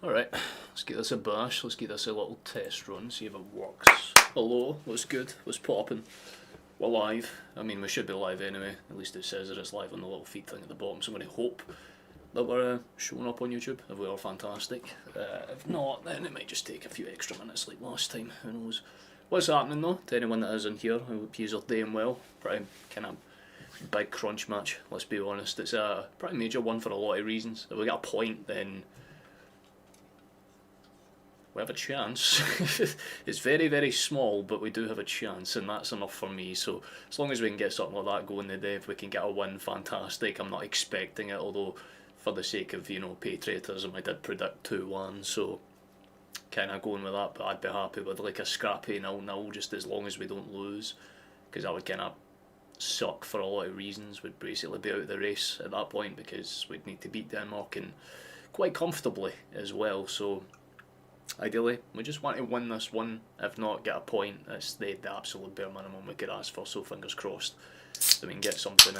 Alright, let's give this a bash, let's give this a little test run, see if it works. Hello, looks good, let's put up and we're live. I mean, we should be live anyway, at least it says that it's live on the little feed thing at the bottom, so I'm going to hope that we're showing up on YouTube. If we are, fantastic. If not, then it might just take a few extra minutes like last time, who knows. What's happening though, to anyone that is in here, I hope you're doing well. Pretty kind of big crunch match, let's be honest. It's a pretty major one for a lot of reasons. If we get a point, then we have a chance. It's very, very small, but we do have a chance, and that's enough for me. So as long as we can get something like that going today, if we can get a win, fantastic. I'm not expecting it, although for the sake of, you know, patriotism, I did predict 2-1, so kind of going with that. But I'd be happy with like a scrappy 0-0, just as long as we don't lose, because that would kind of suck for a lot of reasons. We'd basically be out of the race at that point, because we'd need to beat Denmark, and quite comfortably as well. So ideally, we just want to win this one. If not, get a point. That's the absolute bare minimum we could ask for, so fingers crossed that we can get something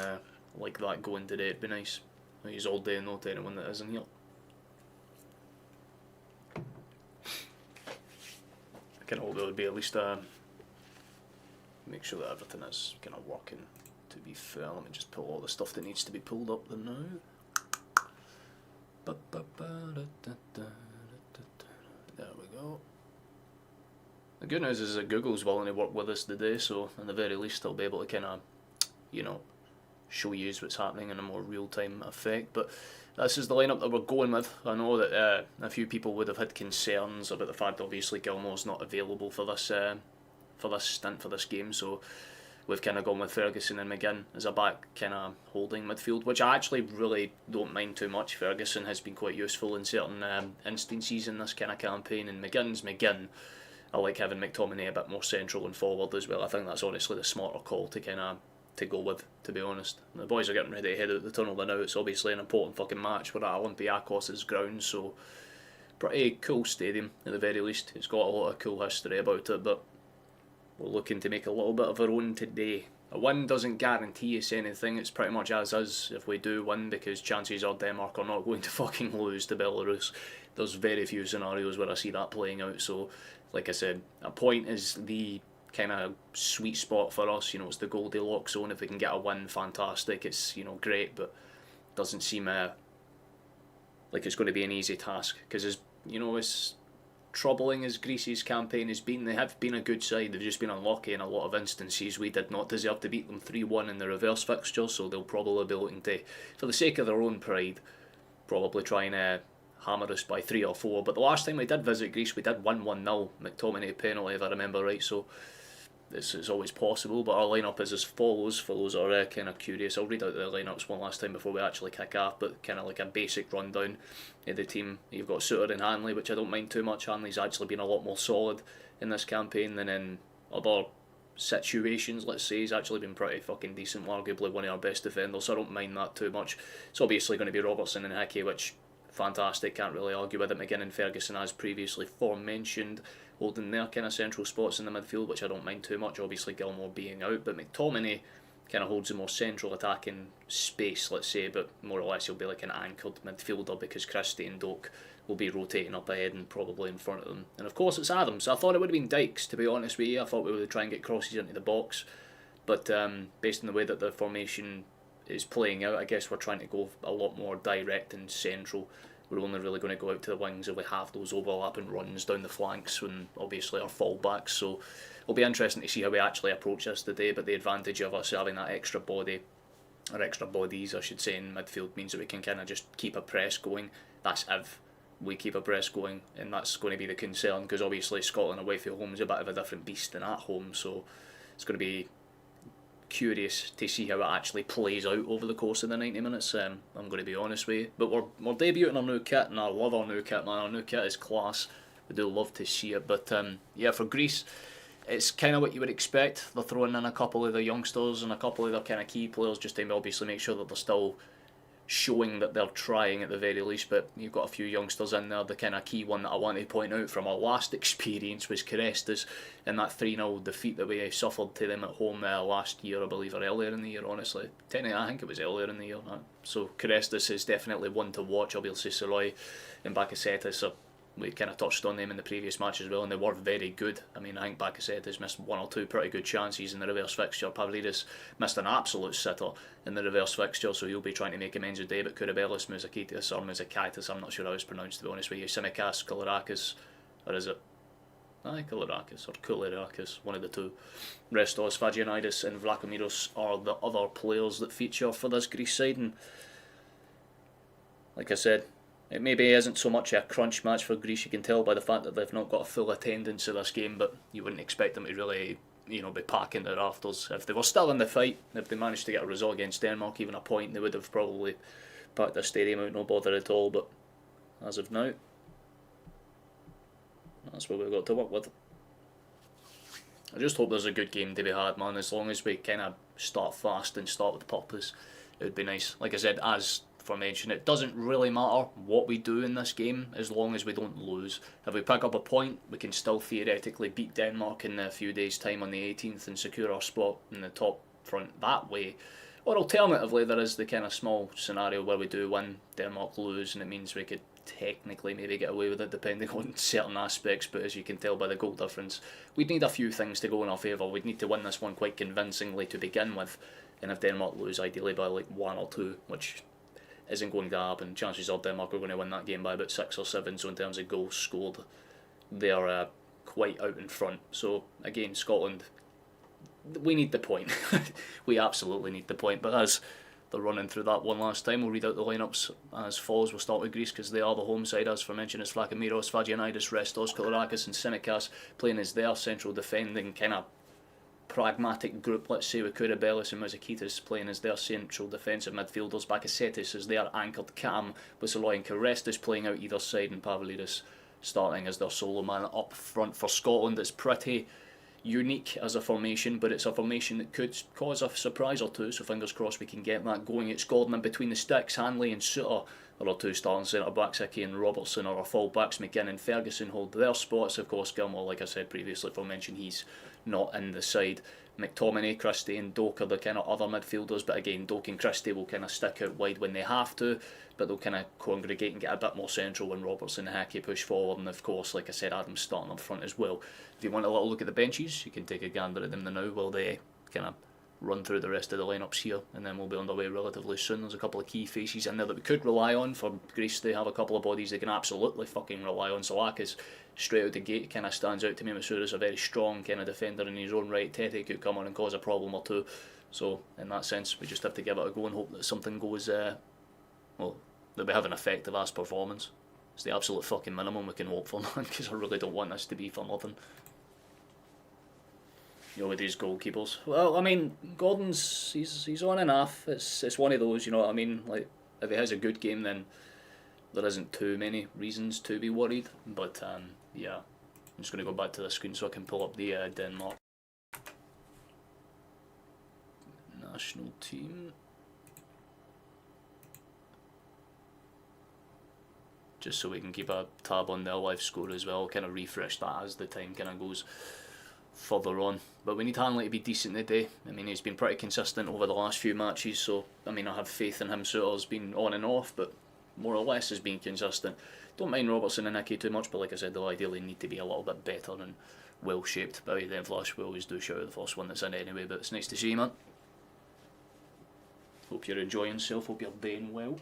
like that going today. It'd be nice. I use all day and no to anyone that isn't here. I can hope it would be at least make sure that everything is kind of working, to be fair. Let me just pull all the stuff that needs to be pulled up there now. There we go. The good news is that Google's willing to work with us today, so at the very least I'll be able to kind of, you know, show you what's happening in a more real-time effect. But this is the lineup that we're going with. I know that a few people would have had concerns about the fact obviously Gilmore's not available for this stint, for this game, so we've kind of gone with Ferguson and McGinn as a back kind of holding midfield, which I actually really don't mind too much. Ferguson has been quite useful in certain instances in this kind of campaign, and McGinn's McGinn. I like having McTominay a bit more central and forward as well. I think that's honestly the smarter call to kind of go with, to be honest. The boys are getting ready to head out the tunnel now. It's obviously an important fucking match. We're at Olympiakos' ground, so pretty cool stadium at the very least. It's got a lot of cool history about it, but we're looking to make a little bit of our own today. A win doesn't guarantee us anything. It's pretty much as is if we do win, because chances are Denmark are not going to fucking lose to Belarus. There's very few scenarios where I see that playing out, so like I said, a point is the kind of sweet spot for us. You know, it's the Goldilocks zone. If we can get a win, fantastic. It's, you know, great, but doesn't seem like it's going to be an easy task, because as you know, as troubling as Greece's campaign has been, they have been a good side. They've just been unlucky in a lot of instances. We did not deserve to beat them 3-1 in the reverse fixture, so they'll probably be looking to, for the sake of their own pride, probably try and hammer us by 3 or 4. But the last time we did visit Greece, we did win 1-0, McTominay penalty if I remember right, so this is always possible. But our lineup is as follows, for those that are kind of curious. I'll read out the lineups one last time before we actually kick off, but kind of like a basic rundown of the team. You've got Suter and Hanley, which I don't mind too much. Hanley's actually been a lot more solid in this campaign than in other situations, let's say. He's actually been pretty fucking decent, arguably one of our best defenders, so I don't mind that too much. It's obviously going to be Robertson and Hickey, which fantastic, can't really argue with it. McGinn and Ferguson, as previously forementioned, holding their kind of central spots in the midfield, which I don't mind too much. Obviously Gilmore being out, but McTominay kind of holds a more central attacking space, let's say, but more or less he'll be like an anchored midfielder, because Christie and Doak will be rotating up ahead and probably in front of them. And of course it's Adams. I thought it would have been Dykes, to be honest with you. I thought we would try and get crosses into the box, but based on the way that the formation is playing out, I guess we're trying to go a lot more direct and central. We're only really going to go out to the wings if we have those overlapping runs down the flanks, and obviously our fullbacks. So it'll be interesting to see how we actually approach this today. But the advantage of us having that extra body, or extra bodies I should say, in midfield means that we can kind of just keep a press going. That's if we keep a press going, and that's going to be the concern, because obviously Scotland away from home is a bit of a different beast than at home, so it's going to be curious to see how it actually plays out over the course of the 90 minutes. I'm going to be honest with you, but we're debuting our new kit, and I love our new kit, man. Our new kit is class. We do love to see it. But yeah, for Greece, it's kind of what you would expect. They're throwing in a couple of the youngsters and a couple of their kind of key players, just to obviously make sure that they're still showing that they're trying at the very least. But you've got a few youngsters in there. The kind of key one that I want to point out from our last experience was Carestas, and that 3-0 defeat that we suffered to them at home last year, I believe, or earlier in the year, honestly. Technically, I think it was earlier in the year. So Carestas is definitely one to watch. Obviously Soroy and Bakasetas are we kind of touched on them in the previous match as well, and they were very good. I mean, I think Bakasetas has missed one or two pretty good chances in the reverse fixture. Pavlidis missed an absolute sitter in the reverse fixture, so he'll be trying to make amends today. But Kouroubelis, Mouzakitis, or Mouzakaitis, I'm not sure how it's pronounced, to be honest with you. Tsimikas, Koulourakis, or is it? Koulourakis or Koulourakis, one of the two. Restos, Sfagianidis and Vlachomiros are the other players that feature for this Greece side, and like I said, it maybe isn't so much a crunch match for Greece. You can tell by the fact that they've not got a full attendance of this game, but you wouldn't expect them to really, be packing their rafters. If they were still in the fight, if they managed to get a result against Denmark, even a point, they would have probably packed their stadium out, no bother at all. But as of now, that's what we've got to work with. I just hope there's a good game to be had, man. As long as we kind of start fast and start with purpose, it would be nice. Like I said, as for mention, it doesn't really matter what we do in this game as long as we don't lose. If we pick up a point, we can still theoretically beat Denmark in a few days' time on the 18th and secure our spot in the top front that way. Or alternatively, there is the kind of small scenario where we do win, Denmark lose, and it means we could technically maybe get away with it depending on certain aspects, but as you can tell by the goal difference, we'd need a few things to go in our favour. We'd need to win this one quite convincingly to begin with, and if Denmark lose, ideally by like 1 or 2, which isn't going to happen. Chances are Denmark are going to win that game by about 6 or 7, so in terms of goals scored, they're quite out in front. So again, Scotland, we need the point. We absolutely need the point, but as they're running through that one last time, we'll read out the lineups as follows. We'll start with Greece because they are the home side, as for mentioned. It's Vlachomiros, Sfagianidis, Restos, Koulourakis and Tsimikas playing as their central defending kind of pragmatic group, let's say, with Kouroubelis and Mouzakitis playing as their central defensive midfielders, Bakasetas as their anchored cam, with Saloy and Karestas playing out either side, and Pavlidis starting as their solo man up front for Scotland. It's pretty unique as a formation, but it's a formation that could cause a surprise or two, so fingers crossed we can get that going. It's Gordon in between the sticks, Hanley and Suter are our two starting centre backs, Hickey and Robertson are our full backs, McGinn and Ferguson hold their spots. Of course, Gilmore, like I said previously, for mention, he's not in the side. McTominay, Christie and Doak are the kind of other midfielders, but again, Doak and Christie will kind of stick out wide when they have to, but they'll kind of congregate and get a bit more central when Robertson and Hickey push forward, and of course, like I said, Adam's starting up front as well. If you want a little look at the benches, you can take a gander at them now while they kind of run through the rest of the lineups here, and then we'll be underway relatively soon. There's a couple of key faces in there that we could rely on. For Greece, they have a couple of bodies they can absolutely fucking rely on. Salakis straight out the gate kind of stands out to me. Masouras a very strong kind of defender in his own right. Tete could come on and cause a problem or two, so in that sense we just have to give it a go and hope that something goes well, that we have an effective ass performance. It's the absolute fucking minimum we can hope for, man, because I really don't want this to be for nothing. With these goalkeepers. Well, I mean, Gordon's he's on and off. It's one of those, you know what I mean? Like, if he has a good game, then there isn't too many reasons to be worried. But yeah, I'm just going to go back to the screen so I can pull up the Denmark national team. Just so we can keep a tab on their live score as well. Kind of refresh that as the time kind of goes further on. But we need Hanley to be decent today. I mean, he's been pretty consistent over the last few matches, so I mean, I have faith in him. Suter's been on and off, but more or less has been consistent. Don't mind Robertson and Hickey too much, but like I said, they'll ideally need to be a little bit better and well shaped. But then Flash, we always do shout out the first one that's in anyway, but it's nice to see you, man. Hope you're enjoying yourself, hope you're doing well.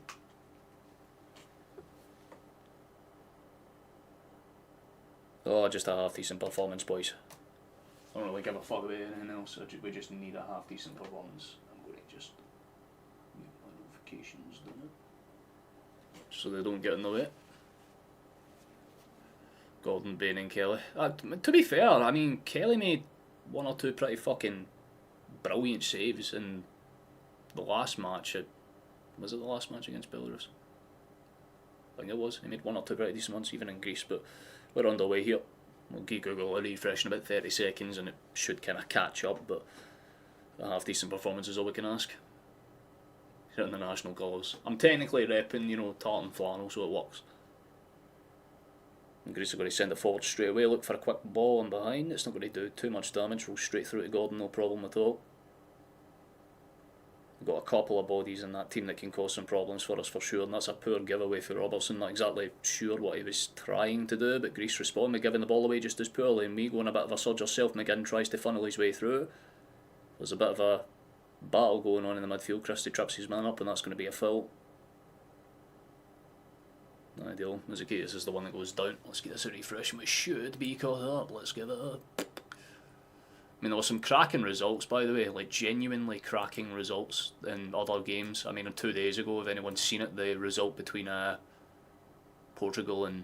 Oh, just a half decent performance, boys. I don't really give a fuck about anything else, we just need a half decent performance. I'm going to just make my notifications done it, so they don't get in the way. Gordon, Bain and Kelly. To be fair, I mean, Kelly made 1 or 2 pretty fucking brilliant saves in the last match. Was it the last match against Belarus? I think it was. He made 1 or 2 pretty decent ones, even in Greece, but we're underway here. We'll give Google a refresh in about 30 seconds and it should kind of catch up, but a half decent performance is all we can ask. Here in the national colours. I'm technically repping, you know, tartan flannel, so it works. And Greece are going to send it forward straight away, look for a quick ball and behind. It's not going to do too much damage, roll straight through to Gordon, no problem at all. We've got a couple of bodies in that team that can cause some problems for us for sure, and that's a poor giveaway for Robertson. Not exactly sure what he was trying to do, but Greece respond by giving the ball away just as poorly, and me going a bit of a surge yourself. McGinn tries to funnel his way through. There's a bit of a battle going on in the midfield. Christie trips his man up, and that's going to be a foul. Not ideal. Mazukitis is the one that goes down. Let's get this a refresh, and we should be caught up. Let's give it a... I mean, there were some cracking results, by the way, like genuinely cracking results in other games. I mean, 2 days ago, if anyone's seen it, the result between Portugal and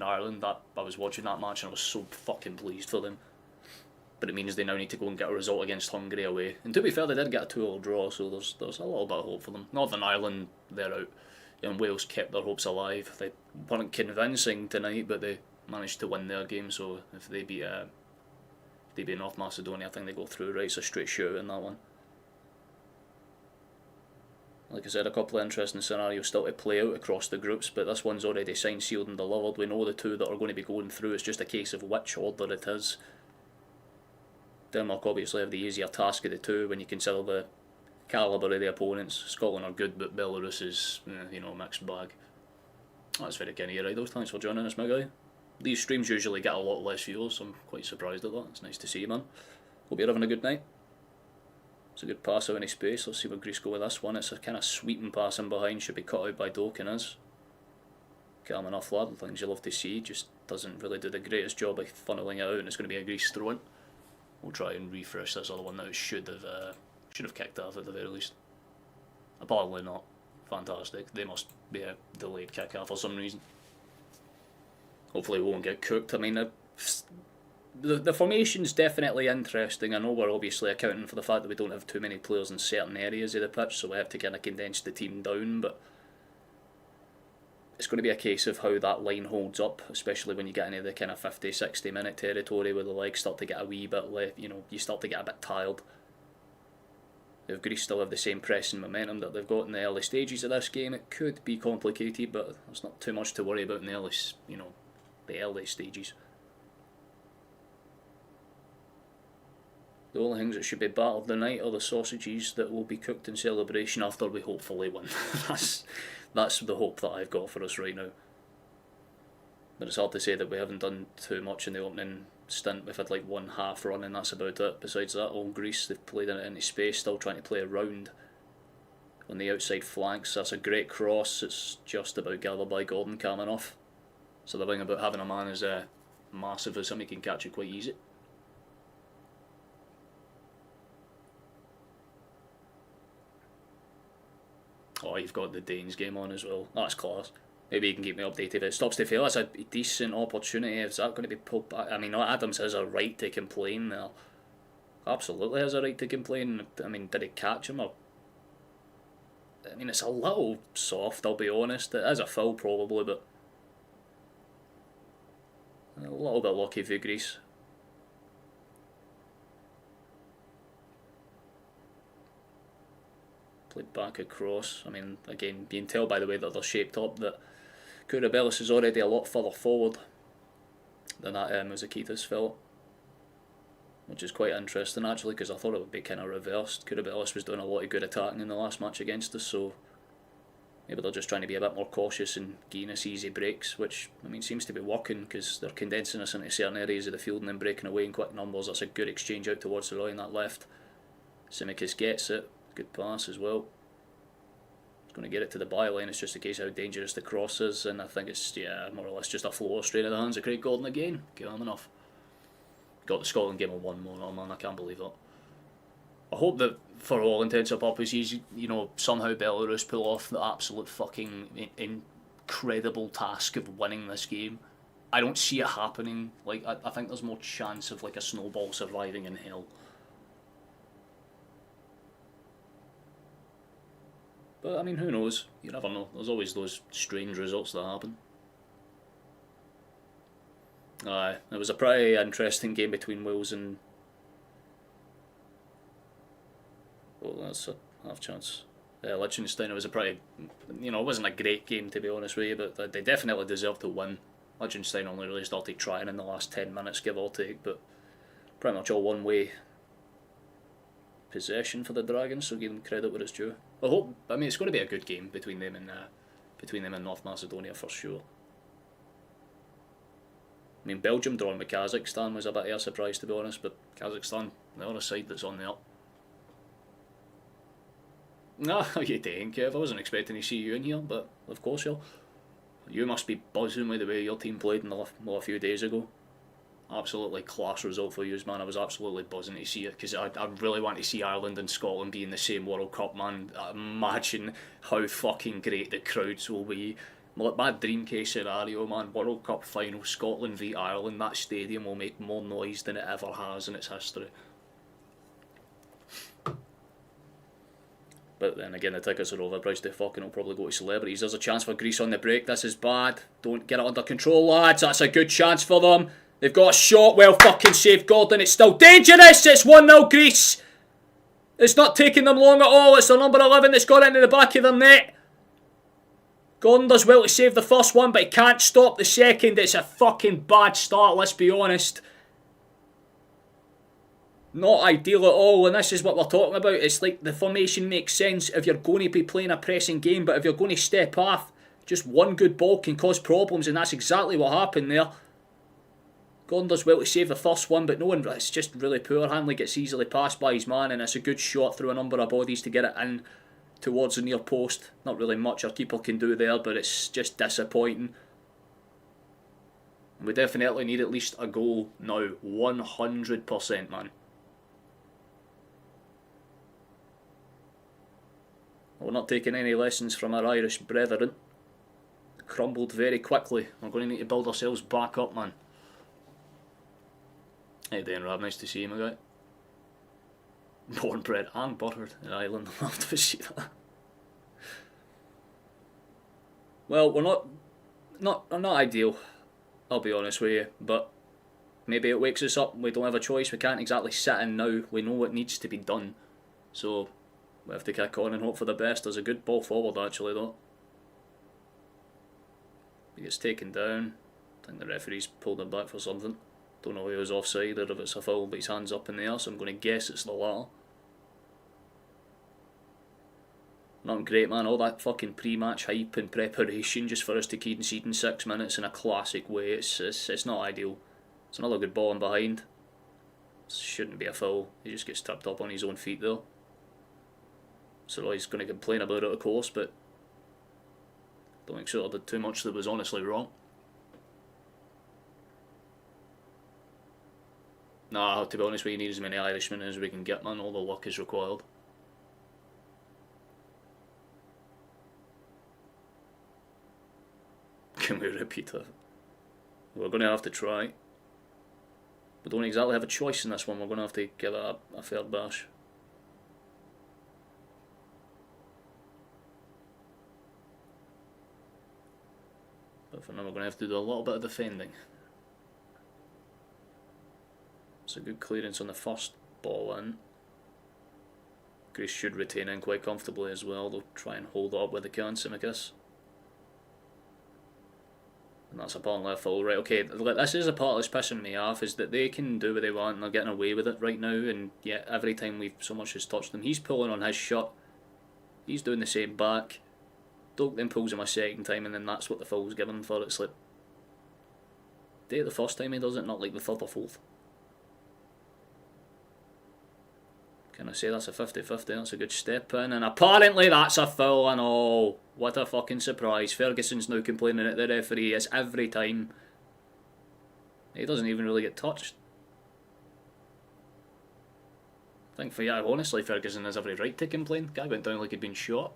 Ireland, that I was watching that match and I was so fucking pleased for them. But it means they now need to go and get a result against Hungary away. And to be fair, they did get a 2-2 draw, so there's a little bit of hope for them. Northern Ireland, they're out. And Wales kept their hopes alive. They weren't convincing tonight, but they managed to win their game, so if they beat North Macedonia, I think they go through, right? It's a straight shoot in that one. Like I said, a couple of interesting scenarios still to play out across the groups, but this one's already signed, sealed and delivered. We know the two that are going to be going through. It's just a case of which order it is. Denmark obviously have the easier task of the two when you consider the calibre of the opponents. Scotland are good, but Belarus is, a mixed bag. That's very kind of you, Ridos. Thanks for joining us, my guy. These streams usually get a lot less viewers, so I'm quite surprised at that. It's nice to see you, man. Hope you're having a good night. It's a good pass out in space. Let's see where Greece go with this one. It's a kind of sweeping pass in behind. Should be cut out by Doken is. Calm enough lad, things you love to see. Just doesn't really do the greatest job of funneling it out, and it's going to be a Greece throw-in. We'll try and refresh this other one that should have kicked off at the very least. Apparently not. Fantastic. They must be a delayed kick-off for some reason. Hopefully we won't get cooked. I mean, the formation's definitely interesting. I know we're obviously accounting for the fact that we don't have too many players in certain areas of the pitch, so we have to kind of condense the team down, but it's going to be a case of how that line holds up, especially when you get into the kind of 50-60 minute territory where the legs start to get a wee bit left, you start to get a bit tired. If Greece still have the same pressing momentum that they've got in the early stages of this game, it could be complicated, but there's not too much to worry about in the early stages. The only things that should be battled tonight are the sausages that will be cooked in celebration after we hopefully win. That's the hope that I've got for us right now. But it's hard to say that we haven't done too much in the opening stint. We've had like one half run and that's about it. Besides that, all Greece, they've played it into space, still trying to play around on the outside flanks. That's a great cross. It's just about gathered by Gordon, calm enough. So the thing about having a man as massive as him, he can catch it quite easy. Oh, you've got the Danes game on as well. That's class. Maybe you can keep me updated if it stops to fail. That's a decent opportunity. Is that going to be pulled back? I mean, Adams has a right to complain there. Absolutely has a right to complain. I mean, did he catch him? Or I mean, it's a little soft, I'll be honest. It is a foul probably, but a little bit lucky for Greece. Played back across. I mean, again, you can tell by the way that they're shaped up that Kouroubelis is already a lot further forward than that Mazukitis felt, which is quite interesting actually, because I thought it would be kind of reversed. Kouroubelis was doing a lot of good attacking in the last match against us, so maybe they're just trying to be a bit more cautious and giving us easy breaks, which I mean seems to be working because they're condensing us into certain areas of the field and then breaking away in quick numbers. That's a good exchange out towards the line, that left. Simikis gets it. Good pass as well. He's going to get it to the byline. It's just a case of how dangerous the cross is, and I think it's more or less just a floor straight in the hands of Craig Gordon again. Calm enough. Got the Scotland game on 1-1, man. I can't believe that. I hope that for all intents and purposes, somehow Belarus pull off the absolute fucking incredible task of winning this game. I don't see it happening. Like I think there's more chance of like a snowball surviving in hell. But I mean, who knows? You never know. There's always those strange results that happen. Aye, it was a pretty interesting game between Wales and... Oh, that's a half chance. Liechtenstein, it was a pretty... it wasn't a great game to be honest with you, but they definitely deserved to win. Liechtenstein only really started trying in the last 10 minutes, give or take, but pretty much all one way. possession for the Dragons, so give them credit where it's due. I mean, it's going to be a good game between them and North Macedonia for sure. I mean, Belgium drawing with Kazakhstan was a bit of a surprise, to be honest, but Kazakhstan, the other side that's on the up. No, you didn't, Kev. I wasn't expecting to see you in here, but of course you must be buzzing with the way your team played a few days ago. Absolutely class result for you, man. I was absolutely buzzing to see it, because I really want to see Ireland and Scotland be in the same World Cup, man. Imagine how fucking great the crowds will be. My dream case scenario, man, World Cup final, Scotland v Ireland, that stadium will make more noise than it ever has in its history. But then again, the tickets are overpriced, they fucking will probably go to celebrities. There's a chance for Greece on the break, this is bad. Don't get it under control, lads, that's a good chance for them. They've got a shot, well fucking saved Gordon, it's still dangerous, it's 1-0 Greece. It's not taking them long at all, it's the number 11 that's got into the back of their net. Gordon does well to save the first one, but he can't stop the second. It's a fucking bad start, let's be honest. Not ideal at all, and this is what we're talking about. It's like the formation makes sense if you're going to be playing a pressing game, but if you're going to step off, just one good ball can cause problems, and that's exactly what happened there. Gordon does well to save the first one, but no one, it's just really poor. Hanley gets easily passed by his man, and it's a good shot through a number of bodies to get it in towards the near post. Not really much our keeper can do there, but it's just disappointing. We definitely need at least a goal now, 100%, man. We're not taking any lessons from our Irish brethren. Crumbled very quickly. We're going to need to build ourselves back up, man. Hey, Dan Rab, nice to see you, my guy. Born, bred and buttered in Ireland. I'll have to see that. Well, we're not ideal, I'll be honest with you, but maybe it wakes us up. We don't have a choice. We can't exactly sit in now. We know what needs to be done. So we have to kick on and hope for the best. There's a good ball forward actually though. He gets taken down. I think the referee's pulled him back for something. Don't know if he was offside or if it's a foul, but his hand's up in the air, so I'm going to guess it's the latter. Not great, man. All that fucking pre-match hype and preparation just for us to concede in 6 minutes in a classic way. It's not ideal. It's another good ball in behind. Shouldn't be a foul. He just gets tripped up on his own feet though. So he's going to complain about it, of course, but don't think so. I did too much that was honestly wrong. Nah, to be honest, we need as many Irishmen as we can get, man. All the luck is required. Can we repeat it? We're going to have to try. We don't exactly have a choice in this one. We're going to have to give it a fair bash. But for now, we're going to have to do a little bit of defending. It's a good clearance on the first ball in. Greece should retain in quite comfortably as well. They'll try and hold it up with the can, Simicus. And that's apparently a foul. Right, okay, this is the part that's pissing me off, is that they can do what they want and they're getting away with it right now, and yet every time we've so much as touched them, he's pulling on his shot. He's doing the same back. Doak then pulls him a second time, and then that's what the foul's given for. It's like, do it the first time he does it, not like the third or fourth. Can I say that's a 50-50? That's a good step in, and apparently that's a foul and all. What a fucking surprise. Ferguson's now complaining at the referee. It's every time. He doesn't even really get touched. I think for yeah, honestly, Ferguson has every right to complain. Guy went down like he'd been shot.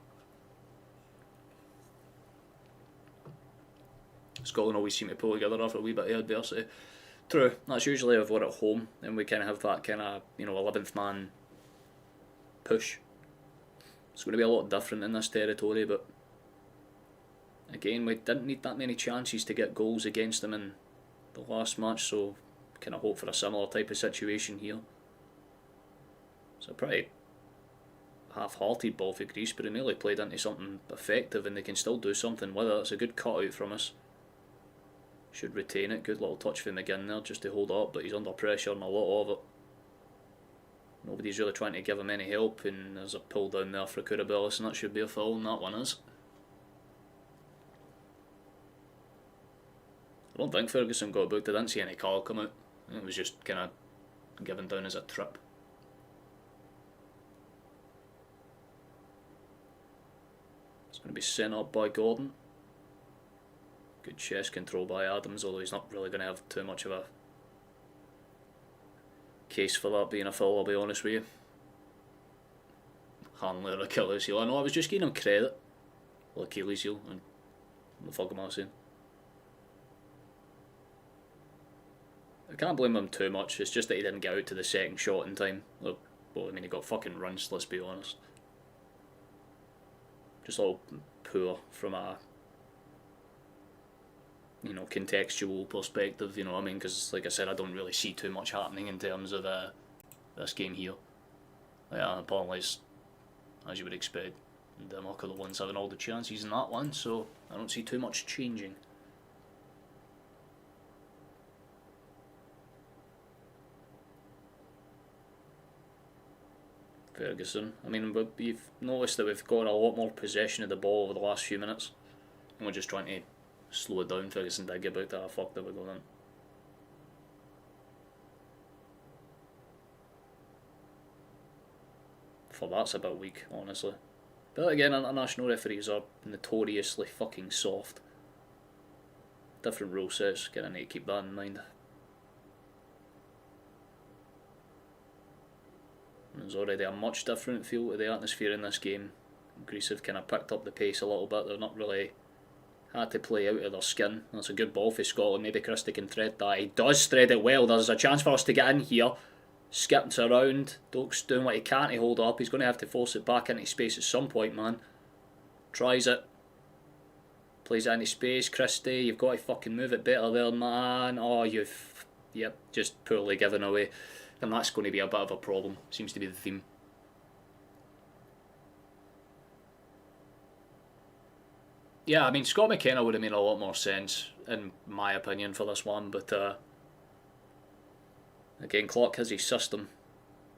Scotland always seem to pull together after a wee bit of adversity. True, that's usually if we're at home and we kind of have that kind of, 11th man push. It's going to be a lot different in this territory, but again, we didn't need that many chances to get goals against them in the last match, so kind of hope for a similar type of situation here. It's a pretty half-hearted ball for Greece, but it nearly played into something effective and they can still do something with it. It's a good cut-out from us. Should retain it. Good little touch for McGinn there just to hold up, but he's under pressure and a lot of it. Nobody's really trying to give him any help, and there's a pull down there for Kurabilis, and that should be a foul, and that one is. I don't think Ferguson got booked. I didn't see any call come out. It was just kind of given down as a trip. It's going to be sent up by Gordon. Good chest control by Adams, although he's not really going to have too much of a case for that being a foul, I'll be honest with you. Handler Achilles heel. I know, I was just giving him credit. Well, Achilles heel, and what the fuck am I saying? I can't blame him too much, it's just that he didn't get out to the second shot in time. Well, I mean, he got fucking rinsed, let's be honest. Just all poor from a, you know, contextual perspective, you know what I mean? Because, like I said, I don't really see too much happening in terms of this game here. Yeah, apparently it's as you would expect. And Denmark are the ones having all the chances in that one, so I don't see too much changing. Ferguson. I mean, we've noticed that we've got a lot more possession of the ball over the last few minutes, and we're just trying to slow it down. Ferguson did get about that. Fuck that we're going in. For that's a bit weak, honestly. But again, international referees are notoriously fucking soft. Different rule sets, gonna need to keep that in mind. There's already a much different feel to the atmosphere in this game. Greece have kind of picked up the pace a little bit. They're not really had to play out of their skin. That's a good ball for Scotland. Maybe Christie can thread that. He does thread it well. There's a chance for us to get in here. Skips around. Doak's doing what he can to hold up. He's going to have to force it back into space at some point, man. Tries it. Plays it into space. Christie, you've got to fucking move it better there, man. Oh, you've... Yep, just poorly given away. And that's going to be a bit of a problem. Seems to be the theme. Yeah, I mean, Scott McKenna would have made a lot more sense, in my opinion, for this one. But, again, Clark has his system.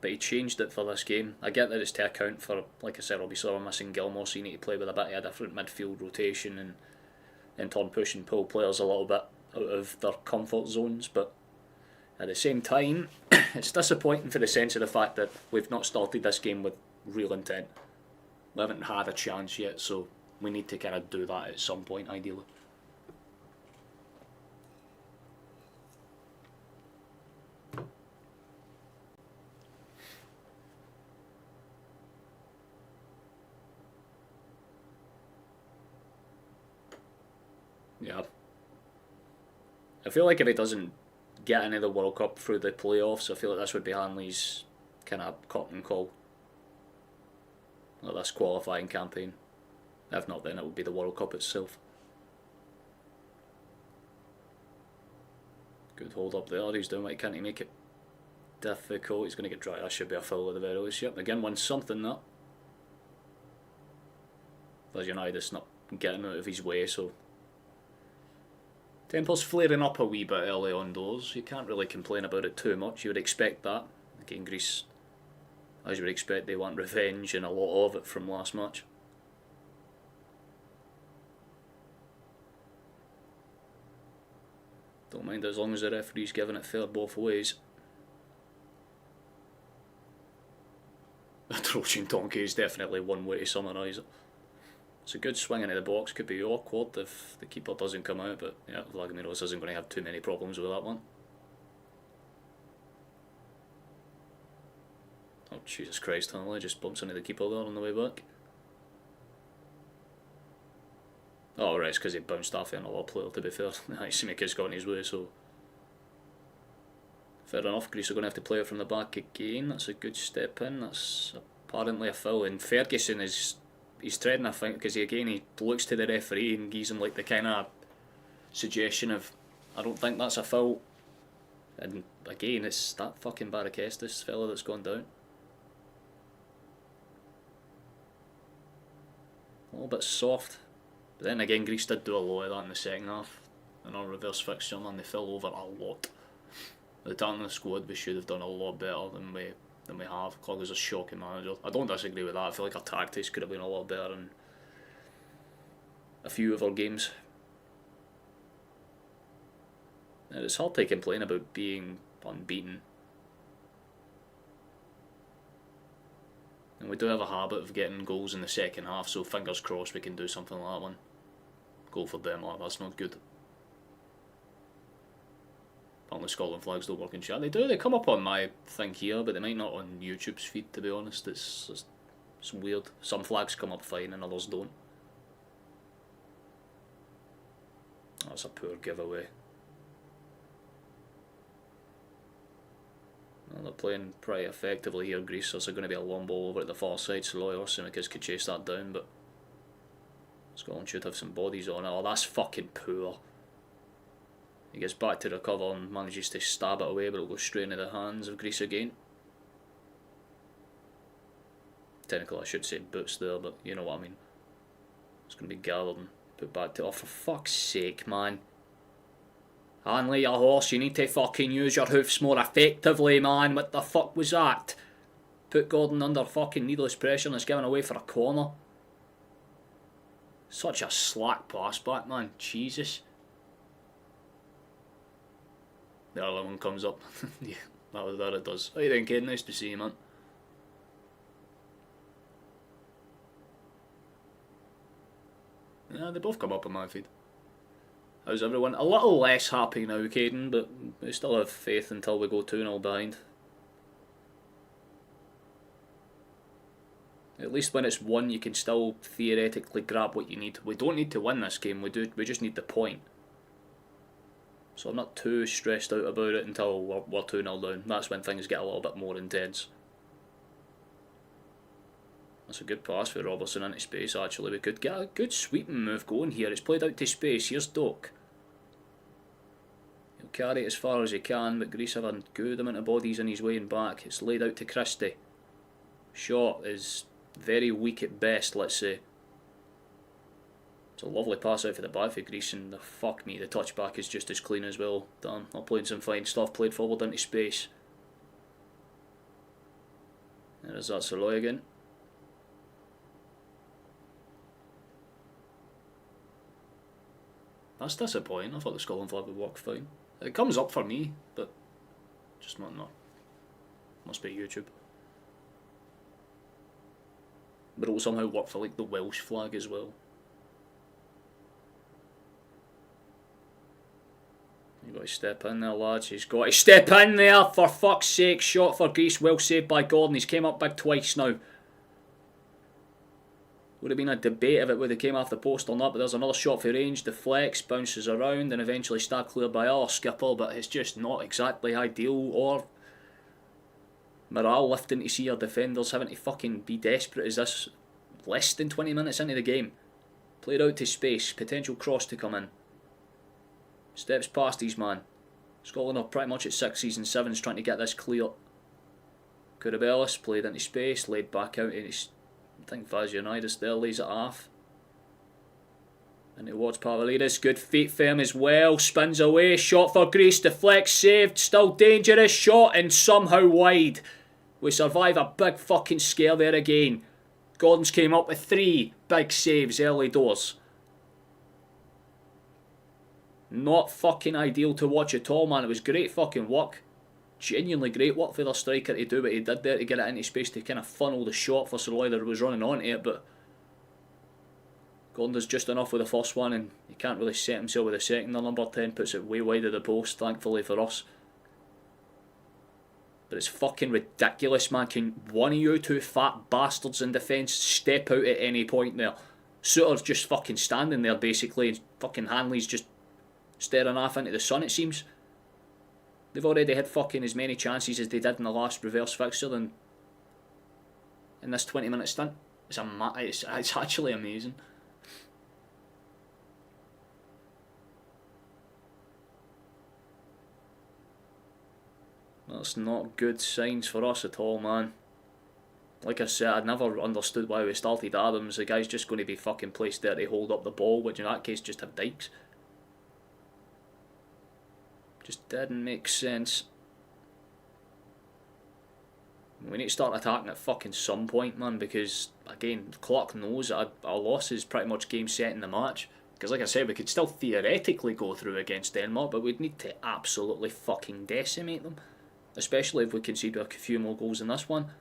But he changed it for this game. I get that it's to account for, like I said, obviously we're missing Gilmore, so you need to play with a bit of a different midfield rotation and in turn push and pull players a little bit out of their comfort zones. But at the same time, it's disappointing for the sense of the fact that we've not started this game with real intent. We haven't had a chance yet, so we need to kind of do that at some point, ideally. Yeah. I feel like if he doesn't get into the World Cup through the playoffs, I feel like this would be Hanley's kind of curtain call. Like this qualifying campaign. If not, then it would be the World Cup itself. Good hold up there. He's doing what he can to make it difficult. He's going to get dry. That should be a foul at the very least. Yep, again, wins something there. As United's not getting out of his way, so tempo's flaring up a wee bit early on doors. You can't really complain about it too much. You would expect that. Again, Greece, as you would expect, they want revenge and a lot of it from last match. Don't mind as long as the referee's giving it fair both ways. A Trojan donkey is definitely one way to summarise it. It's a good swing into the box. Could be awkward if the keeper doesn't come out, but yeah, Vlagimiros isn't going to have too many problems with that one. Oh, Jesus Christ, Hanley just bumps into the keeper there on the way back. Oh, right, it's because he bounced off another player, to be fair. Simica's got in his way, so fair enough. Greece are going to have to play it from the back again. That's a good step in. That's apparently a foul, and Ferguson is... he's treading, I think, because he looks to the referee and gives him like the kind of suggestion of, I don't think that's a foul. And again, it's that fucking Barakestis fella that's gone down. A little bit soft. But then again, Greece did do a lot of that in the second half. In our reverse fixture, man, they fell over a lot. The talent of the squad, we should have done a lot better than we than we have. Cloggers a shocking manager. I don't disagree with that. I feel like our tactics could have been a lot better in a few of our games. And it's hard to complain about being unbeaten. And we do have a habit of getting goals in the second half, so fingers crossed we can do something like that one. Goal for Denmark, that's not good. Apparently Scotland flags don't work in chat. They do, they come up on my thing here, but they might not on YouTube's feed, to be honest. It's weird. Some flags come up fine and others don't. That's a poor giveaway. Well, they're playing pretty effectively here, Greece, so it's going to be a long ball over at the far side, so Loy or Simicus could chase that down, but Scotland should have some bodies on it. Oh, that's fucking poor. He gets back to recover and manages to stab it away, but it'll go straight into the hands of Greece again. Technically I should say boots there, but you know what I mean. It's going to be gathered and put back to... Oh, for fuck's sake, man. Hanley, your horse, you need to fucking use your hoofs more effectively, man. What the fuck was that? Put Gordon under fucking needless pressure and it's given away for a corner. Such a slack pass back, man. Jesus. The other one comes up. Yeah, that it does. How you doing, kid? Nice to see you, man. Yeah, they both come up on my feed. How's everyone? A little less happy now, Caden, but we still have faith until we go 2-0 behind. At least when it's 1, you can still theoretically grab what you need. We don't need to win this game, we just need the point. So I'm not too stressed out about it until we're 2-0 down. That's when things get a little bit more intense. That's a good pass for Robertson into space, actually. We could get a good sweeping move going here. It's played out to space. Here's Doak. He'll carry it as far as he can, but Greece have a good amount of bodies in his way and back. It's laid out to Christie. Shot is very weak at best, let's say. It's a lovely pass out for the back for Greece, and fuck me, the touchback is just as clean as well. Damn, I'm playing some fine stuff, played forward into space. There's that Saloy again. That's disappointing. I thought the Scotland flag would work fine. It comes up for me, but just not enough. Must be YouTube. But it will somehow work for like the Welsh flag as well. You've got to step in there, lads. He's got to step in there, for fuck's sake. Shot for Greece, well saved by Gordon. He's came up big twice now. Would have been a debate if it would have came off the post or not, but there's another shot for range, deflects, bounces around, and eventually stabbed clear by our skipper, but it's just not exactly ideal or morale lifting to see our defenders having to fucking be desperate as this less than 20 minutes into the game. Played out to space, potential cross to come in. Steps past his man. Scotland are pretty much at 6s and 7s trying to get this clear. Kurabellis played into space, laid back out into... I think Vagionitis there lays it off. And towards Pavlidis, good feet firm as well, spins away, shot for Greece, deflects, saved, still dangerous, shot and somehow wide. We survive a big fucking scare there again. Gordon's came up with 3 big saves early doors. Not fucking ideal to watch at all, man. It was great fucking work. Genuinely great work for the striker to do what he did there to get it into space to kind of funnel the shot for Sir Loy that was running onto it, but Gordon does just enough with the first one and he can't really set himself with the second. The number 10 puts it way wide of the post, thankfully for us. But it's fucking ridiculous, man. Can one of you 2 fat bastards in defence step out at any point there? Suter's just fucking standing there basically and fucking Hanley's just staring off into the sun, it seems. They've already had fucking as many chances as they did in the last reverse fixture than in this 20-minute stint. It's actually amazing. That's not good signs for us at all, man. Like I said, I never understood why we started Adams. The guy's just going to be fucking placed there to hold up the ball, which in that case just have Dykes. Just didn't make sense. We need to start attacking at fucking some point, man, because, again, Clark knows that our loss is pretty much game set in the match. Because, like I said, we could still theoretically go through against Denmark, but we'd need to absolutely fucking decimate them. Especially if we concede a few more goals in this one.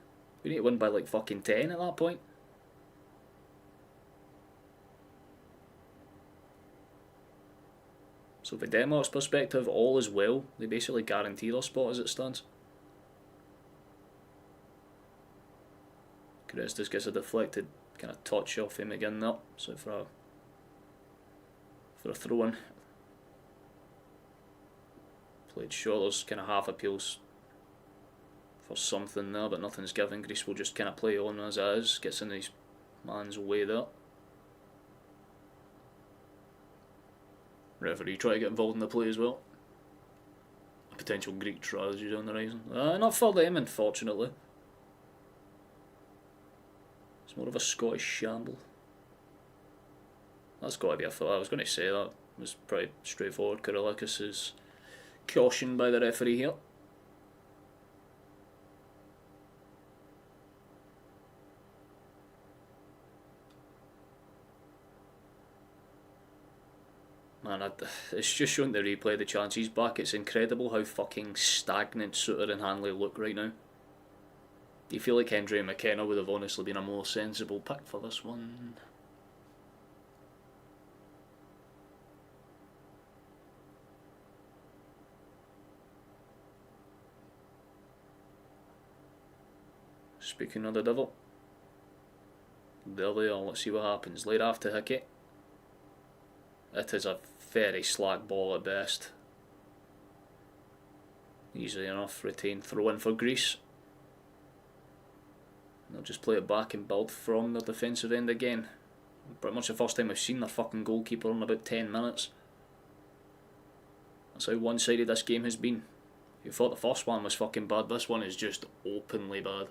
We need to win by, like, fucking 10 at that point. So from Denmark's perspective, all is well. They basically guarantee their spot as it stands. Crestus gets a deflected kind of touch off him again there. So for a throw in. Played short, there's kind of half appeals for something there, but nothing's given. Greece will just kind of play on as it is. Gets in his man's way there. Referee try to get involved in the play as well. A potential Greek tragedy on the horizon. Not for them, unfortunately. It's more of a Scottish shamble. That's got to be a foul. I was going to say that was pretty straightforward. Kirilikis is cautioned by the referee here. Man, it's just showing the replay the chances back. It's incredible how fucking stagnant Suter and Hanley look right now. You feel like Hendry and McKenna would have honestly been a more sensible pick for this one. Speaking of the devil, there they are. Let's see what happens. Laid after Hickey. It is a very slack ball at best. Easily enough retained throw in for Greece. They'll just play it back and build from the defensive end again. Pretty much the first time I've seen their fucking goalkeeper in about 10 minutes. That's how one-sided this game has been. You thought the first one was fucking bad, this one is just openly bad.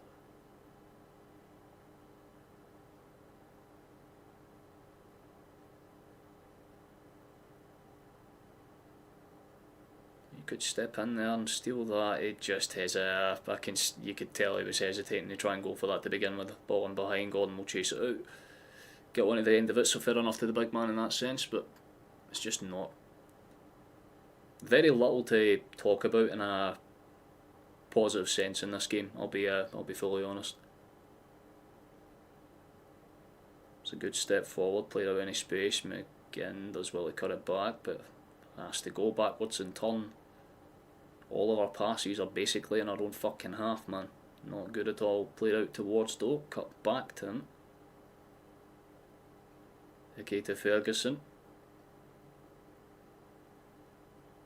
Could step in there and steal that. It just has you could tell he was hesitating to try and go for that to begin with. Ball in behind, Gordon will chase it out, get one at the end of it, so fair enough to the big man in that sense, but it's just not. Very little to talk about in a positive sense in this game. I'll be fully honest. It's a good step forward, played out any space. McGinn does well to cut it back, but has to go backwards and turn. All of our passes are basically in our own fucking half, man. Not good at all. Played out towards Doak, cut back to him. Hickey to Ferguson.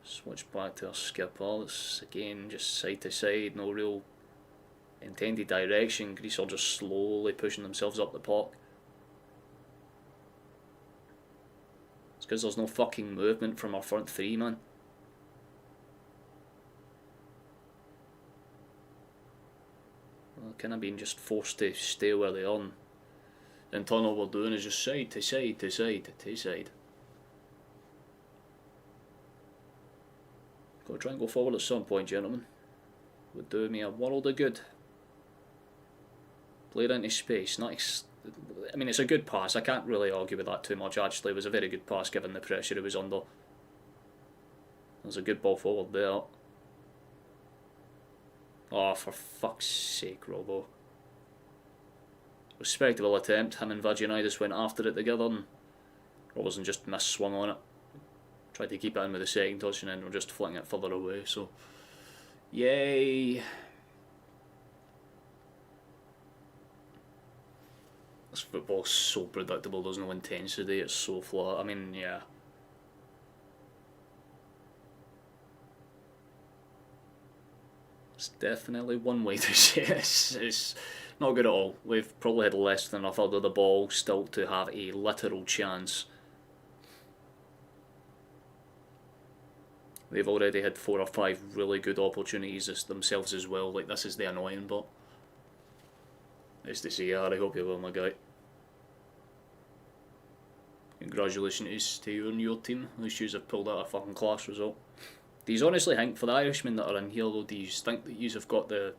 Switch back to our skipper. It's again just side to side, no real intended direction. Greece are just slowly pushing themselves up the park. It's because there's no fucking movement from our front three, man. They're kind of being just forced to stay where they are. And turn all we're doing is just side to side to side to side. Got to try and go forward at some point, gentlemen. Would do me a world of good. Played into space. I mean, it's a good pass. I can't really argue with that too much. Actually, it was a very good pass given the pressure it was under. There's a good ball forward there. Oh, for fuck's sake, Robbo. Respectable attempt. Him and Vaginitis went after it together, and Robertson just missed swung on it. Tried to keep it in with the second touch, and then we're just flicking it further away. So, yay! This football's so predictable. There's no intensity. It's so flat. I mean, yeah. It's definitely one way to say it. It's not good at all. We've probably had less than a third of the ball still to have a literal chance. They've already had 4 or 5 really good opportunities themselves as well. Like, this is the annoying part. Nice to see you, Harry. Hope you're well, my guy. Congratulations to you and your team. At least you have pulled out a fucking class result. Do you honestly think, for the Irishmen that are in here though, do you think that you have got the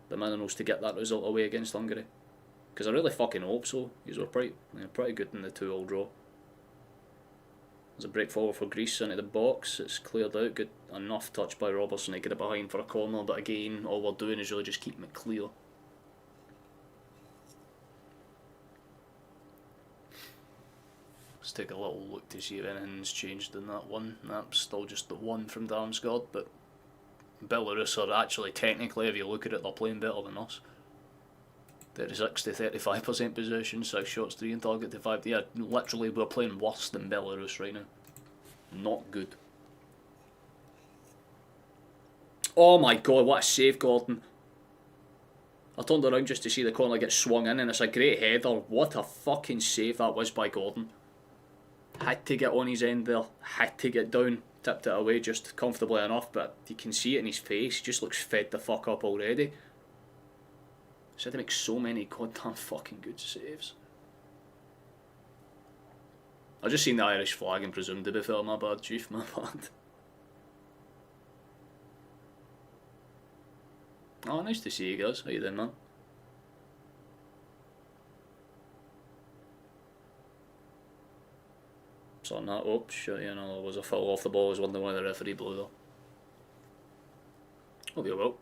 the minerals to get that result away against Hungary. Because I really fucking hope so. These were pretty good in the 2-2 draw. There's a break forward for Greece into the box. It's cleared out. Good enough touch by Robertson to get it behind for a corner. But again, all we're doing is really just keeping it clear. Let's take a little look to see if anything's changed in that one. That's still just the one from Damsgaard, but Belarus are actually, technically, if you look at it, they're playing better than us. 36 to 35% possession, 6 shots, 3 on target to 5. Yeah, literally we're playing worse than Belarus right now. Not good. Oh my god, what a save, Gordon. I turned around just to see the corner get swung in, and it's a great header. What a fucking save that was by Gordon. Had to get on his end there, had to get down, tipped it away just comfortably enough, but you can see it in his face, he just looks fed the fuck up already. He's had to make so many goddamn fucking good saves. I just seen the Irish flag and presumed to be fair, my bad, chief, my bad. Oh, nice to see you guys, how you doing, man? Sorting that up, shit, you know, there was a foul off the ball, I was wondering why the referee blew there. Hope you will.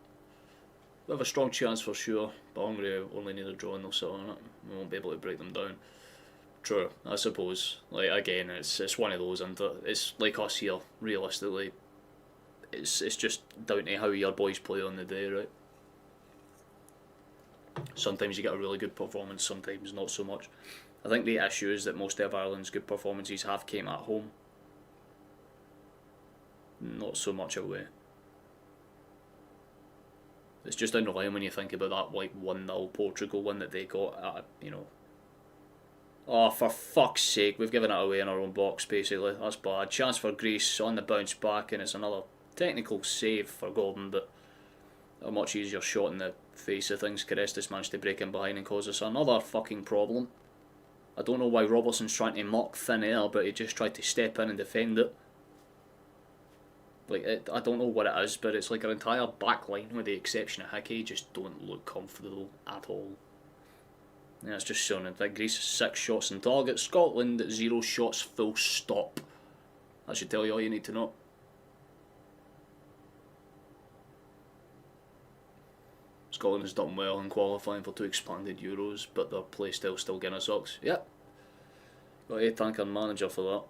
We have a strong chance for sure, but Hungary only need a draw and they'll sit on it. We won't be able to break them down. True, I suppose. Like, again, it's one of those, and it's like us here, realistically. It's just down to how your boys play on the day, right? Sometimes you get a really good performance, sometimes not so much. I think the issue is that most of Ireland's good performances have came at home. Not so much away. It's just down the line when you think about that like 1-0 Portugal one that they got at, you know. Oh, for fuck's sake, we've given it away in our own box basically. That's bad. Chance for Greece on the bounce back, and it's another technical save for Gordon, but a much easier shot in the face of things. Karestas managed to break in behind and cause us another fucking problem. I don't know why Robertson's trying to mock thin air, but he just tried to step in and defend it. Like, I don't know what it is, but it's like our entire back line, with the exception of Hickey, just don't look comfortable at all. Yeah, it's just showing that Greece 6 shots on target, Scotland 0 shots, full stop. That should tell you all you need to know. Scotland has done well in qualifying for 2 expanded Euros, but their play style still getting us socks. Yep. Got a tanker manager for that.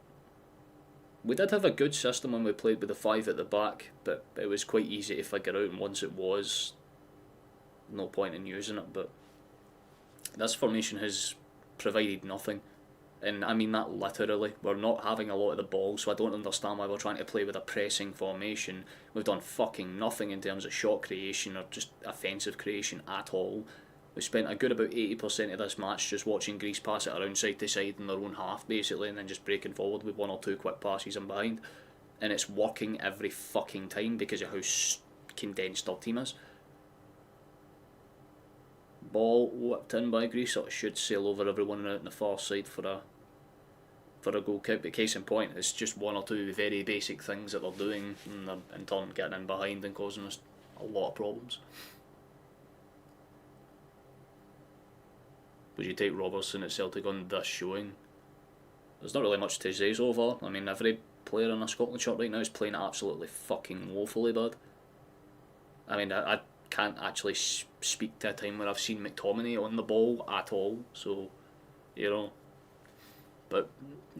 We did have a good system when we played with the 5 at the back, but it was quite easy to figure out, and once it was, no point in using it, but this formation has provided nothing. And I mean that literally. We're not having a lot of the ball, so I don't understand why we're trying to play with a pressing formation. We've done fucking nothing in terms of shot creation or just offensive creation at all. We spent a good about 80% of this match just watching Greece pass it around side to side in their own half basically, and then just breaking forward with 1 or 2 quick passes in behind. And it's working every fucking time because of how condensed our team is. Ball whipped in by Greece, so it should sail over everyone out on the far side for a goal kick, but case in point, it's just 1 or 2 very basic things that they're doing, and they're in turn getting in behind and causing us a lot of problems. Would you take Robertson at Celtic on this showing? There's not really much to say so far. I mean, every player in a Scotland shirt right now is playing absolutely fucking woefully bad. I mean, I can't actually speak to a time where I've seen McTominay on the ball at all, so, you know. But,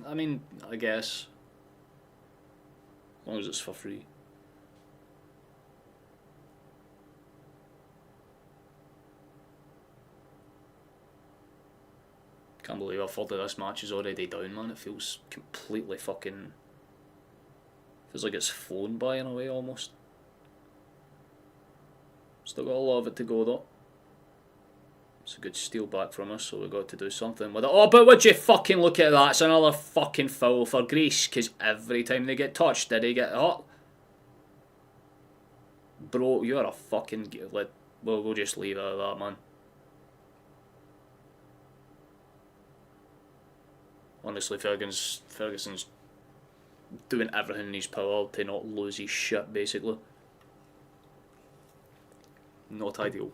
I mean, I guess, as long as it's for free. Can't believe a third of this match is already down, man. It feels completely fucking... feels like it's flown by in a way, almost. Still got a lot of it to go, though. It's a good steal back from us, so we've got to do something with it. Oh, but would you fucking look at that? It's another fucking foul for Greece, because every time they get touched, did they get hot? Bro, you're a fucking... well, we'll just leave it at that, man. Honestly, Ferguson's doing everything in his power to not lose his shit, basically. Not ideal.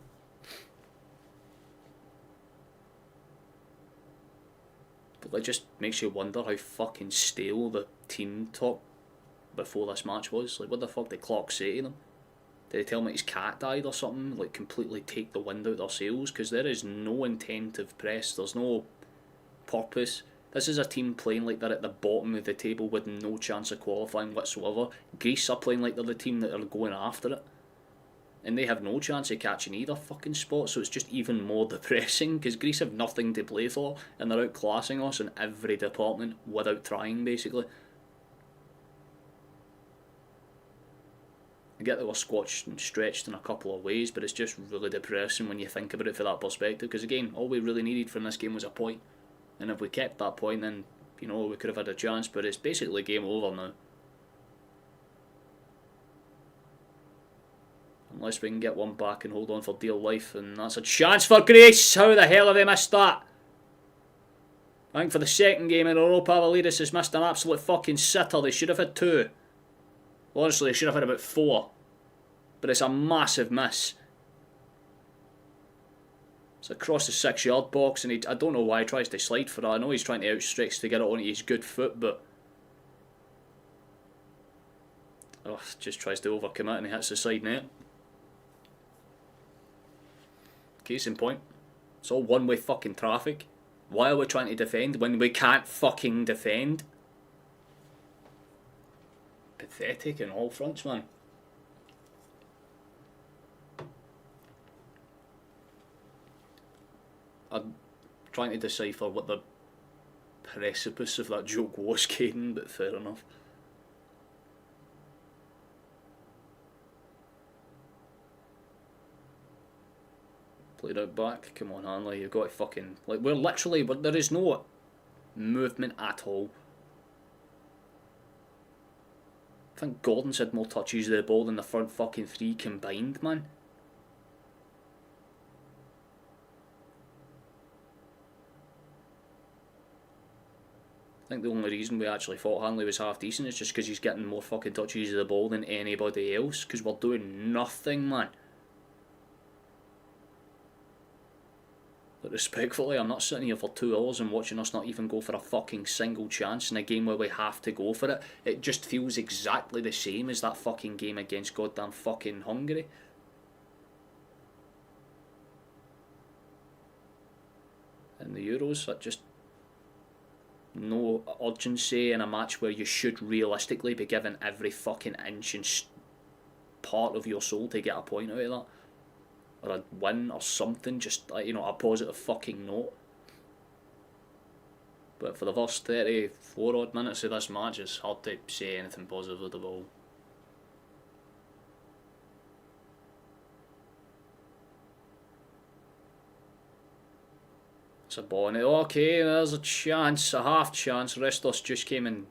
But it just makes you wonder how fucking stale the team talk before this match was. Like, what the fuck did Clark say to them? Did they tell him his cat died or something? Like, completely take the wind out of their sails? Because there is no intent of press. There's no purpose. This is a team playing like they're at the bottom of the table with no chance of qualifying whatsoever. Greece are playing like they're the team that are going after it. And they have no chance of catching either fucking spot, so it's just even more depressing, because Greece have nothing to play for, and they're outclassing us in every department without trying, basically. I get that we're squashed and stretched in a couple of ways, but it's just really depressing when you think about it from that perspective, because again, all we really needed from this game was a point. And if we kept that point, then, you know, we could have had a chance, but it's basically game over now. Unless we can get one back and hold on for dear life, and that's a chance for Greece! How the hell have they missed that? I think for the second game in a row, Pavlidis has missed an absolute fucking sitter. They should have had 2. Well, honestly, they should have had about 4. But it's a massive miss. It's across the 6-yard box, and I don't know why he tries to slide for that. I know he's trying to outstretch to get it onto his good foot, but... oh, just tries to overcommit and he hits the side net. Case in point, it's all one-way fucking traffic. Why are we trying to defend when we can't fucking defend? Pathetic in all fronts, man. I'm trying to decipher what the precipice of that joke was, Caden, but fair enough. Played out back. Come on, Hanley, you've got to fucking... like, we're literally... there is no movement at all. I think Gordon's had more touches of the ball than the front fucking 3 combined, man. I think the only reason we actually thought Hanley was half decent is just because he's getting more fucking touches of the ball than anybody else, because we're doing nothing, man. But respectfully, I'm not sitting here for 2 hours and watching us not even go for a fucking single chance in a game where we have to go for it. It just feels exactly the same as that fucking game against goddamn fucking Hungary. In the Euros, that just... no urgency in a match where you should realistically be given every fucking inch and part of your soul to get a point out of that. Or a win or something, just, you know, a positive fucking note. But for the first 34 odd minutes of this match, it's hard to say anything positive with the ball. It's a ball, and okay, there's a chance, a half chance. Restos just came in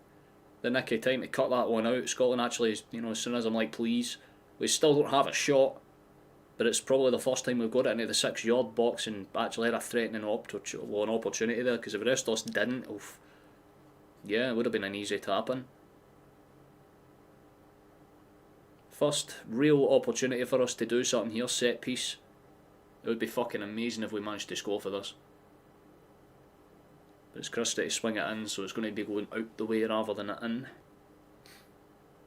the nick of time to cut that one out. Scotland actually, you know, as soon as I'm like, please, we still don't have a shot. But it's probably the first time we've got it into the 6-yard box and actually had a threatening opportunity there, because if Restos didn't, oof, yeah, it would have been an easy tap-in. First real opportunity for us to do something here, set piece. It would be fucking amazing if we managed to score for this. But it's Christie to swing it in, so it's going to be going out the way rather than it in.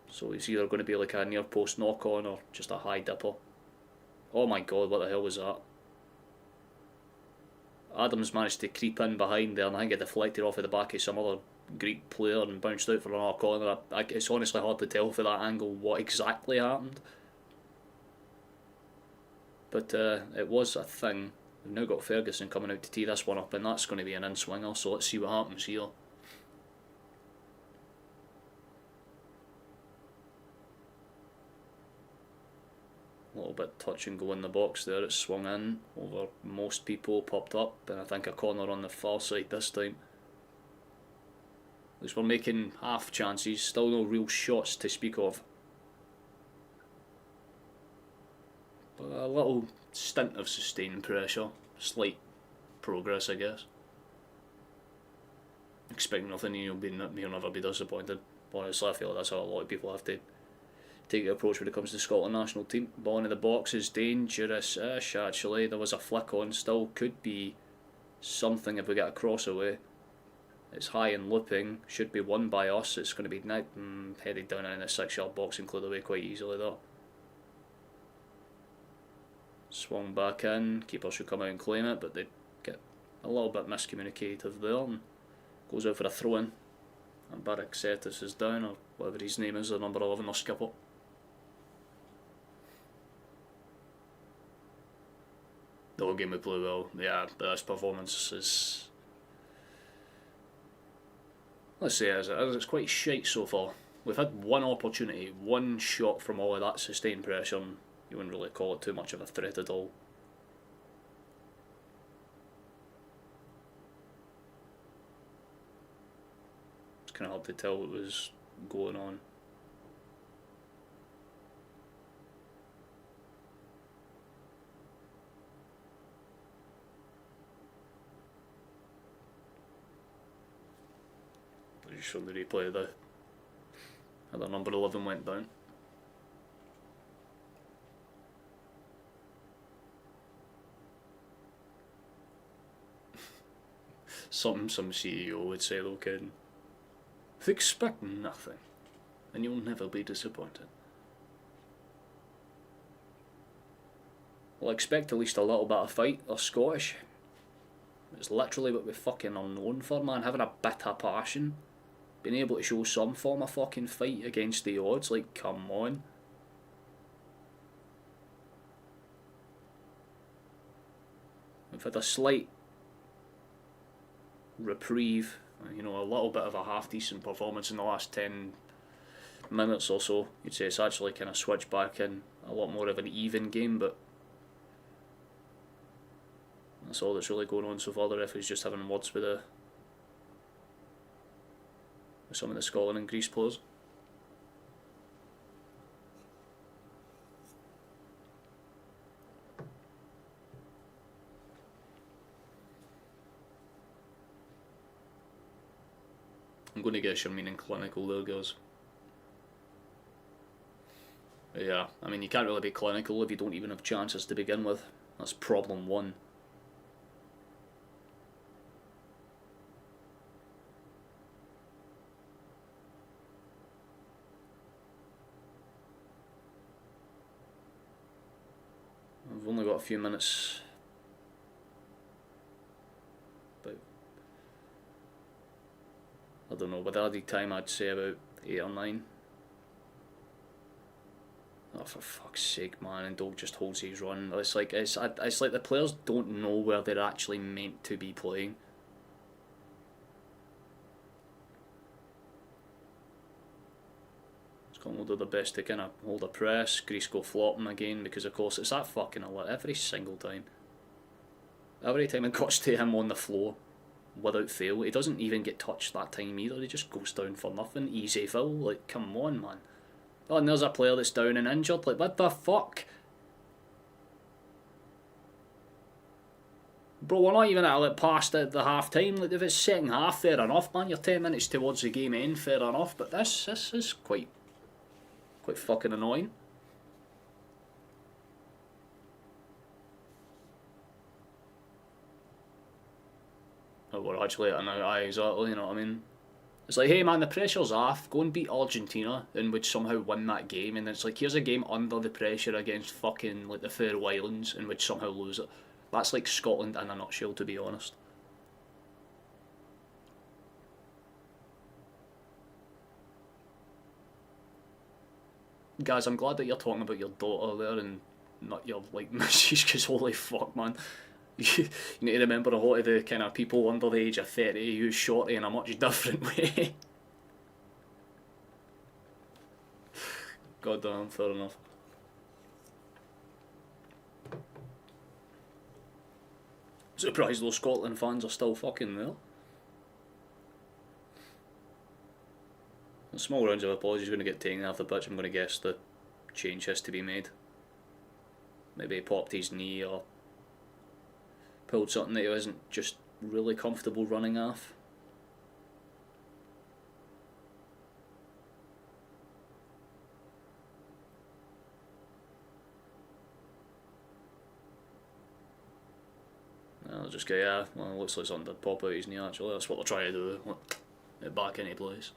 So it's either going to be like a near post knock-on or just a high dipper. Oh my god, what the hell was that? Adams managed to creep in behind there, and I think it deflected off of the back of some other Greek player and bounced out for another corner. It's honestly hard to tell for that angle what exactly happened. But it was a thing. We've now got Ferguson coming out to tee this one up, and that's going to be an in-swinger, so let's see what happens here. A little bit touch and go in the box there. It's swung in over most people, popped up, and I think a corner on the far side this time. At least we're making half chances, still no real shots to speak of. But a little stint of sustained pressure, slight progress I guess. Expect nothing, you'll never be disappointed. Honestly, I feel like that's how a lot of people have to take the approach when it comes to the Scotland national team. Ball into the box is dangerous-ish actually. There was a flick on, still could be something if we get a cross away. It's high and looping, should be won by us. It's going to be headed down in a 6-yard box and cleared away quite easily there. Swung back in, keeper should come out and claim it, but they get a little bit miscommunicative there and goes out for a throw in. And Bariksetis is down, or whatever his name is, the number 11 or skipper. The whole game we play well. Yeah, this performance is, let's say as it is, it's quite shite so far. We've had one opportunity, one shot from all of that sustained pressure, and you wouldn't really call it too much of a threat at all. It's kind of hard to tell what was going on. Just show the replay of how the number 11 went down. Some CEO would say, though, kid, expect nothing and you'll never be disappointed. Well, expect at least a little bit of fight. They're Scottish. It's literally what we fucking are known for, man. Having a bit of passion. Being able to show some form of fucking fight against the odds. Like, come on. We've had a slight reprieve. You know, a little bit of a half-decent performance in the last 10 minutes or so. You'd say it's actually kind of switched back in a lot more of an even game, but that's all that's really going on so far. The referee's just having words with some of the Scotland and Greece players. I'm going to guess you're meaning clinical there, guys. Yeah, I mean, you can't really be clinical if you don't even have chances to begin with. That's problem one. We've only got a few minutes. But I don't know, by the added time I'd say about 8 or 9. Oh, for fuck's sake, man, and Doug just holds his run. It's like the players don't know where they're actually meant to be playing. Scotland will do their best to kind of hold a press. Greece go flopping again because of course it's that fucking alert every single time. Every time it cuts to him on the floor, without fail, he doesn't even get touched that time either. He just goes down for nothing. Easy fill, like come on, man. Oh, and there's a player that's down and injured. Like, what the fuck? Bro, we're not even at like past the half time. Like, if it's second half, fair enough, man. You're 10 minutes towards the game end, fair enough. But this is quite fucking annoying. Oh, we're actually at an eye, exactly. You know what I mean? It's like, hey man, the pressure's off, go and beat Argentina and would somehow win that game, and it's like, here's a game under the pressure against fucking like the Faroe Islands and would somehow lose it. That's like Scotland in a nutshell, to be honest. Guys, I'm glad that you're talking about your daughter there and not your like missus, because holy fuck, man. You need to remember a lot of the kind of people under the age of 30 use shorty in a much different way. God damn, fair enough. Surprised those Scotland fans are still fucking there. A small rounds of applause is going to get taken off the pitch. I'm going to guess the change has to be made. Maybe he popped his knee or pulled something that he wasn't just really comfortable running off. I'll just go, yeah, well, it looks like something did pop out his knee actually, that's what they're trying to do, let it back into place.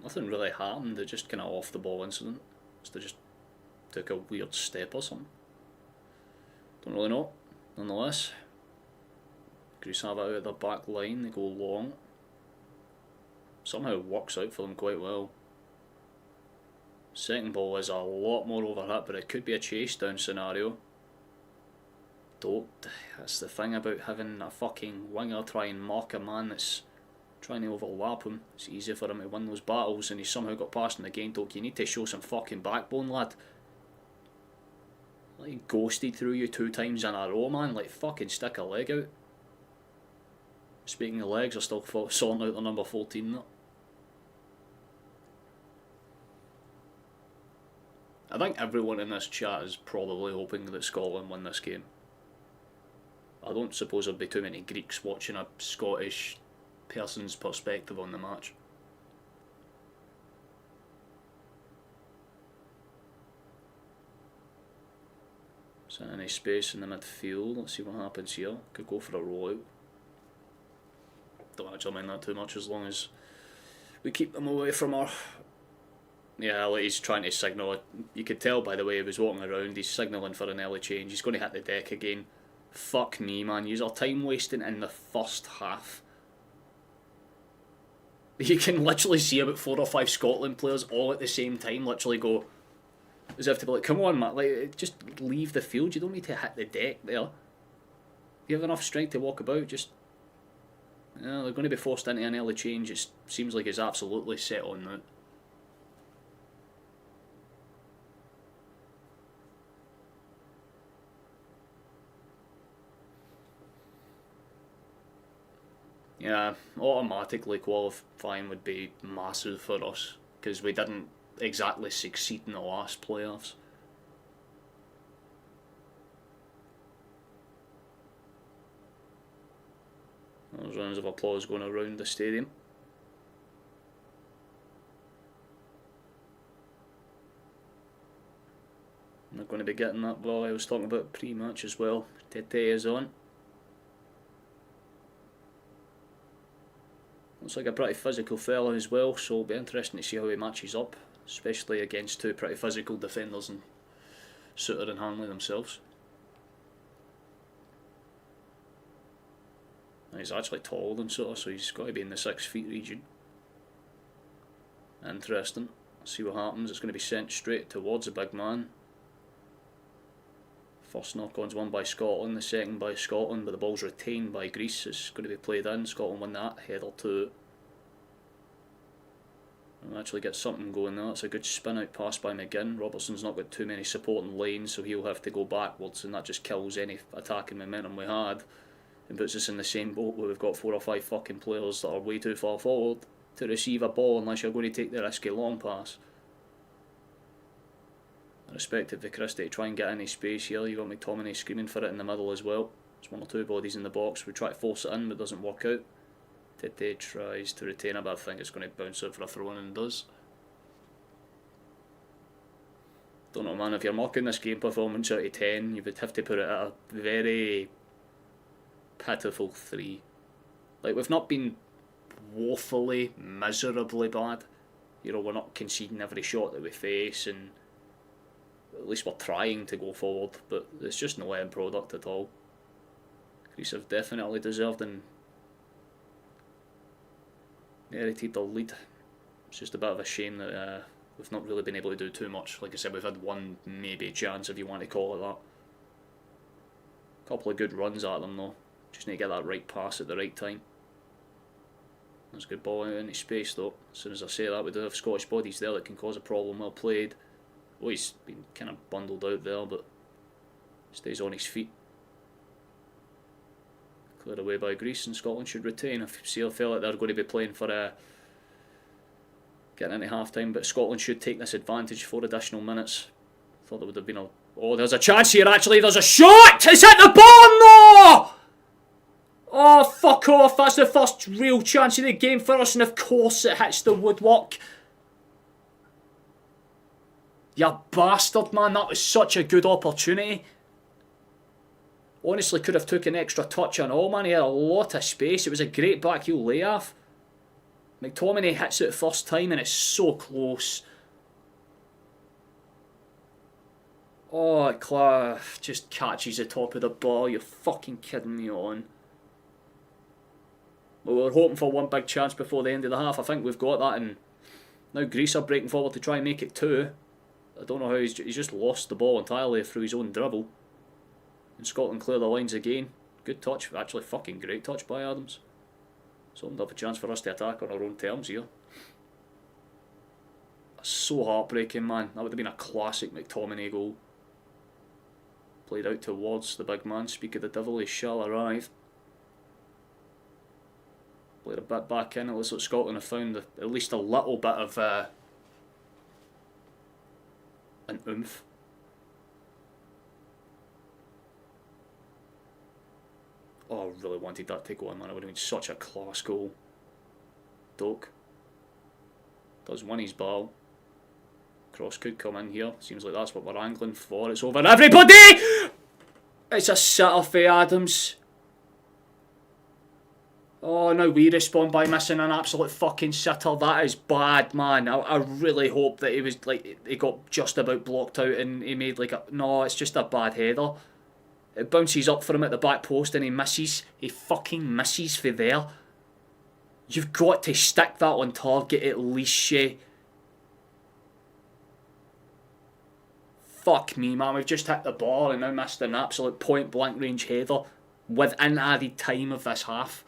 Nothing really happened, it just kind of off the ball incident. They just took a weird step or something. Don't really know. Nonetheless, Greece have it out of their back line, they go long. Somehow it works out for them quite well. Second ball is a lot more overhit, but it could be a chase down scenario. That's the thing about having a fucking winger try and mark a man that's trying to overlap him. It's easier for him to win those battles, and he's somehow got past him again. You need to show some fucking backbone, lad. Like, he ghosted through you 2 times in a row, man. Like, fucking stick a leg out. Speaking of legs, they're still sorting out the number 14 there. I think everyone in this chat is probably hoping that Scotland win this game. I don't suppose there'd be too many Greeks watching a Scottish person's perspective on the match. Is there any space in the midfield? Let's see what happens here. Could go for a rollout. Don't actually mind that too much as long as we keep them away from our... Yeah, like he's trying to signal it. You could tell by the way he was walking around, he's signalling for an early change. He's going to hit the deck again. Fuck me, man. You're time wasting in the first half. You can literally see about 4 or 5 Scotland players all at the same time literally go, as if to be like, come on, man, like, just leave the field. You don't need to hit the deck there. If you have enough strength to walk about, just... Yeah, they're going to be forced into an early change. It seems like it's absolutely set on that. Yeah, automatically qualifying would be massive for us, because we didn't exactly succeed in the last playoffs. There's rounds of applause going around the stadium. I'm not going to be getting that ball I was talking about pre-match as well. Tete is on. Looks like a pretty physical fella as well, so it'll be interesting to see how he matches up, especially against 2 pretty physical defenders and Suter and Hanley themselves. He's actually taller than Suter, so he's got to be in the 6 feet region. Interesting. See what happens. It's going to be sent straight towards the big man. First knock-on's won by Scotland, the second by Scotland, but the ball's retained by Greece. It's going to be played in. Scotland win that, header to it. We'll actually get something going there. It's a good spin-out pass by McGinn. Robertson's not got too many supporting lanes, so he'll have to go backwards, and that just kills any attacking momentum we had, and puts us in the same boat where we've got 4 or 5 fucking players that are way too far forward to receive a ball unless you're going to take the risky long pass. Respective to Christie to try and get any space here. You got McTominay screaming for it in the middle as well. There's 1 or 2 bodies in the box. We try to force it in, but it doesn't work out. Tete tries to retain it, but I think it's going to bounce out for a throw-in and does. Don't know, man. If you're marking this game performance out of 10, you would have to put it at a very pitiful 3. Like, we've not been woefully, miserably bad. You know, we're not conceding every shot that we face, and at least we're trying to go forward, but it's just no end product at all. Greece have definitely deserved and inherited the lead. It's just a bit of a shame that we've not really been able to do too much. Like I said, we've had 1 maybe chance, if you want to call it that. A couple of good runs at them though. Just need to get that right pass at the right time. That's a good ball out into space though. As soon as I say that, we do have Scottish bodies there that can cause a problem. Well played. Oh, he's been kind of bundled out there, but stays on his feet. Cleared away by Greece, and Scotland should retain. I feel like they're going to be playing for getting into half time, but Scotland should take this advantage for additional minutes. Thought there would have been a... Oh, there's a chance here actually, there's a shot! It's hit the bottom though! Oh, fuck off, that's the first real chance of the game for us, and of course it hits the woodwork. You bastard, man. That was such a good opportunity. Honestly, could have took an extra touch on all, man. He had a lot of space. It was a great back heel layoff. McTominay hits it first time and it's so close. Oh, Cliff just catches the top of the ball. You're fucking kidding me on. Well, we were hoping for one big chance before the end of the half. I think we've got that, and now Greece are breaking forward to try and make it 2. I don't know how he's just lost the ball entirely through his own dribble. And Scotland clear the lines again. Good touch, actually fucking great touch by Adams. So opened up a chance for us to attack on our own terms here. That's so heartbreaking, man. That would have been a classic McTominay goal. Played out towards the big man. Speak of the devil, he shall arrive. Played a bit back in. It looks like Scotland have found at least a little bit of an oomph. Oh, I really wanted that to go on, man. It would have been such a class goal. Doak does win his ball. Cross could come in here. Seems like that's what we're angling for. It's over everybody! It's a sitter for Adams. Oh, now we respond by missing an absolute fucking sitter. That is bad, man. I really hope that he was like, he got just about blocked out and he made like a... No, it's just a bad header. It bounces up for him at the back post and he misses. He fucking misses for there. You've got to stick that on target at least, Shay. Fuck me, man. We've just hit the ball and now missed an absolute point blank range header within added time of this half.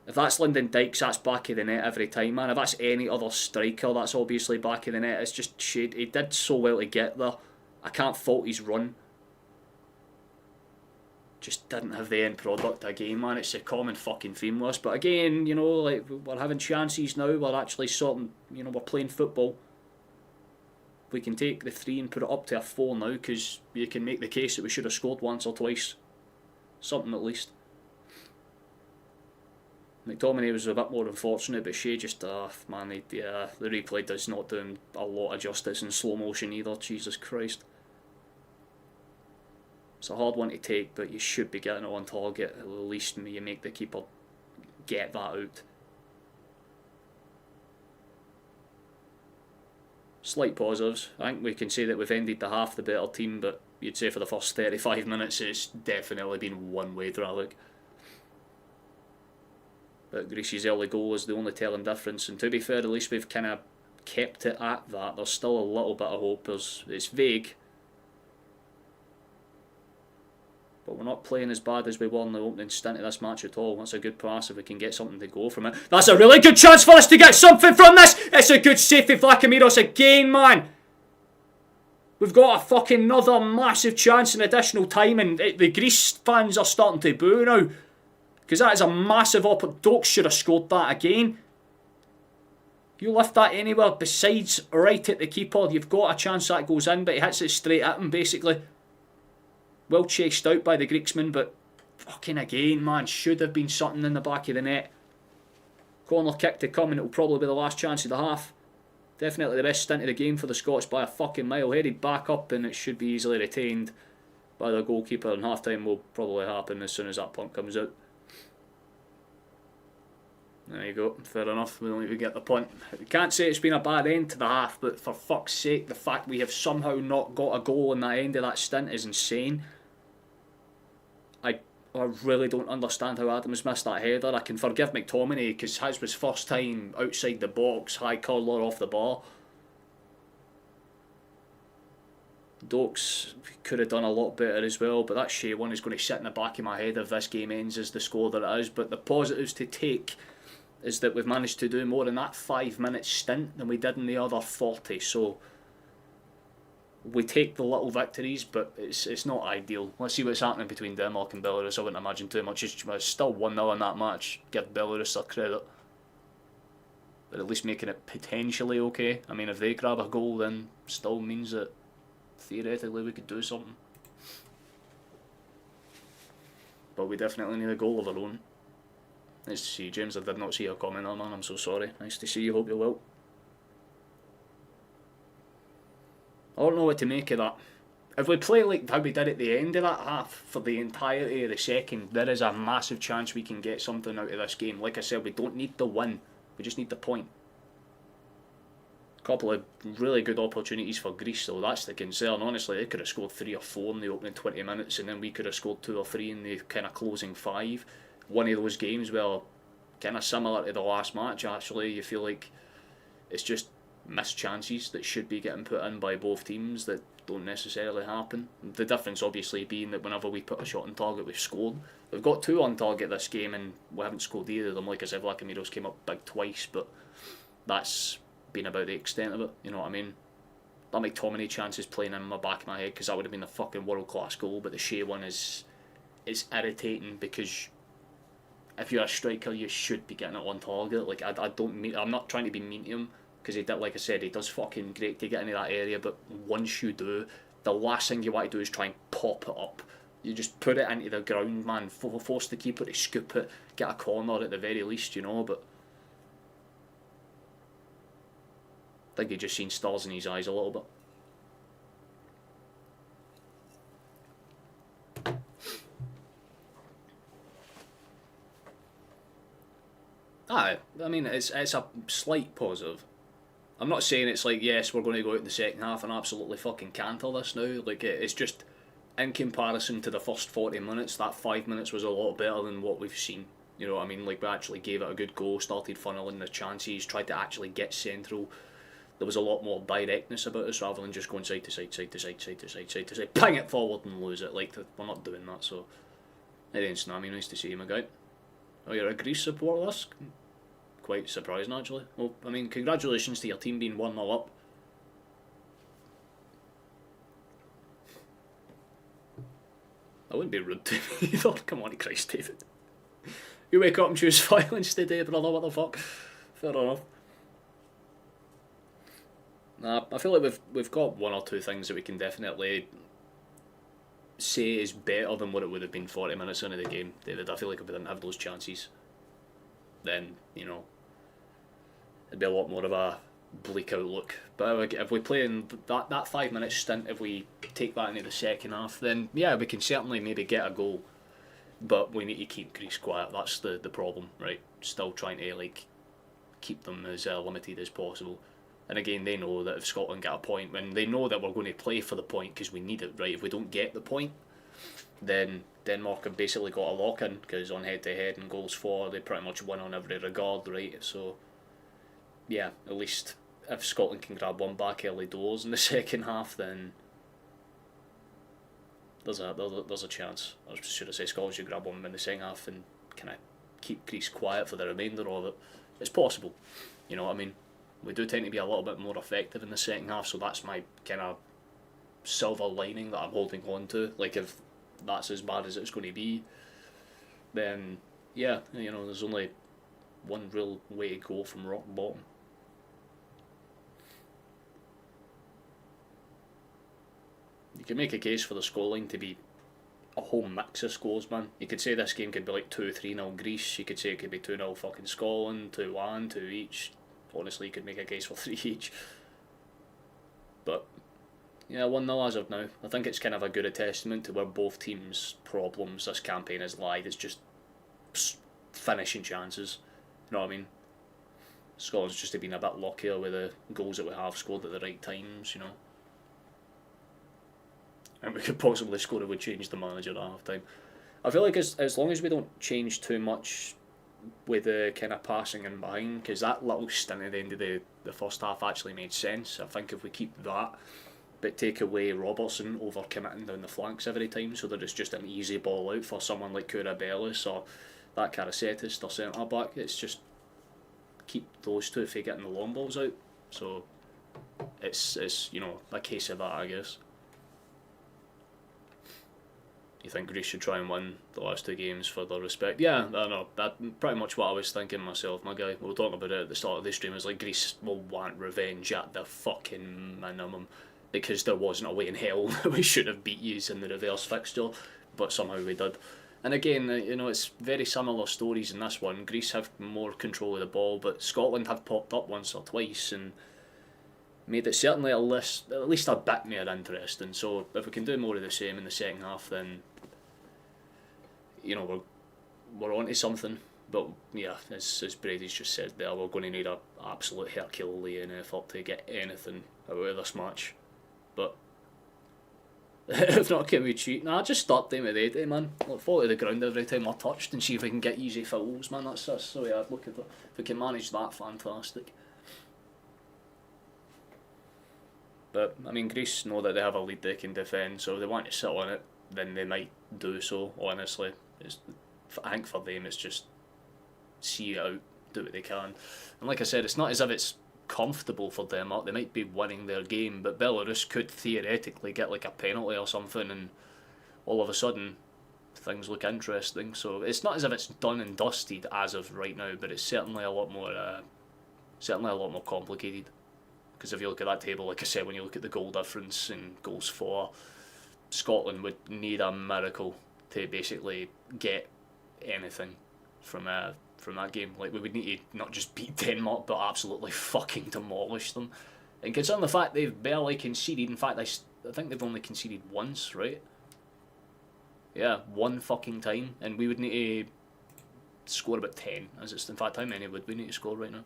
If that's Lyndon Dykes, that's back of the net every time, man. If that's any other striker, that's obviously back of the net. It's just shade. He did so well to get there. I can't fault his run. Just didn't have the end product again, man. It's a common fucking theme with us. But again, you know, like, we're having chances now. We're actually sorting, you know, we're playing football. We can take the 3 and put it up to a 4 now, because you can make the case that we should have scored once or twice. Something at least. McTominay was a bit more unfortunate, but Shea just, man, the replay does not do him a lot of justice in slow motion either, Jesus Christ. It's a hard one to take, but you should be getting it on target. At least you make the keeper get that out. Slight positives. I think we can say that we've ended the half the better team, but you'd say for the first 35 minutes it's definitely been one-way traffic. But Greece's early goal is the only telling difference, and to be fair, at least we've kind of kept it at that. There's still a little bit of hope. It's vague, but we're not playing as bad as we were in the opening stint of this match at all. That's a good pass if we can get something to go from it. That's a really good chance for us to get something from this. It's a good save for Vlachimiros again, man. We've got a fucking another massive chance in additional time, and the Greece fans are starting to boo now. Because that is a massive opportunity. Doak should have scored that again. You lift that anywhere besides right at the keeper, you've got a chance that goes in, but he hits it straight at him, basically. Well chased out by the Greeksman, but fucking again, man, should have been something in the back of the net. Corner kick to come, and it'll probably be the last chance of the half. Definitely the best stint of the game for the Scots by a fucking mile. Headed back up, and it should be easily retained by the goalkeeper, and half time will probably happen as soon as that punt comes out. There you go, fair enough, we don't even get the point. We can't say it's been a bad end to the half, but for fuck's sake, the fact we have somehow not got a goal in that end of that stint is insane. I really don't understand how Adams missed that header. I can forgive McTominay because his was first time outside the box, high curler off the bar. Dokes could have done a lot better as well, but that Shea one is going to sit in the back of my head if this game ends as the score that it is. But the positives to take is that we've managed to do more in that 5-minute stint than we did in the other 40. So we take the little victories, but it's not ideal. Let's see what's happening between Denmark and Belarus. I wouldn't imagine too much. It's still 1-0 in that match. Give Belarus their credit. But at least making it potentially okay. I mean, if they grab a goal, then still means that theoretically we could do something. But we definitely need a goal of our own. Nice to see you, James. I did not see your comment there, man. I'm so sorry. Nice to see you. Hope you're well. I don't know what to make of that. If we play like how we did at the end of that half for the entirety of the second, there is a massive chance we can get something out of this game. Like I said, we don't need the win, we just need the point. A couple of really good opportunities for Greece though, that's the concern. Honestly, they could have scored 3 or 4 in the opening 20 minutes and then we could have scored 2 or 3 in the kind of closing 5. One of those games where, kind of similar to the last match actually, you feel like it's just missed chances that should be getting put in by both teams that don't necessarily happen. The difference obviously being that whenever we put a shot on target we've scored. We've got 2 on target this game and we haven't scored either of them. Like I said, Vladimiros came up big twice, but that's been about the extent of it, you know what I mean? That McTominay chance is playing in my back of my head because that would have been a fucking world class goal, but the Shea one is irritating because if you're a striker you should be getting it on target. Like I'm not trying to be mean to him, because he did, like I said, he does fucking great to get into that area, but once you do, the last thing you want to do is try and pop it up. You just put it into the ground, man, force the keeper to scoop it, get a corner at the very least, you know, but I think he just seen stars in his eyes a little bit. I mean, it's a slight positive. I'm not saying it's like, yes, we're going to go out in the second half and absolutely fucking canter this now. Like, it's just, in comparison to the first 40 minutes, that 5 minutes was a lot better than what we've seen. You know what I mean? Like, we actually gave it a good go, started funneling the chances, tried to actually get central. There was a lot more directness about us rather than just going side to side, side to side, side to side, side to side, bang it forward and lose it. Like, we're not doing that, so. It ain't Snammy, nice to see you, my guy. Oh, you're a Greece supporter, this? Quite surprising actually. Well, I mean, congratulations to your team being 1-0 up. That wouldn't be rude to me either. Come on, Christ, David. You wake up and choose violence today, brother, what the fuck? Fair enough. Nah, I feel like we've got 1 or 2 things that we can definitely say is better than what it would have been 40 minutes into the game, David. I feel like if we didn't have those chances, then, you know, it'd be a lot more of a bleak outlook. But if we play in that 5-minute stint, if we take that into the second half, then yeah, we can certainly maybe get a goal. But we need to keep Greece quiet. That's the problem, right? Still trying to like keep them as limited as possible. And again, they know that if Scotland get a point, when they know that we're going to play for the point because we need it, right? If we don't get the point, then Denmark have basically got a lock-in, because on head-to-head and goals for, they pretty much win on every regard, right? So, yeah, at least if Scotland can grab one back early doors in the second half, then there's a chance. Or should I say Scotland should grab one in the second half and kind of keep Greece quiet for the remainder of it. It's possible, you know what I mean? We do tend to be a little bit more effective in the second half, so that's my kind of silver lining that I'm holding on to. Like, if that's as bad as it's going to be, then yeah, you know, there's only one real way to go from rock bottom. You can make a case for the scoreline to be a whole mix of scores, man. You could say this game could be like 2-3-0 Greece, you could say it could be 2-0 fucking Scotland, 2-1, 2 each. Honestly, you could make a case for 3 each. But yeah, 1-0 as of now. I think it's kind of a good testament to where both teams' problems this campaign has lied. It's just finishing chances. You know what I mean? Scotland's just been a bit luckier with the goals that we have scored at the right times, you know. And we could possibly score if we change the manager at half time. I feel like as long as we don't change too much with the kind of passing in behind, because that little stint at the end of the first half actually made sense. I think if we keep that, but take away Robertson over committing down the flanks every time, so that it's just an easy ball out for someone like Kurabellis or that Karasetis or centre back. It's just keep those two for getting the long balls out. So it's you know, a case of that, I guess. You think Greece should try and win the last 2 games for their respect? Yeah, I know. That's pretty much what I was thinking myself, my guy. We were talking about it at the start of the stream. It's like Greece will want revenge at the fucking minimum, because there wasn't a way in hell that we should have beat you in the reverse fixture, but somehow we did. And again, you know, it's very similar stories in this one. Greece have more control of the ball, but Scotland have popped up once or twice, and made it certainly at least a bit more interesting. So if we can do more of the same in the second half, then you know we're onto something. But yeah, as Brady's just said there, we're going to need an absolute Herculean effort to get anything out of this match. But if not, can we cheat? Nah, just start them with 80, man. Like, fall to the ground every time we're touched and see if we can get easy fouls, man. That's the way I'd look at it. If we can manage that, fantastic. But, I mean, Greece know that they have a lead they can defend, so if they want to sit on it, then they might do so, honestly. I think for them it's just see it out, do what they can. And like I said, it's not as if it's comfortable for Denmark. They might be winning their game, but Belarus could theoretically get like a penalty or something, and all of a sudden things look interesting. So it's not as if it's done and dusted as of right now, but it's certainly a lot more complicated. Because if you look at that table, like I said, when you look at the goal difference and goals for, Scotland would need a miracle to basically get anything from that game. Like, we would need to not just beat Denmark, but absolutely fucking demolish them. And considering the fact they've barely conceded, in fact, I think they've only conceded once, right? Yeah, one fucking time, and we would need to score about 10. In fact, how many would we need to score right now?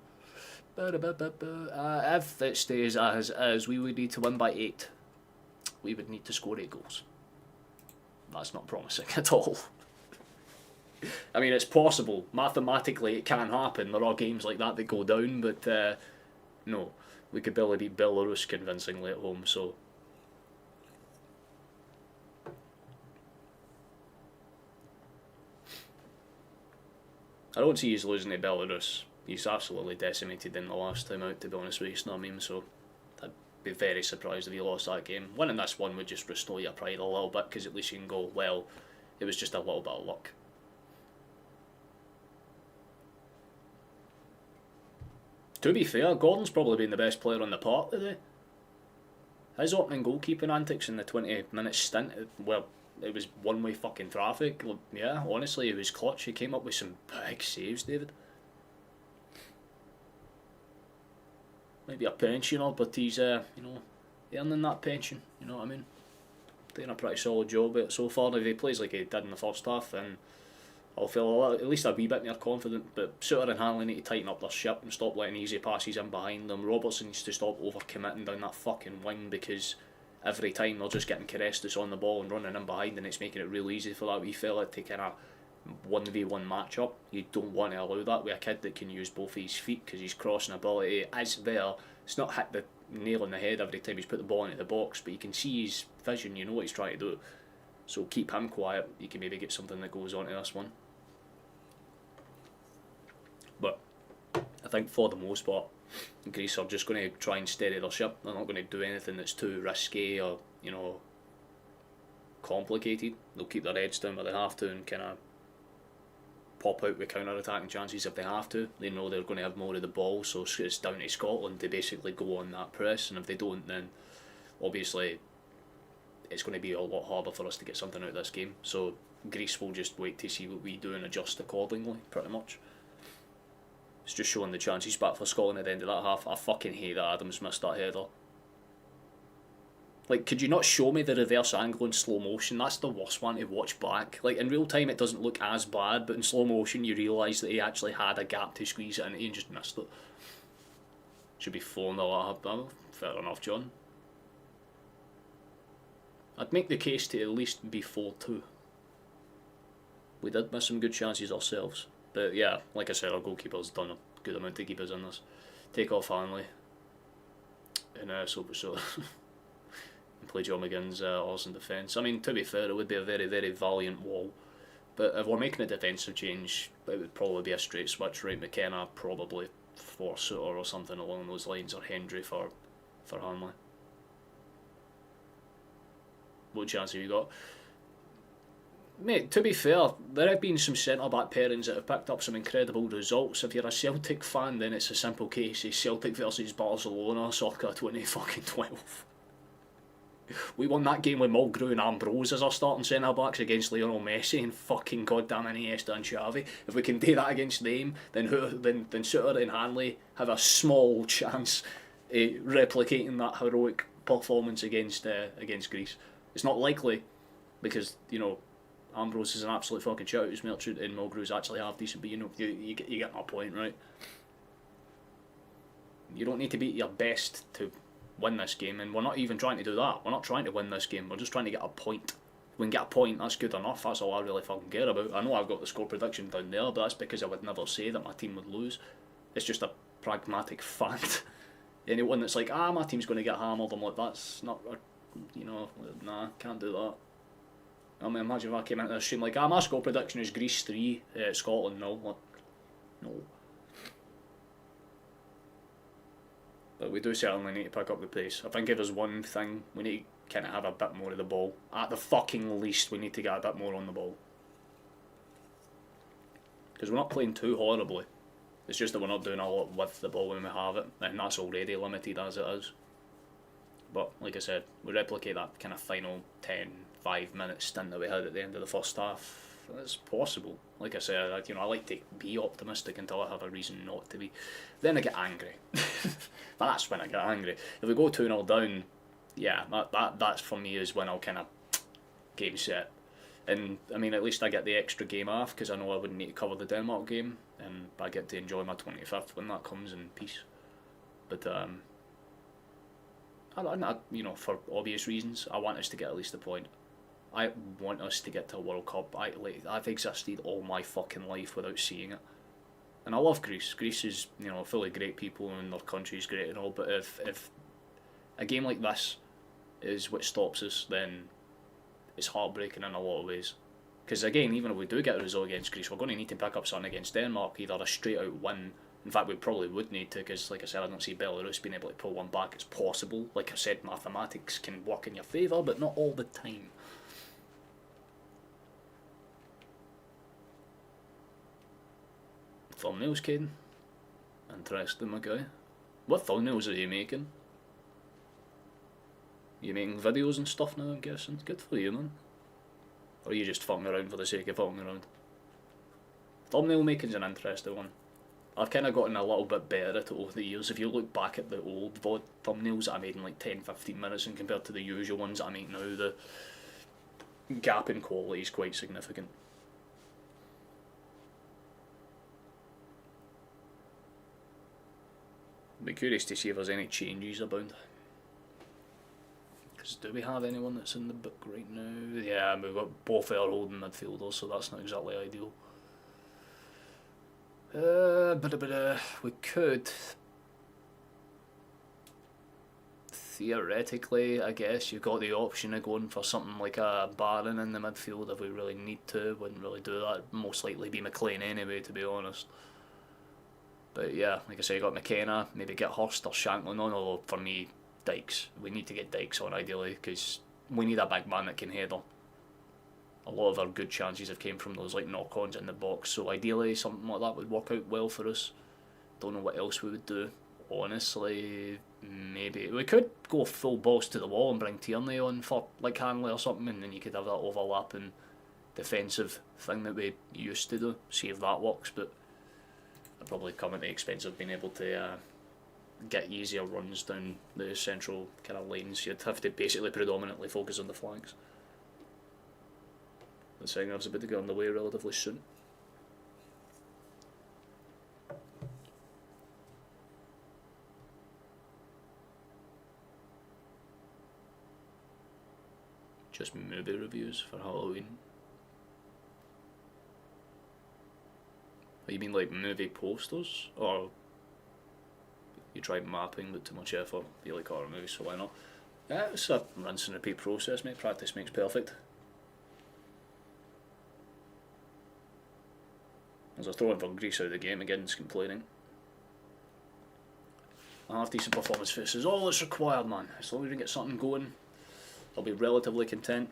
If it stays as is, we would need to win by 8. We would need to score 8 goals. That's not promising at all. I mean, it's possible. Mathematically, it can happen. There are games like that go down, but no. We could barely beat Belarus convincingly at home, so... I don't see he's losing to Belarus. He's absolutely decimated them the last time out, to be honest with you, you know what I mean? So I'd be very surprised if he lost that game. Winning this one would just restore your pride a little bit, because at least you can go, well, it was just a little bit of luck. To be fair, Gordon's probably been the best player on the park today. His opening goalkeeping antics in the 20-minute stint, well, it was one-way fucking traffic. Yeah, honestly, it was clutch. He came up with some big saves, David. Maybe a pensioner, but he's, earning that pension, you know what I mean? Doing a pretty solid job so far. If he plays like he did in the first half, then I'll feel at least a wee bit more confident. But Suter and Hanley need to tighten up their ship and stop letting easy passes in behind them. Robertson needs to stop over-committing down that fucking wing, because every time they're just getting Carestas on the ball and running in behind, and it's making it real easy for that wee fella to kind of 1v1 match up. You don't want to allow that with a kid that can use both of his feet, because his crossing ability is there. It's not hit the nail on the head every time he's put the ball into the box, but you can see his vision, you know what he's trying to do. So keep him quiet, you can maybe get something that goes on to this one. But I think for the most part, Greece are just going to try and steady their ship. They're not going to do anything that's too risky or, complicated. They'll keep their heads down where they have to and kind of pop out with counter-attacking chances if they have to. They know they're going to have more of the ball, so it's down to Scotland to basically go on that press, and if they don't, then obviously it's going to be a lot harder for us to get something out of this game. So Greece will just wait to see what we do and adjust accordingly, pretty much. It's just showing the chances back for Scotland at the end of that half. I fucking hate that Adams missed that header. Like, could you not show me the reverse angle in slow motion? That's the worst one to watch back. Like, in real time it doesn't look as bad, but in slow motion you realise that he actually had a gap to squeeze it in and he just missed it. Should be 4-0 fair enough, John. I'd make the case to at least be 4-2. We did miss some good chances ourselves. But yeah, like I said, our goalkeeper's done a good amount to keep us in this. Take off Hanley. And so and play John McGinn's ours in defence. I mean, to be fair, it would be a very, very valiant wall. But if we're making a defensive change, it would probably be a straight switch, right? McKenna probably for Suter or something along those lines, or Hendry for Hanley. What chance have you got? Mate, to be fair, there have been some centre-back pairings that have picked up some incredible results. If you're a Celtic fan, then it's a simple case of Celtic versus Barcelona, circa 2012. We won that game with Mulgrew and Ambrose as our starting centre-backs against Lionel Messi and fucking goddamn Iniesta and Xavi. If we can do that against them, then Suter and Hanley have a small chance replicating that heroic performance against Greece. It's not likely, because Ambrose is an absolute fucking shout. Smeltzer and Mulgrew's actually half decent, but you get my point, right? You don't need to be at your best to win this game, and we're not even trying to do that. We're not trying to win this game. We're just trying to get a point. If we can get a point, that's good enough. That's all I really fucking care about. I know I've got the score prediction down there, but that's because I would never say that my team would lose. It's just a pragmatic fact. Anyone that's like, my team's going to get hammered, I'm like, that's not, nah, can't do that. I mean, imagine if I came into this stream like, my score prediction is Greece 3, Scotland 0. Like, no. But we do certainly need to pick up the pace. I think if there's one thing, we need to kind of have a bit more of the ball. At the fucking least, we need to get a bit more on the ball. Because we're not playing too horribly. It's just that we're not doing a lot with the ball when we have it, and that's already limited as it is. But, like I said, we replicate that kind of final 5 minute stint that we had at the end of the first half. It's possible. Like I said, I like to be optimistic until I have a reason not to be. Then I get angry. That's when I get angry. If we go 2-0 down, yeah, that's for me is when I'll kind of game set. And I mean, at least I get the extra game off because I know I wouldn't need to cover the Denmark game, and I get to enjoy my 25th when that comes in peace. But for obvious reasons, I want us to get at least a point. I want us to get to a World Cup. I've existed all my fucking life without seeing it, and I love Greece. Greece is full of great people, and their country's great and all. But if a game like this is what stops us, then it's heartbreaking in a lot of ways. Because again, even if we do get a result against Greece, we're going to need to pick up something against Denmark, either a straight out win. In fact, we probably would need to, because like I said, I don't see Belarus being able to pull one back. It's possible. Like I said, mathematics can work in your favour, but not all the time. Thumbnails, Caden? Interesting, my guy. What thumbnails are you making? You making videos and stuff now, I'm guessing? Good for you, man. Or are you just fucking around for the sake of fucking around? Thumbnail making's an interesting one. I've kind of gotten a little bit better at it over the years. If you look back at the old VOD thumbnails that I made in like 10-15 minutes and compared to the usual ones that I make now, the gap in quality is quite significant. I'd be curious to see if there's any changes abound. Because do we have anyone that's in the book right now? Yeah, we've got both our holding midfielders, so that's not exactly ideal. We could theoretically, I guess, you've got the option of going for something like a Baron in the midfield if we really need to. Wouldn't really do that. Most likely be McLean anyway, to be honest. But yeah, like I say, you got McKenna, maybe get Hurst or Shanklin on, although for me, Dykes. We need to get Dykes on ideally, because we need a big man that can header. A lot of our good chances have came from those like knock-ons in the box, so ideally something like that would work out well for us. Don't know what else we would do. Honestly, maybe we could go full balls to the wall and bring Tierney on for like Hanley or something, and then you could have that overlapping defensive thing that we used to do. See if that works, but it'd probably come at the expense of being able to get easier runs down the central kind of lanes. You'd have to basically predominantly focus on the flanks. The second half's about to get on the way relatively soon. Just movie reviews for Halloween. You mean like movie posters? Or you tried mapping but too much effort? You like horror movies, so why not? Yeah, it's a rinse and repeat process, mate. Practice makes perfect. As I throw in for Greece out of the game again, it's complaining. A half decent performance for this is all that's required, man. As long as we can get something going, I'll be relatively content.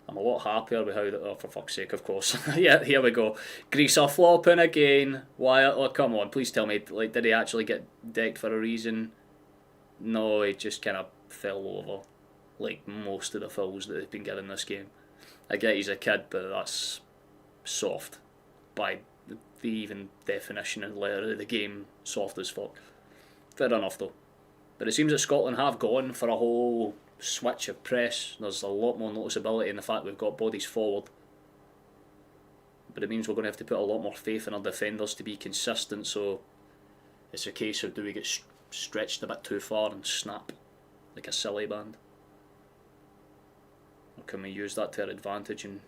I'm a lot happier with how that. Oh, for fuck's sake, of course. Yeah, here we go. Greece are flopping again. Why? Oh, come on, please tell me. Like, did he actually get decked for a reason? No, he just kind of fell over, like most of the fouls that they've been getting this game. I get he's a kid, but that's soft. By the even definition and letter of the game, soft as fuck. Fair enough though. But it seems that Scotland have gone for a whole switch of press. There's a lot more noticeability in the fact we've got bodies forward. But it means we're going to have to put a lot more faith in our defenders to be consistent, so it's a case of do we get stretched a bit too far and snap like a silly band? Or can we use that to our advantage and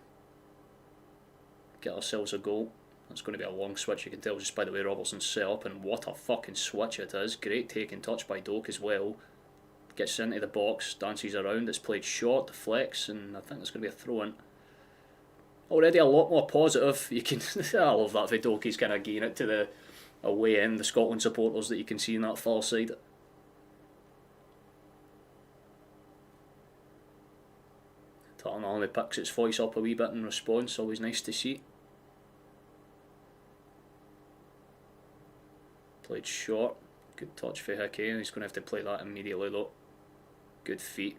get ourselves a goal? That's going to be a long switch, you can tell just by the way Robertson's set up, and what a fucking switch it is. Great take and touch by Doak as well. Gets into the box, dances around, it's played short, deflects, and I think it's going to be a throw-in. Already a lot more positive. You can I love that Doak, he's kind of getting it to the away end, the Scotland supporters that you can see on that far side. Tarnally picks its voice up a wee bit in response, always nice to see. Played short, good touch for Hickey, he's going to have to play that immediately though. Good feet,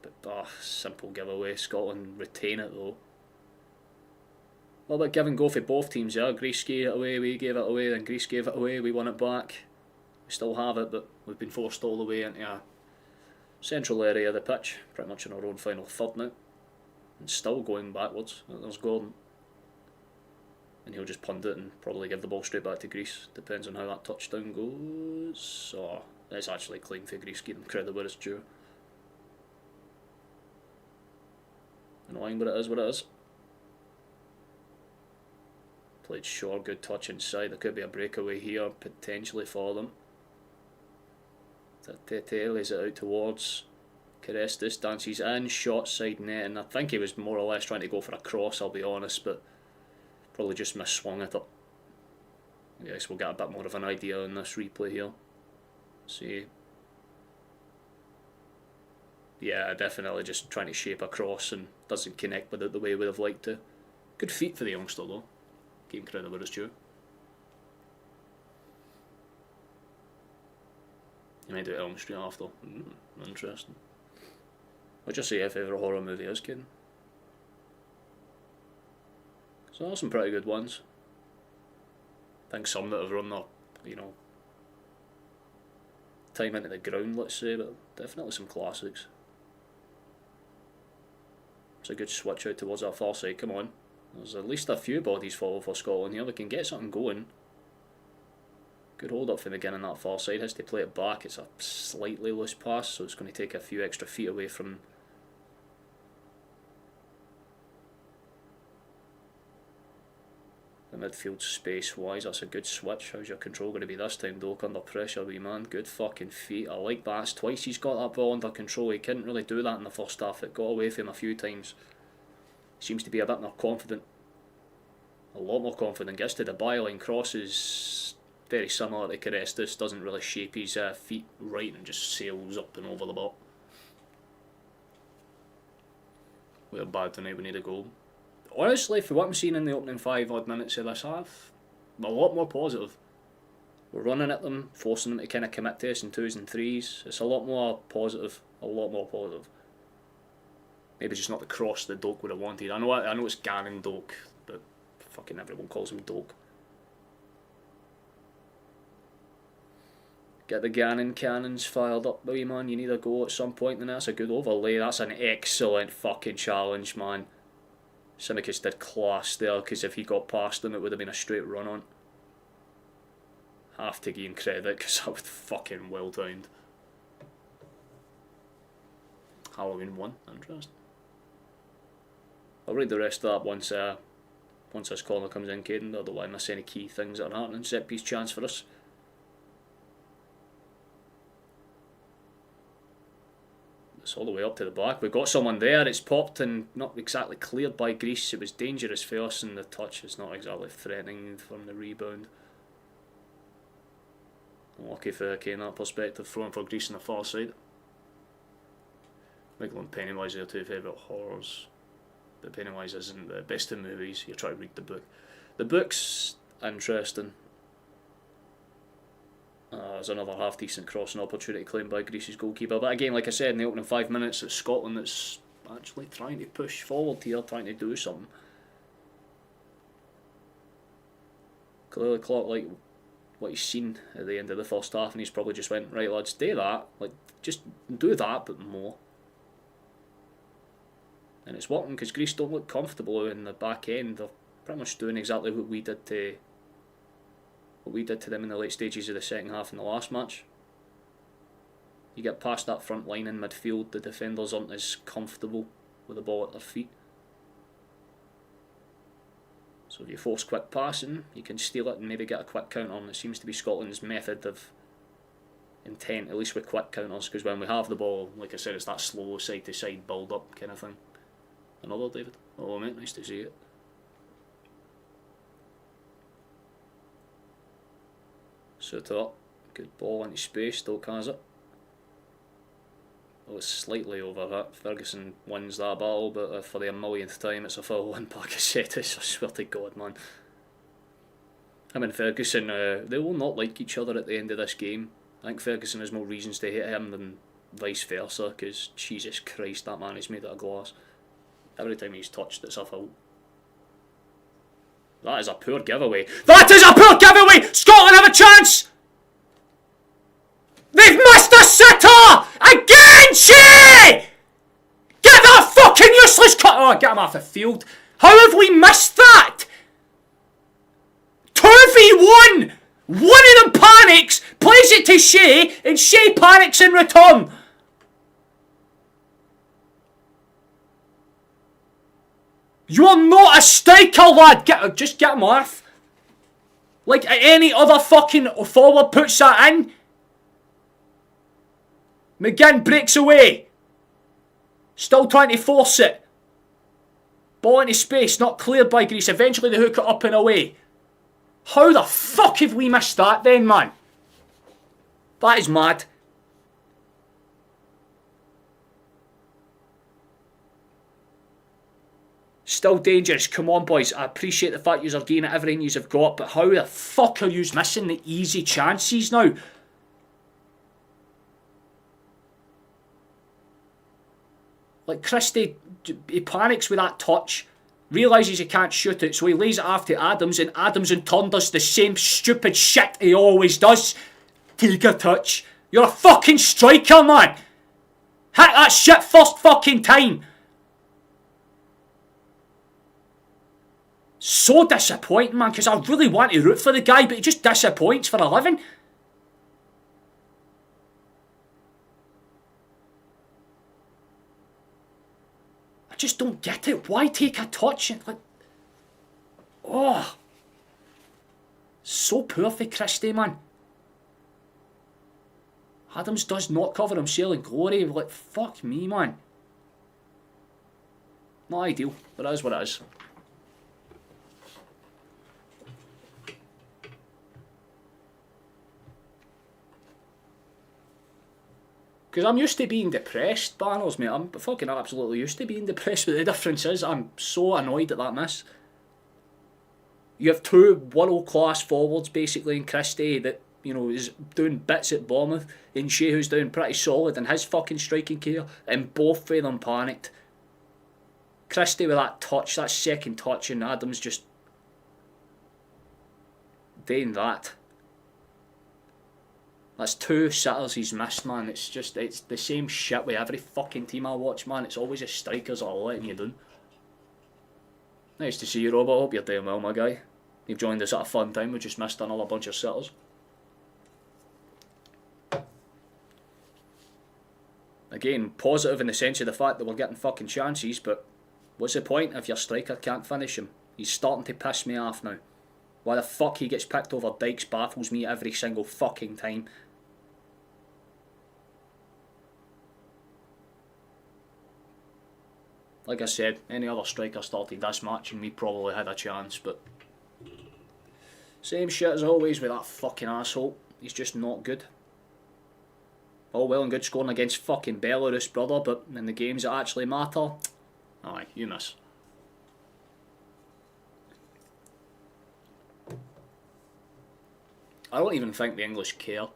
but simple giveaway. Scotland retain it though. A little bit give and go for both teams there. Greece gave it away, we gave it away, then Greece gave it away, we won it back. We still have it, but we've been forced all the way into a central area of the pitch, pretty much in our own final third now. And still going backwards. There's Gordon. And he'll just punt it and probably give the ball straight back to Greece. Depends on how that touchdown goes. Oh, it's actually clean for Greece, give them credit where it's due. Annoying, but it is what it is. Played short, good touch inside. There could be a breakaway here, potentially for them. Tete lays it out towards Carestis, dances in, shot side net, and I think he was more or less trying to go for a cross, I'll be honest, but probably just misswung at it. I guess we'll get a bit more of an idea on this replay here. See. Yeah, definitely just trying to shape a cross and doesn't connect with it the way we would have liked to. Good feet for the youngster though. Give him credit where it's due. You might do Elm Street after. Interesting. What'd you say if ever a horror movie is, kid? So there's some pretty good ones. I think some that have run their, time into the ground, let's say, but definitely some classics. It's a good switch out towards that far side, come on. There's at least a few bodies forward for Scotland here, we can get something going. Good hold up from again on that far side, has to play it back, it's a slightly loose pass, so it's going to take a few extra feet away from the midfield space wise. That's a good switch. How's your control going to be this time, Doak? Under pressure, wee man. Good fucking feet. I like that. It's twice he's got that ball under control. He couldn't really do that in the first half. It got away from him a few times. Seems to be a bit more confident. A lot more confident. Gets to the byline, crosses very similar to Carestis. Doesn't really shape his feet right and just sails up and over the ball. We're bad tonight. We need a goal. Honestly, for what I'm seeing in the opening 5 odd minutes of this half, I'm a lot more positive. We're running at them, forcing them to kind of commit to us in 2s and 3s. It's a lot more positive. A lot more positive. Maybe just not the cross that Doak would have wanted. I know it's Gannon Doak, but fucking everyone calls him Doak. Get the Gannon cannons fired up, boy, man. You need a goal at some point, and that's a good overlay. That's an excellent fucking challenge, man. Simicus did class there, because if he got past him, it would have been a straight run on. Have to give him credit, because that was fucking well timed. Halloween 1, interesting. I'll read the rest of that once this corner comes in, Caden. I don't want to miss any key things that are happening. Set piece chance for us. It's all the way up to the back. We've got someone there. It's popped and not exactly cleared by Greece. It was dangerous for us, and the touch is not exactly threatening from the rebound. Unlucky for in that perspective. Throwing for Greece on the far side. Michael and Pennywise are two favourite horrors. But Pennywise isn't the best in movies. You try to read the book. The book's interesting. There's another half decent crossing opportunity claimed by Greece's goalkeeper. But again, like I said, in the opening 5 minutes, it's Scotland that's actually trying to push forward here, trying to do something. Clearly, clock like what he's seen at the end of the first half, and he's probably just went, right lads, do that, like just do that but more. And it's working because Greece don't look comfortable in the back end. They're pretty much doing exactly what we did to them in the late stages of the second half in the last match. You get past that front line in midfield, the defenders aren't as comfortable with the ball at their feet. So if you force quick passing, you can steal it and maybe get a quick counter, and it seems to be Scotland's method of intent, at least with quick counters, because when we have the ball, like I said, it's that slow side to side build up kind of thing. Another David. Oh mate, nice to see it. Suit up. Good ball into space, Stoke has it. Well, it's slightly over that. Ferguson wins that battle, but for the millionth time it's a foul on Bakasetas, I swear to God, man. Him and Ferguson, they will not like each other at the end of this game. I think Ferguson has more reasons to hate him than vice versa, because Jesus Christ, that man is made out of glass. Every time he's touched, it's a foul. That is a poor giveaway. That is a poor giveaway! Scotland have a chance! They've missed a sitter! Again, Shea! Get that fucking useless cut! Oh, get him off the field. How have we missed that? 2v1! One of them panics, plays it to Shea, and Shea panics in return. You're not a striker, lad. Just get him off. Like any other fucking forward puts that in. McGinn breaks away. Still trying to force it. Ball into space, not cleared by Greece. Eventually they hook it up and away. How the fuck have we missed that then, man? That is mad. Still dangerous. Come on, boys. I appreciate the fact you are gaining everything you have got, but how the fuck are you missing the easy chances now? Like Christie, he panics with that touch, realises he can't shoot it, so he lays it off to Adams, and Adams in turn does the same stupid shit he always does. Take a touch. You're a fucking striker, man. Hit that shit first fucking time. So disappointing, man, because I really want to root for the guy, but he just disappoints for a living. I just don't get it. Why take a touch? And like, oh, so poor for Christie, man. Adams does not cover himself in glory. Like, fuck me, man. Not ideal, but it is what it is. Because I'm used to being depressed, Banners, mate. I'm fucking absolutely used to being depressed, but the difference is I'm so annoyed at that miss. You have two world-class forwards, basically, in Christie that, you know, is doing bits at Bournemouth, and Shea, who's doing pretty solid in his fucking striking career, and both of them panicked. Christie with that touch, that second touch, and Adams just doing that. That's two sitters he's missed, man. It's the same shit with every fucking team I watch, man. It's always the strikers that are letting you down. Nice to see you, Robert. Hope you're doing well, my guy. You've joined us at a fun time. We just missed another bunch of sitters. Again, positive in the sense of the fact that we're getting fucking chances, but what's the point if your striker can't finish him? He's starting to piss me off now. Why the fuck he gets picked over Dykes baffles me every single fucking time. Like I said, any other striker started this match and we probably had a chance, but same shit as always with that fucking asshole. He's just not good. All well and good scoring against fucking Belarus, brother, but in the games that actually matter, aye, you miss. I don't even think the English care.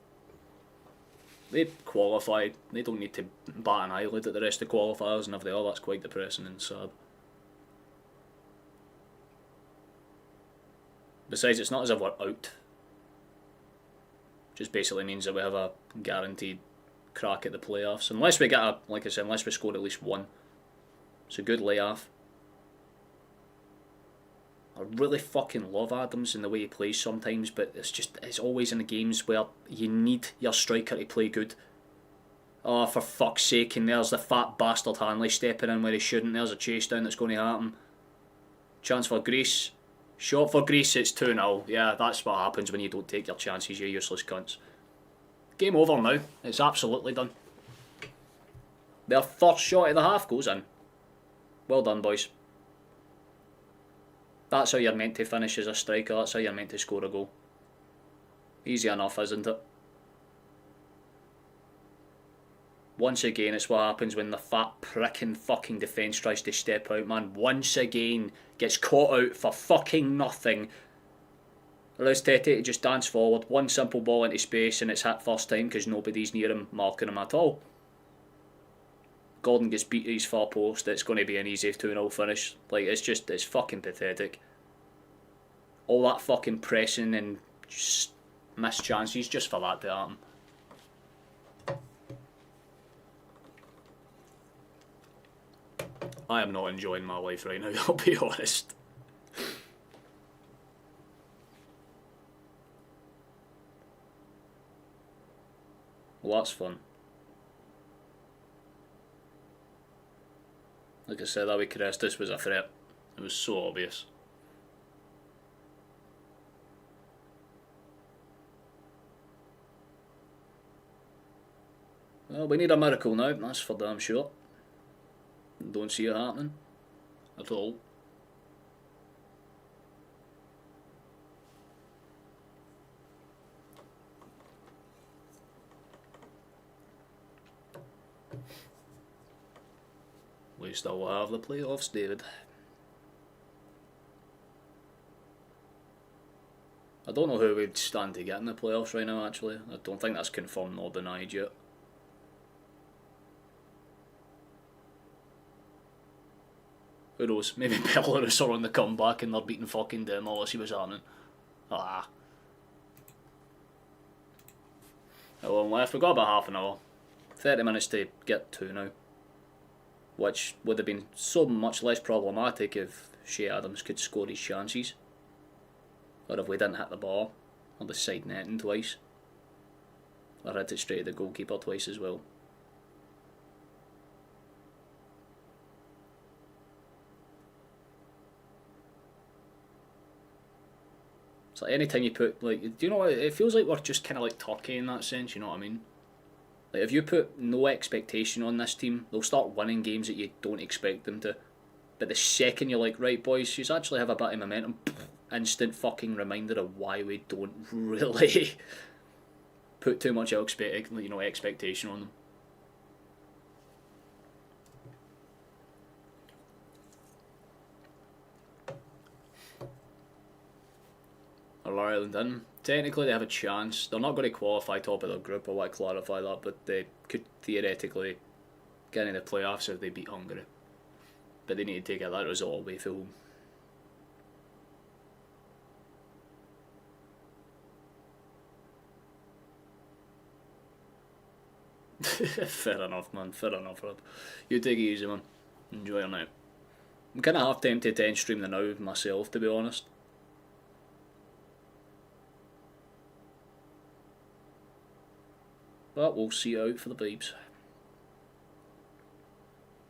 They qualified. They don't need to bat an eyelid at the rest of the qualifiers, and if they are, that's quite depressing and sad. Besides, it's not as if we're out. Just basically means that we have a guaranteed crack at the playoffs. Unless we get a, like I said, unless we score at least one. It's a good layoff. I really fucking love Adams and the way he plays sometimes, but it's always in the games where you need your striker to play good. Oh, for fuck's sake, and there's the fat bastard Hanley stepping in where he shouldn't. There's a chase down that's going to happen. Chance for Greece. Shot for Greece, it's 2-0. Yeah, that's what happens when you don't take your chances, you useless cunts. Game over now. It's absolutely done. Their first shot of the half goes in. Well done, boys. That's how you're meant to finish as a striker. That's how you're meant to score a goal. Easy enough, isn't it? Once again, it's what happens when the fat pricking fucking defence tries to step out, man. Once again, gets caught out for fucking nothing. Allows Tete to just dance forward. One simple ball into space and it's hit first time because nobody's near him marking him at all. Gordon gets beat at his far post. It's going to be an easy 2-0 finish. Like, it's fucking pathetic. All that fucking pressing and just missed chances just for that to happen. I am not enjoying my life right now, I'll be honest. Well, that's fun. Like I said, that week Crestus was a threat. It was so obvious. Well, we need a miracle now, that's for damn sure. Don't see it happening at all. We still have the playoffs, David. I don't know who we'd stand to get in the playoffs right now, actually. I don't think that's confirmed nor denied yet. Who knows? Maybe Belarus are on the comeback and they're beating fucking Denmark. Let's see what's happening. Ah. How long left? We've got about half an hour. 30 minutes to get to now. Which would have been so much less problematic if Shea Adams could score his chances. Or if we didn't hit the ball. Or the side netting twice. Or hit it straight at the goalkeeper twice as well. It's like anytime you put, like, do you know what, it feels like we're just kind of like Turkey in that sense, you know what I mean? Like, if you put no expectation on this team, they'll start winning games that you don't expect them to. But the second you're like, right boys, you actually have a bit of momentum, instant fucking reminder of why we don't really put too much expectation on them. Ireland in. Technically they have a chance. They're not going to qualify top of their group, I want to clarify that, but they could theoretically get in the playoffs if they beat Hungary. But they need to take that result away from home. Fair enough, man. Fair enough, Rob. You take it easy, man. Enjoy your night. I'm kind of half tempted to end stream the now myself, to be honest. But we'll see you out for the vibes.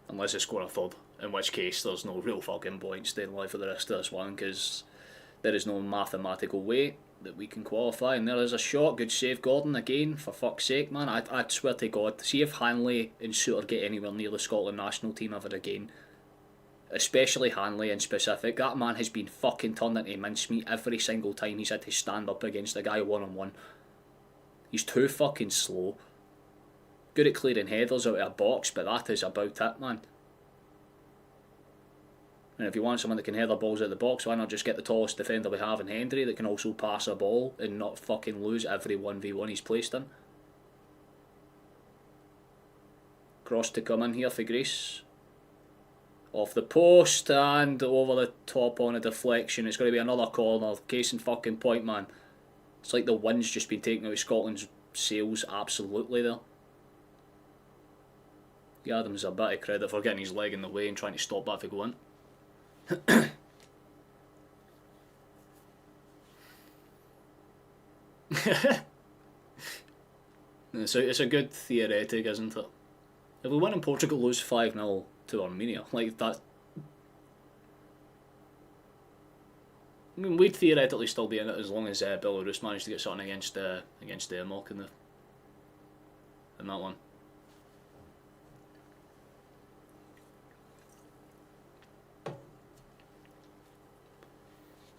Unless they score a third, in which case there's no real fucking point staying alive for the rest of this one, because there is no mathematical way that we can qualify. And there is a shot, good save Gordon again, for fuck's sake, man. I swear to God, see if Hanley and Suter get anywhere near the Scotland national team ever again. Especially Hanley in specific. That man has been fucking turned into mincemeat every single time he's had to stand up against a guy one-on-one. He's too fucking slow. Good at clearing headers out of a box, but that is about it, man. And if you want someone that can header balls out of the box, why not just get the tallest defender we have in Hendry that can also pass a ball and not fucking lose every 1v1 he's placed in. Cross to come in here for Greece. Off the post and over the top on a deflection. It's going to be another corner. Case in fucking point, man. It's like the wind's just been taken out of Scotland's sails absolutely there. Give Adams a bit of credit for getting his leg in the way and trying to stop that from going. It's a good theoretic, isn't it? If we win and Portugal lose 5-0 to Armenia, like that, I mean, we'd theoretically still be in it as long as Belarus managed to get something against Denmark in that one.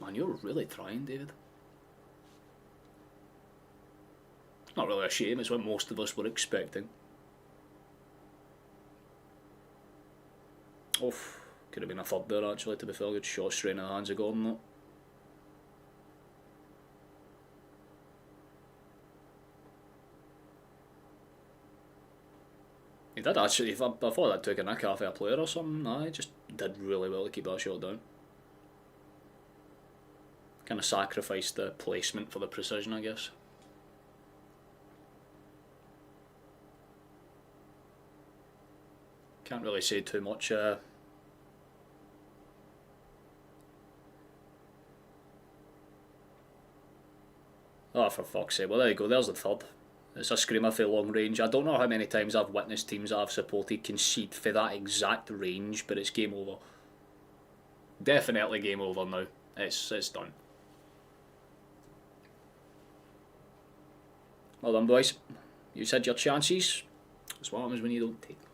Man, you're really trying, David. Not really a shame, it's what most of us were expecting. Oof, could have been a third there actually, to be fair. Good shot straight in the hands of Gordon though. He did actually, I thought that took a nick off a player or something. Nah, he just did really well to keep that shot down. Kind of sacrificed the placement for the precision, I guess. Can't really say too much. Oh, for fuck's sake. Well, there you go. There's the third. It's a screamer for long range. I don't know how many times I've witnessed teams that I've supported concede for that exact range, but it's game over. Definitely game over now. It's done. Well done, boys. You said your chances. That's what happens when you don't take them.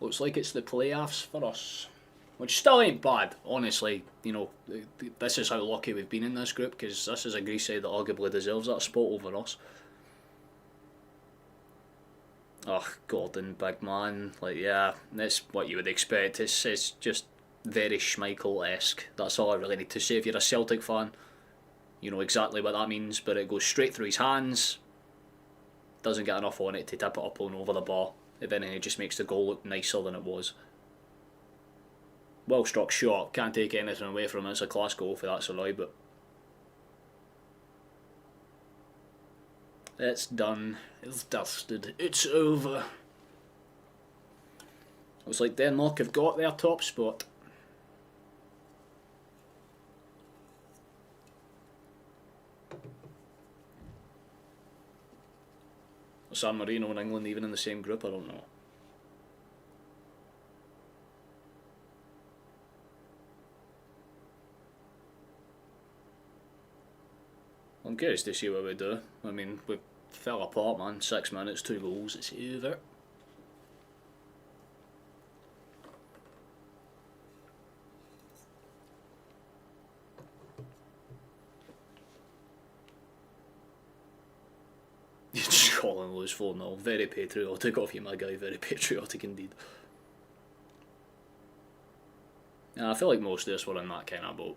Looks like it's the playoffs for us, which still ain't bad, honestly. You know, this is how lucky we've been in this group, because this is a Greece side that arguably deserves that spot over us. Oh, Gordon, big man. Like, yeah, that's what you would expect. It's just very Schmeichel-esque. That's all I really need to say. If you're a Celtic fan, you know exactly what that means, but it goes straight through his hands. Doesn't get enough on it to tip it up and over the bar. If anything, it just makes the goal look nicer than it was. Well struck shot, can't take anything away from it. It's a class goal for that Saloy, but it's done. It's dusted. It's over. Looks like Denmark have got their top spot. San Marino and England even in the same group, I don't know. I'm curious to see what we do. I mean, we fell apart, man. 6 minutes, 2 goals, it's over. Scotland lose 4-0. Very patriotic of you, my guy. Very patriotic indeed. Yeah, I feel like most of us were in that kind of boat.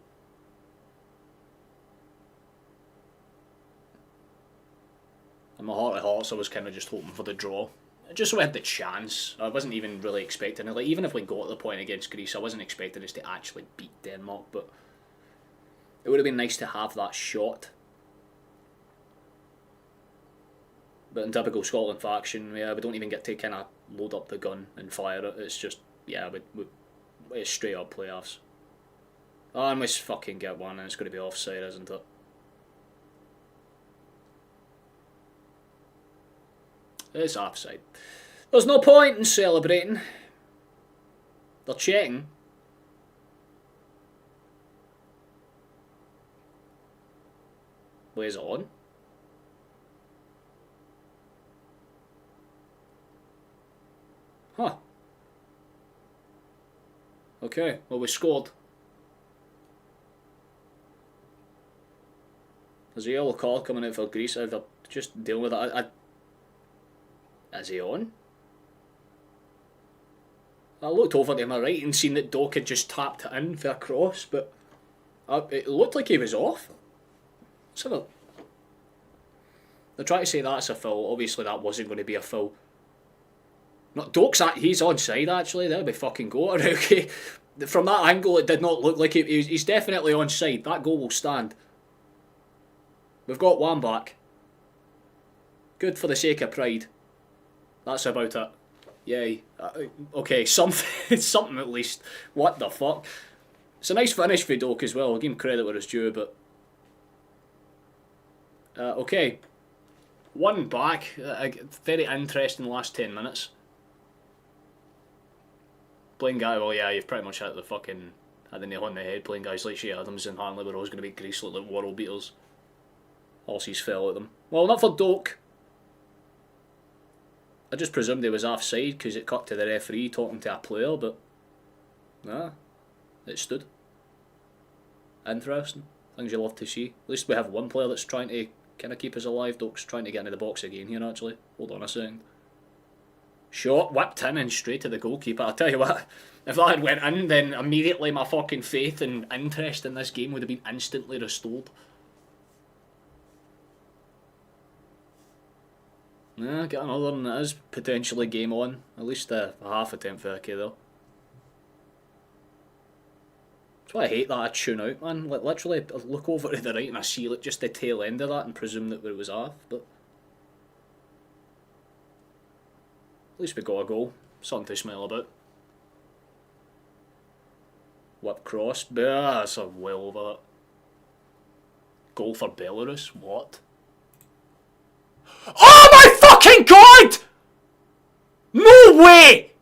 In my heart of hearts, I was kind of just hoping for the draw. Just so we had the chance. I wasn't even really expecting it. Like, even if we got the point against Greece, I wasn't expecting us to actually beat Denmark, but it would have been nice to have that shot. But in typical Scotland fashion, yeah, we don't even get to kind of load up the gun and fire it. It's just, yeah, it's straight up playoffs. Oh, and we fucking get one, and it's going to be offside, isn't it? It's offside. There's no point in celebrating. They're checking. Where's it on? Huh. Okay, well we scored. There's a yellow card coming out for Greece. They're just dealing with it. Is he on? I looked over to my right and seen that Doc had just tapped it in for a cross, but it looked like he was off. Let's have a... They're trying to say that's a foul. Obviously that wasn't going to be a foul. Not Doc's he's onside actually. That'll be fucking go. Okay. From that angle, it did not look like it. He's definitely onside. That goal will stand. We've got one back. Good for the sake of pride. That's about it. Yay. Okay, something, something at least. What the fuck? It's a nice finish for Doak as well. I'll give him credit where it's due, but... okay. One back. Very interesting last 10 minutes. Playing guy, well yeah, you've pretty much hit the nail on the head. Playing guys like Shea Adams and Hanley were always going to be greased like world beaters. Horses fell at them. Well, not for Doak. I just presumed he was offside because it cut to the referee talking to a player, but... nah. It stood. Interesting. Things you love to see. At least we have one player that's trying to kind of keep us alive. Doak's trying to get into the box again here, actually. Hold on a second. Shot, whipped in and straight to the goalkeeper. I'll tell you what, if that had went in, then immediately my fucking faith and interest in this game would have been instantly restored. Yeah, get another one that is potentially game on. At least a half attempt for Ike though. That's why I hate that I tune out, man. Like, literally, I look over to the right and I see like just the tail end of that and presume that it was off, but... at least we got a goal. Something to smile about. Whip cross. That's a well over that. Goal for Belarus? What? Oh my fucking god! No way!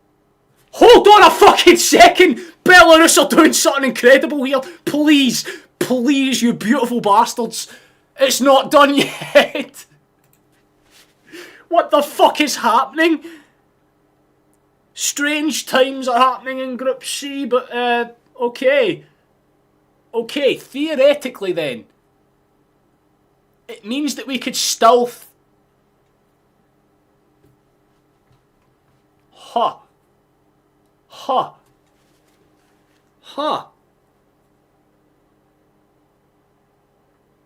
Hold on a fucking second! Belarus are doing something incredible here. Please, please, you beautiful bastards. It's not done yet. What the fuck is happening? Strange times are happening in Group C, but, okay. Okay, theoretically then, it means that we could still... Huh. Huh. Huh.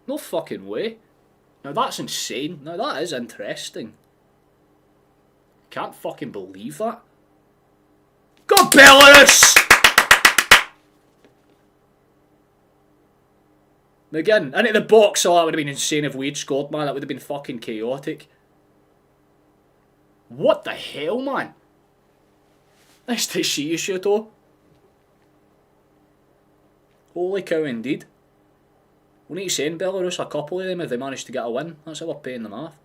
No fucking way. Now that's insane. Now that is interesting. Can't fucking believe that. Go Belarus! Again, into the box. Oh, that would have been insane if we'd scored, man. That would have been fucking chaotic. What the hell, man? Nice to see you, Shuto. Holy cow, indeed. We need to send Belarus a couple of them if they manage to get a win. That's how we're paying them off.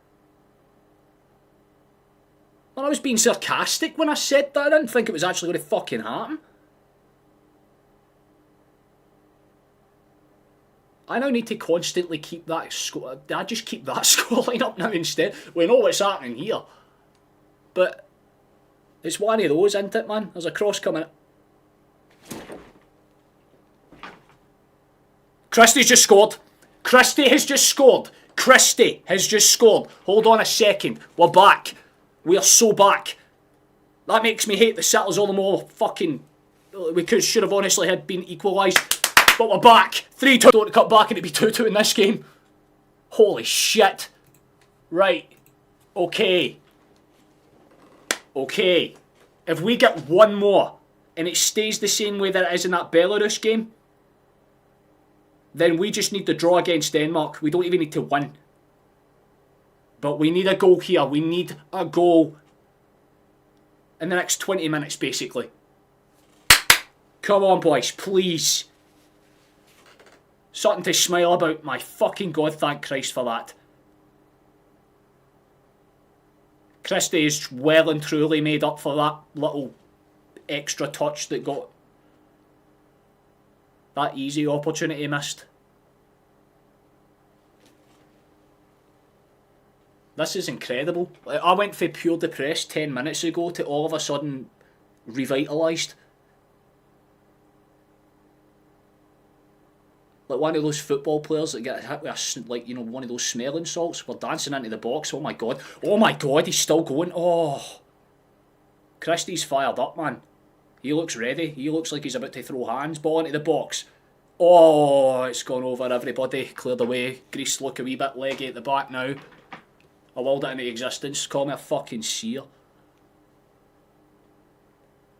Well, I was being sarcastic when I said that. I didn't think it was actually going to fucking happen. I now need to constantly keep that score. I just keep that scoreline up now instead. We know what's happening here. But it's one of those, isn't it, man? There's a cross coming. Christie's just scored. Christie has just scored. Christie has just scored. Hold on a second. We're back. We are so back. That makes me hate the Settlers all the more. Fucking... we should have honestly had been equalised. But we're back. 3-2. Don't cut back and it'd be 2-2 in this game. Holy shit. Right. Okay. Okay. If we get one more and it stays the same way that it is in that Belarus game, then we just need to draw against Denmark. We don't even need to win. But we need a goal here. We need a goal in the next 20 minutes, basically. Come on, boys, please. Something to smile about. My fucking God, thank Christ for that. Christie is well and truly made up for that little extra touch that got that easy opportunity missed. This is incredible. I went from pure depressed 10 minutes ago to all of a sudden revitalised. Like one of those football players that get hit with a, like, you know, one of those smelling salts. We're dancing into the box. Oh my god. Oh my god, he's still going. Oh. Christie's fired up, man. He looks ready. He looks like he's about to throw hands. Ball into the box. Oh, it's gone over everybody. Cleared away. Grease look a wee bit leggy at the back now. I willed it into existence. Call me a fucking seer.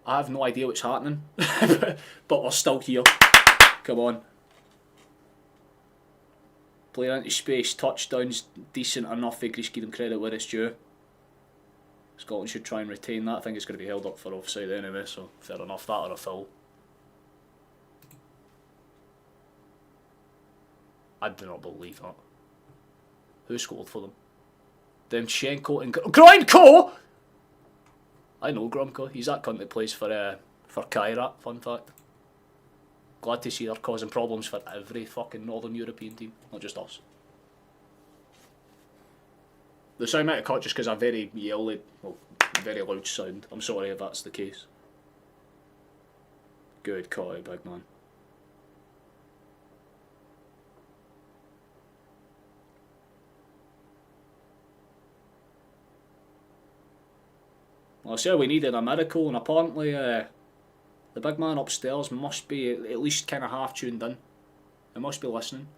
I have no idea what's happening. But we're still here. Come on. Player into space, touchdowns decent enough. Greece give them credit where it's due. Scotland should try and retain that. I think it's going to be held up for offside anyway, so fair enough. That or a foul. I do not believe that. Who scored for them? Demchenko and Gromko! I know Gromko. He's that cunt that plays for Kairat, fun fact. Glad to see they're causing problems for every fucking Northern European team, not just us. The sound might have cut just because I'm very yelly, well, very loud sound. I'm sorry if that's the case. Good call, big man. Well, I said we needed a miracle, and apparently the big man upstairs must be at least kind of half tuned in. He must be listening.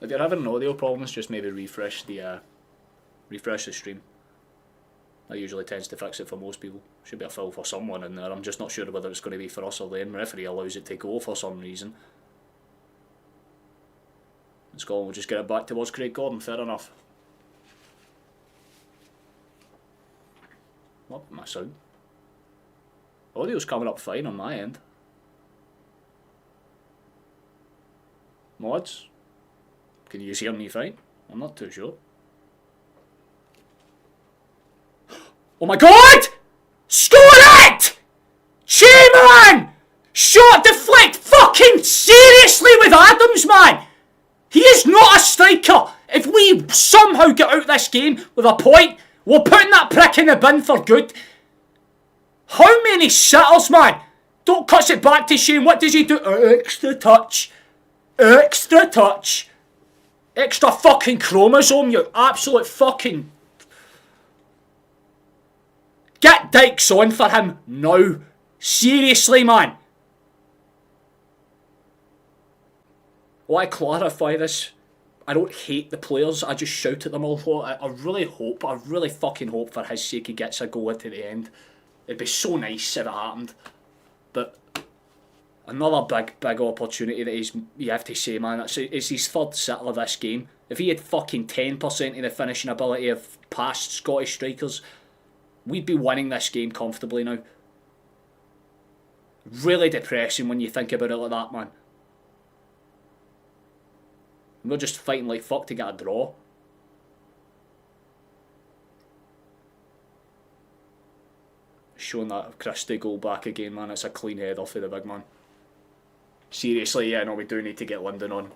If you're having audio problems, just maybe refresh the stream. That usually tends to fix it for most people. Should be a foul for someone in there. I'm just not sure whether it's going to be for us or the end referee allows it to go for some reason. And Scotland will just get it back towards Craig Gordon. Fair enough. What? My sound? Audio's coming up fine on my end. Mods? Can you hear me fine? I'm not too sure. Oh my god! Score it! Chamberlain! Shot deflect fucking seriously with Adams, man! He is not a striker! If we somehow get out this game with a point, we're putting that prick in the bin for good. How many sitters, man? Don't cuss it back to Shane. What does he do? Extra touch. Extra touch. Extra fucking chromosome, you absolute fucking... Get Dykes on for him now. Seriously, man. Why clarify this? I don't hate the players, I just shout at them all the lot. I really fucking hope for his sake he gets a goal at the end. It'd be so nice if it happened. But another big opportunity that you have to say, man, it's his third sitter of this game. If he had fucking 10% of the finishing ability of past Scottish strikers, we'd be winning this game comfortably now. Really depressing when you think about it like that, man. We're just fighting like fuck to get a draw. Showing that Christie goal back again, man. It's a clean head off of the big man. Seriously, yeah, no, we do need to get London on.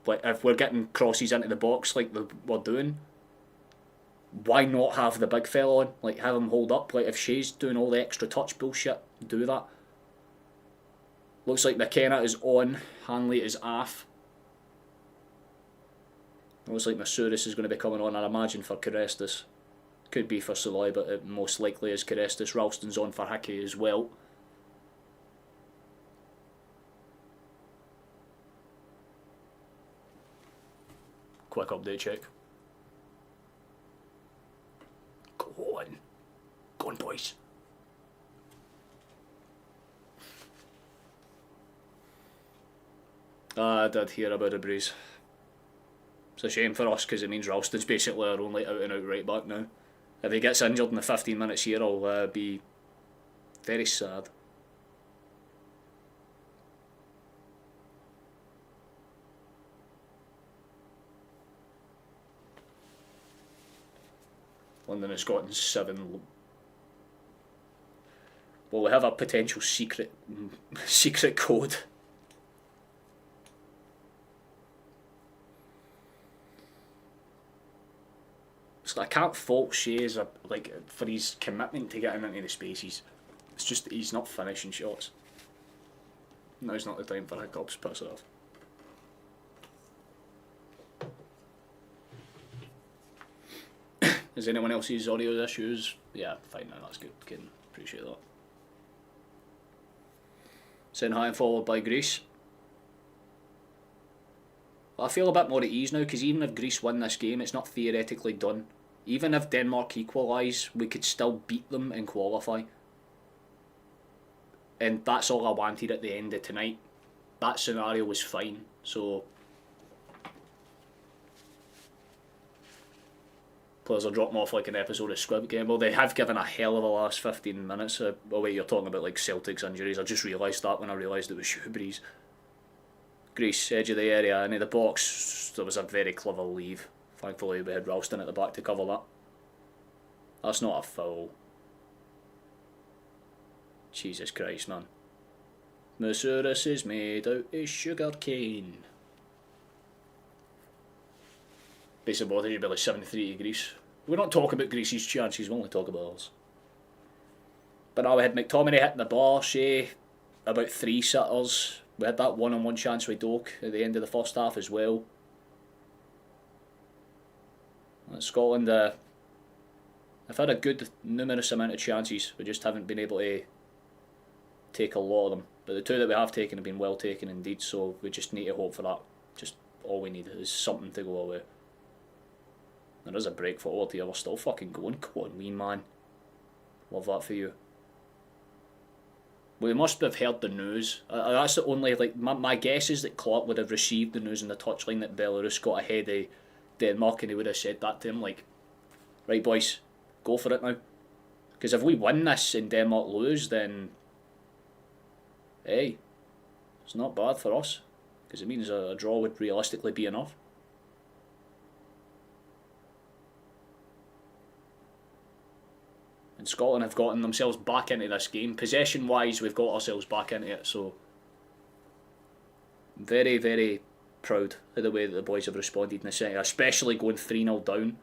Like, if we're getting crosses into the box like we're doing, why not have the big fella on? Like, have him hold up. Like, if Shea's doing all the extra touch bullshit, do that. Looks like McKenna is on, Hanley is off. Looks like Masouris is going to be coming on, I imagine, for Carestis. Could be for Soloy, but it most likely is Carestis. Ralston's on for Hickey as well. Quick update check. Go on. Go on, boys. I did hear about a breeze. It's a shame for us because it means Ralston's basically our only out and out right back now. If he gets injured in the 15 minutes here, I'll be very sad. London has gotten 7. Well, we have a potential secret code. So I can't fault Shea for his commitment to getting into the spaces. It's just that he's not finishing shots. Now's not the time for hiccups, piss it off. Is anyone else's audio issues? Yeah, fine now, that's good. Can appreciate that. Sent high and forward by Greece. I feel a bit more at ease now, because even if Greece win this game, it's not theoretically done. Even if Denmark equalise, we could still beat them and qualify. And that's all I wanted at the end of tonight. That scenario was fine, so... Players are dropping off like an episode of Squid Game. Well, they have given a hell of a last 15 minutes. Oh wait, you're talking about like Celtic's injuries. I just realised that when I realised it was Shoebury's. Greece, edge of the area, into the box. There was a very clever leave. Thankfully we had Ralston at the back to cover that. That's not a foul. Jesus Christ, man. Moussouris is made out of sugar cane. Base of body should be like 73 to Greece. We don't talk about Greece's chances, we only talk about ours. But now we had McTominay hitting the bar, Shea, about 3 sitters. We had that one-on-one chance with Doak at the end of the first half as well. And Scotland have had a good numerous amount of chances. We just haven't been able to take a lot of them. But the 2 that we have taken have been well taken indeed, so we just need to hope for that. Just all we need is something to go away. There is a break forward here, we're still fucking going. Come on, wee man. Love that for you. We must have heard the news. That's the only, like, my guess is that Clark would have received the news in the touchline that Belarus got ahead of Denmark, and he would have said that to him, like, right boys, go for it now. Because if we win this and Denmark lose, then, hey, it's not bad for us. Because it means a draw would realistically be enough. And Scotland have gotten themselves back into this game. Possession-wise, we've got ourselves back into it, so... Very, very proud of the way that the boys have responded in the second, especially going 3-0 down.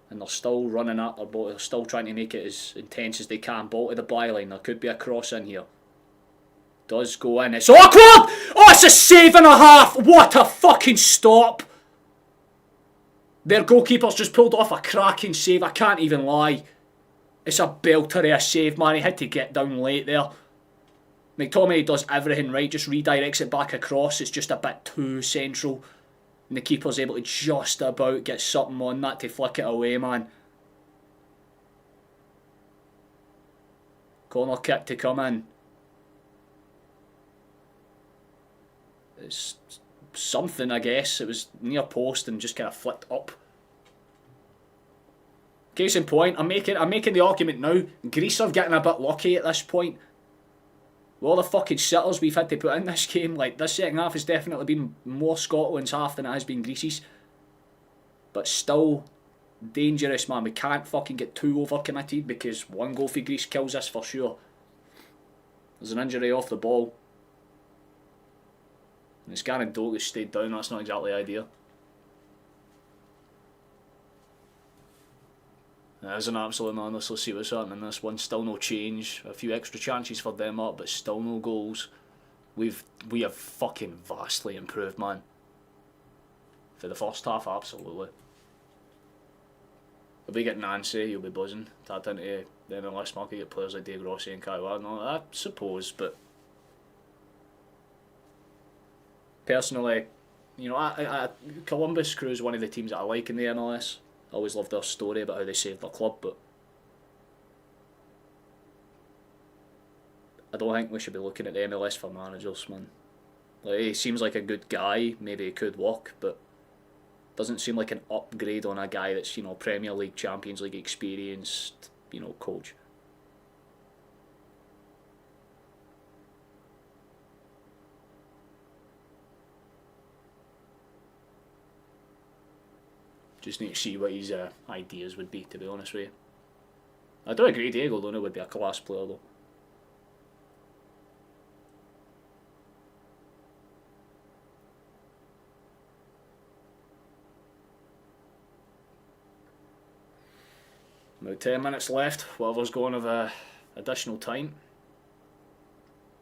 And they're still running at their ball, they're still trying to make it as intense as they can. Ball to the byline, there could be a cross in here. Does go in, it's awkward! Oh, it's a save and a half! What a fucking stop! Their goalkeeper's just pulled off a cracking save, I can't even lie. It's a belter of a save, man, he had to get down late there. McTominay does everything right, just redirects it back across, it's just a bit too central. And the keeper's able to just about get something on that to flick it away, man. Corner kick to come in. It's something, I guess. It was near post and just kind of flicked up. Case in point, I'm making the argument now. Greece are getting a bit lucky at this point. With all the fucking sitters we've had to put in this game, like, this second half has definitely been more Scotland's half than it has been Greece's. But still dangerous, man. We can't fucking get too overcommitted because one goal for Greece kills us for sure. There's an injury off the ball. And it's Garen Doak who stayed down, that's not exactly ideal. There's an absolute madness. Let's see what's happening in this one. Still no change. A few extra chances for Denmark, but still no goals. We have fucking vastly improved, man. For the first half, absolutely. If we get Nancy, you'll be buzzing. Tapped into the MLS market, get players like Dave Rossi and Kai Wagner, I suppose, but... Personally, you know, Columbus Crew is one of the teams that I like in the MLS. I always loved their story about how they saved their club, but I don't think we should be looking at the MLS for managers, man. Like, he seems like a good guy, maybe he could work, but doesn't seem like an upgrade on a guy that's, you know, Premier League, Champions League experienced, you know, coach. Just need to see what his ideas would be, to be honest with you. I do agree Diego Luna would be a class player though. About 10 minutes left, whatever's going of additional time.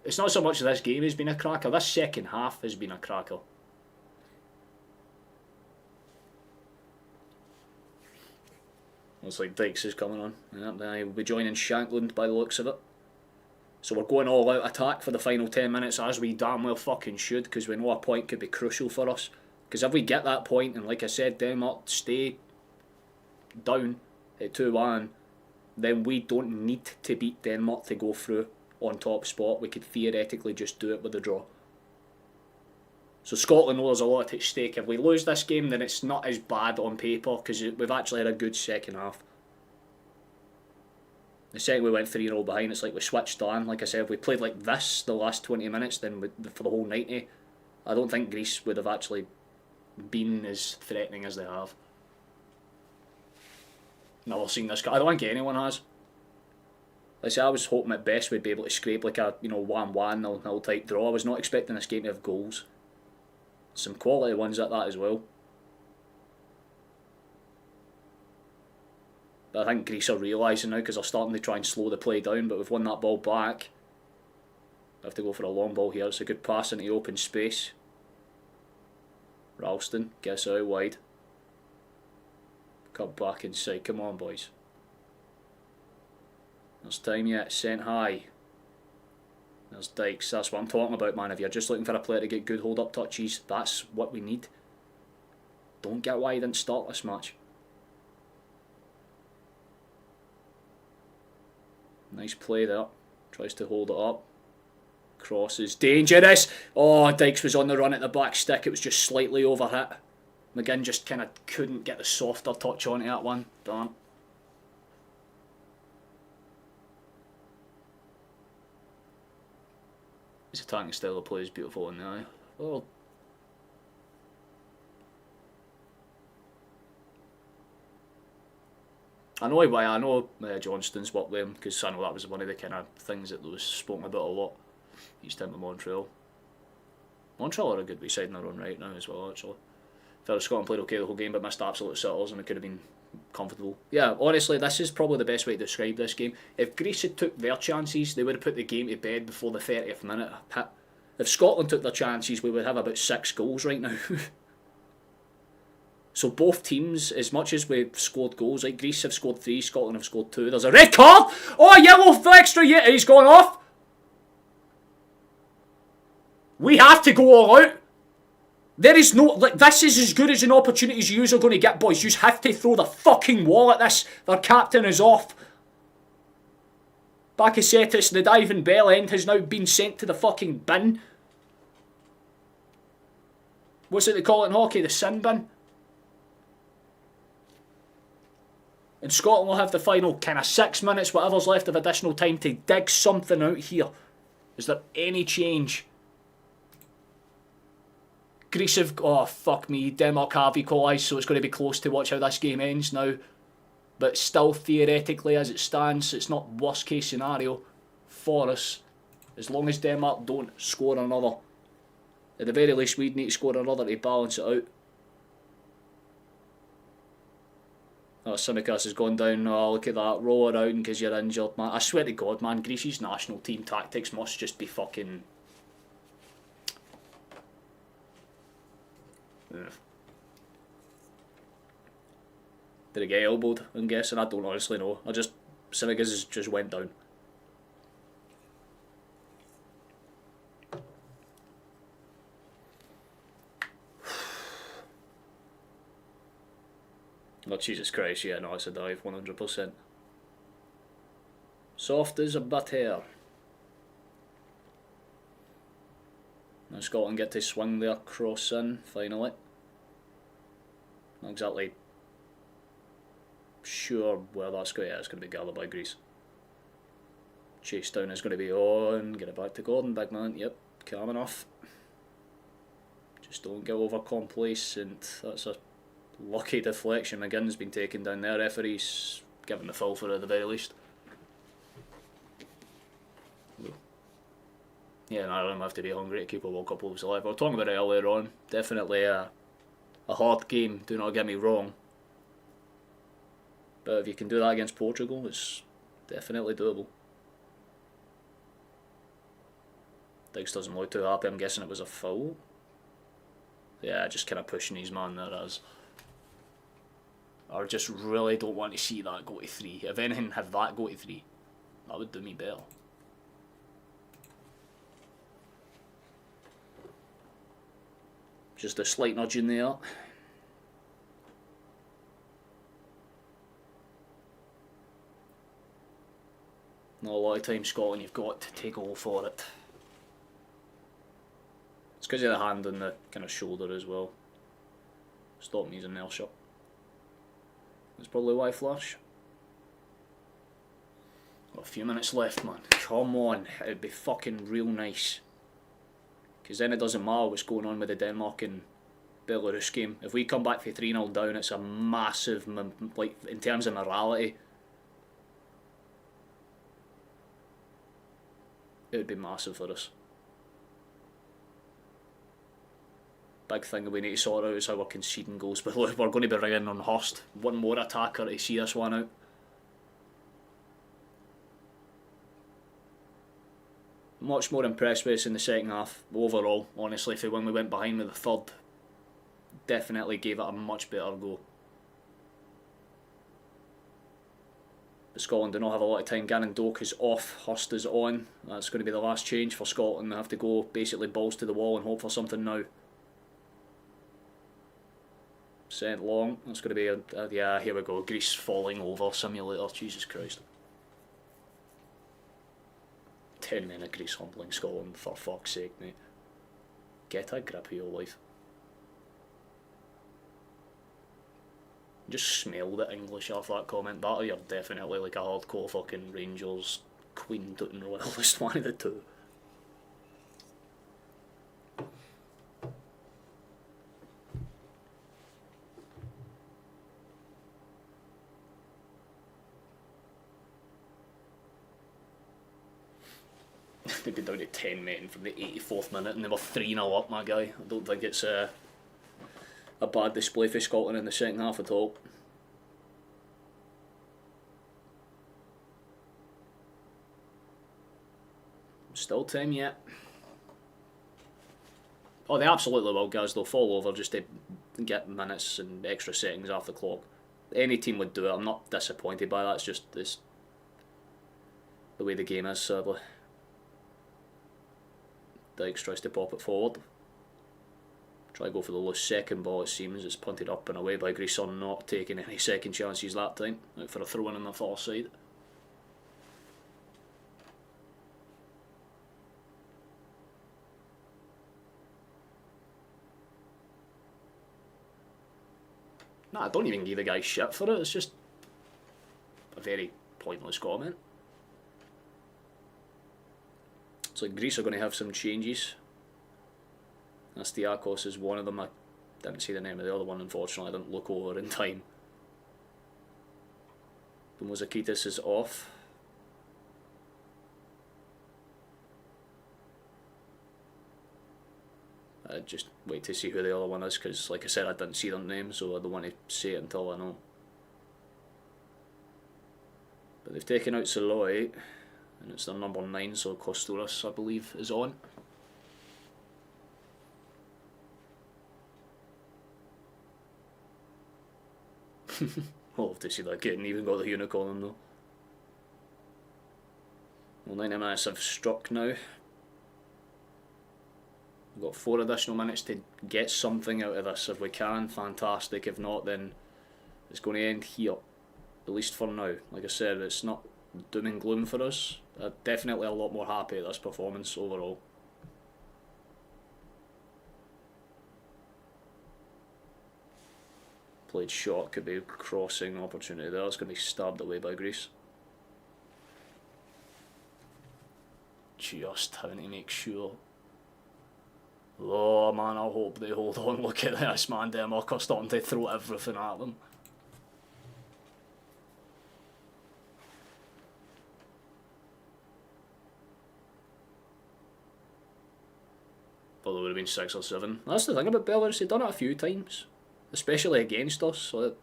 It's not so much this game has been a cracker, this second half has been a cracker. Looks like Dykes is coming on. Yep, he'll be joining Shankland by the looks of it. So we're going all out attack for the final 10 minutes, as we damn well fucking should, because we know a point could be crucial for us. Because if we get that point, and like I said, Denmark stay down at 2-1, then we don't need to beat Denmark to go through on top spot. We could theoretically just do it with a draw. So Scotland know there's a lot at stake. If we lose this game, then it's not as bad on paper, because we've actually had a good second half. The second we went 3-0 behind, it's like we switched on. Like I said, if we played like this the last 20 minutes, then for the whole 90, I don't think Greece would have actually been as threatening as they have. Never seen this. I don't think anyone has. Like I say, I was hoping at best we'd be able to scrape like a 1-1, 0-0 type draw. I was not expecting this game to have goals. Some quality ones at that as well. But I think Greece are realising now, because they're starting to try and slow the play down, but we've won that ball back. I have to go for a long ball here. It's a good pass into open space. Ralston gets out wide. Cut back inside. Come on, boys. There's time yet. Sent high. There's Dykes. That's what I'm talking about, man. If you're just looking for a player to get good hold-up touches, that's what we need. Don't get why he didn't start this match. Nice play there. Tries to hold it up. Crosses. Dangerous! Oh, Dykes was on the run at the back stick. It was just slightly overhit. McGinn just kind of couldn't get the softer touch onto that one. Darn. His attacking style of play is beautiful in the eye. Oh. I know why. I know Johnston's worked with him, because I know that was one of the kind of things that was spoken about a lot. He's down to Montreal. Montreal are a good wee side in their own right now as well, actually. Felt Scotland played okay the whole game, but missed absolute sitters, and it could have been comfortable. Yeah, honestly, this is probably the best way to describe this game. If Greece had took their chances, they would have put the game to bed before the 30th minute hit. If Scotland took their chances, we would have about 6 goals right now. So both teams, as much as we've scored goals, like Greece have scored 3, Scotland have scored 2. There's a red card! Oh, yellow for extra, yeah, he's gone off! We have to go all out. There is no, like, this is as good as an opportunity as you are going to get, boys. You have to throw the fucking wall at this. Their captain is off. Bakasetas, the diving bell end, has now been sent to the fucking bin. What's it they call it in hockey? The sin bin? And Scotland will have the final kind of 6 minutes, whatever's left of additional time, to dig something out here. Is there any change? Greece have... Oh, fuck me. Denmark have equalised, so it's going to be close to watch how this game ends now. But still, theoretically, as it stands, it's not worst case scenario for us. As long as Denmark don't score another. At the very least, we'd need to score another to balance it out. Oh, Simicas has gone down. Oh, look at that. Roll around because you're injured, man. I swear to God, man. Greece's national team tactics must just be fucking... Yeah. Did he get elbowed, I'm guessing? I don't honestly know. Simicas just went down. Oh, Jesus Christ, yeah, no, it's a dive, 100%. Soft as a butter. Now Scotland get to swing their cross in, finally. Not exactly sure where that's going. Yeah, it's going to be gathered by Greece. Chase down is going to be on. Get it back to Gordon, big man. Yep, calm enough. Just don't get over complacent. That's a lucky deflection. McGinn's been taken down there. Referee's given the foul for it at the very least. Yeah, and Ireland have to be hungry to keep a World Cup hopes alive. We were talking about it earlier on. Definitely a hard game, do not get me wrong. But if you can do that against Portugal, it's definitely doable. Diggs doesn't look too happy. I'm guessing it was a foul. Yeah, just kind of pushing his man there as. I just really don't want to see that go to 3. If anything, have that go to 3. That would do me better. Just a slight nudge in there. Not a lot of time, Scotland, you've got to take all for it. It's because of the hand and the kind of shoulder as well. Stop me using nail shot. That's probably why flash. Got a few minutes left, man. Come on, it'd be fucking real nice. Because then it doesn't matter what's going on with the Denmark and Belarus game. If we come back for 3-0 down, it's a massive, like, in terms of morality, it would be massive for us. Big thing that we need to sort out is how we're conceding goals. But look, we're going to be ringing on Hurst. One more attacker to see this one out. Much more impressed with us in the second half overall, honestly, for when we went behind with the third. Definitely gave it a much better go. But Scotland do not have a lot of time. Gannon Doak is off, Hurst is on. That's going to be the last change for Scotland. They have to go basically balls to the wall and hope for something now. Sent long. That's going to be yeah, here we go. Greece falling over simulator. Jesus Christ. 10 men of Greece humbling Scotland, for fuck's sake, mate. Get a grip of your life. Just smell the English off that comment. That or you're definitely like a hardcore fucking Rangers, Queen, Tooting Royalist, one of the two. They'd be down to 10 men from the 84th minute and they were 3-0 up, my guy. I don't think it's a bad display for Scotland in the second half at all. Still time yet. Oh, they absolutely will, guys. They'll fall over just to get minutes and extra seconds off the clock. Any team would do it. I'm not disappointed by that. It's just the way the game is, sadly. Dykes tries to pop it forward. Try to go for the loose second ball, it seems. It's punted up and away by Grissom, not taking any second chances that time. Out for a throw in on the far side. Nah, I don't even give the guy shit for it. It's just a very pointless comment. So Greece are going to have some changes. Astiakos is one of them. I didn't see the name of the other one, unfortunately. I didn't look over in time. The Mozakitis is off. I'd just wait to see who the other one is, because like I said, I didn't see their name, so I don't want to say it until I know. But they've taken out Saloy, and it's their number 9, so Kostouras, I believe, is on. I'll have to see that kid, and even got the unicorn on though. Well, 90 minutes have struck now. We've got 4 additional minutes to get something out of this. If we can, fantastic. If not, then it's going to end here, at least for now. Like I said, it's not doom and gloom for us. Definitely a lot more happy at this performance overall. Played shot, could be a crossing opportunity there. It's going to be stabbed away by Greece. Just having to make sure. Oh man, I hope they hold on. Look at this, man. Denmark are starting to throw everything at them. Well, there would have been 6 or 7. That's the thing about Belarus, they've done it a few times. Especially against us, so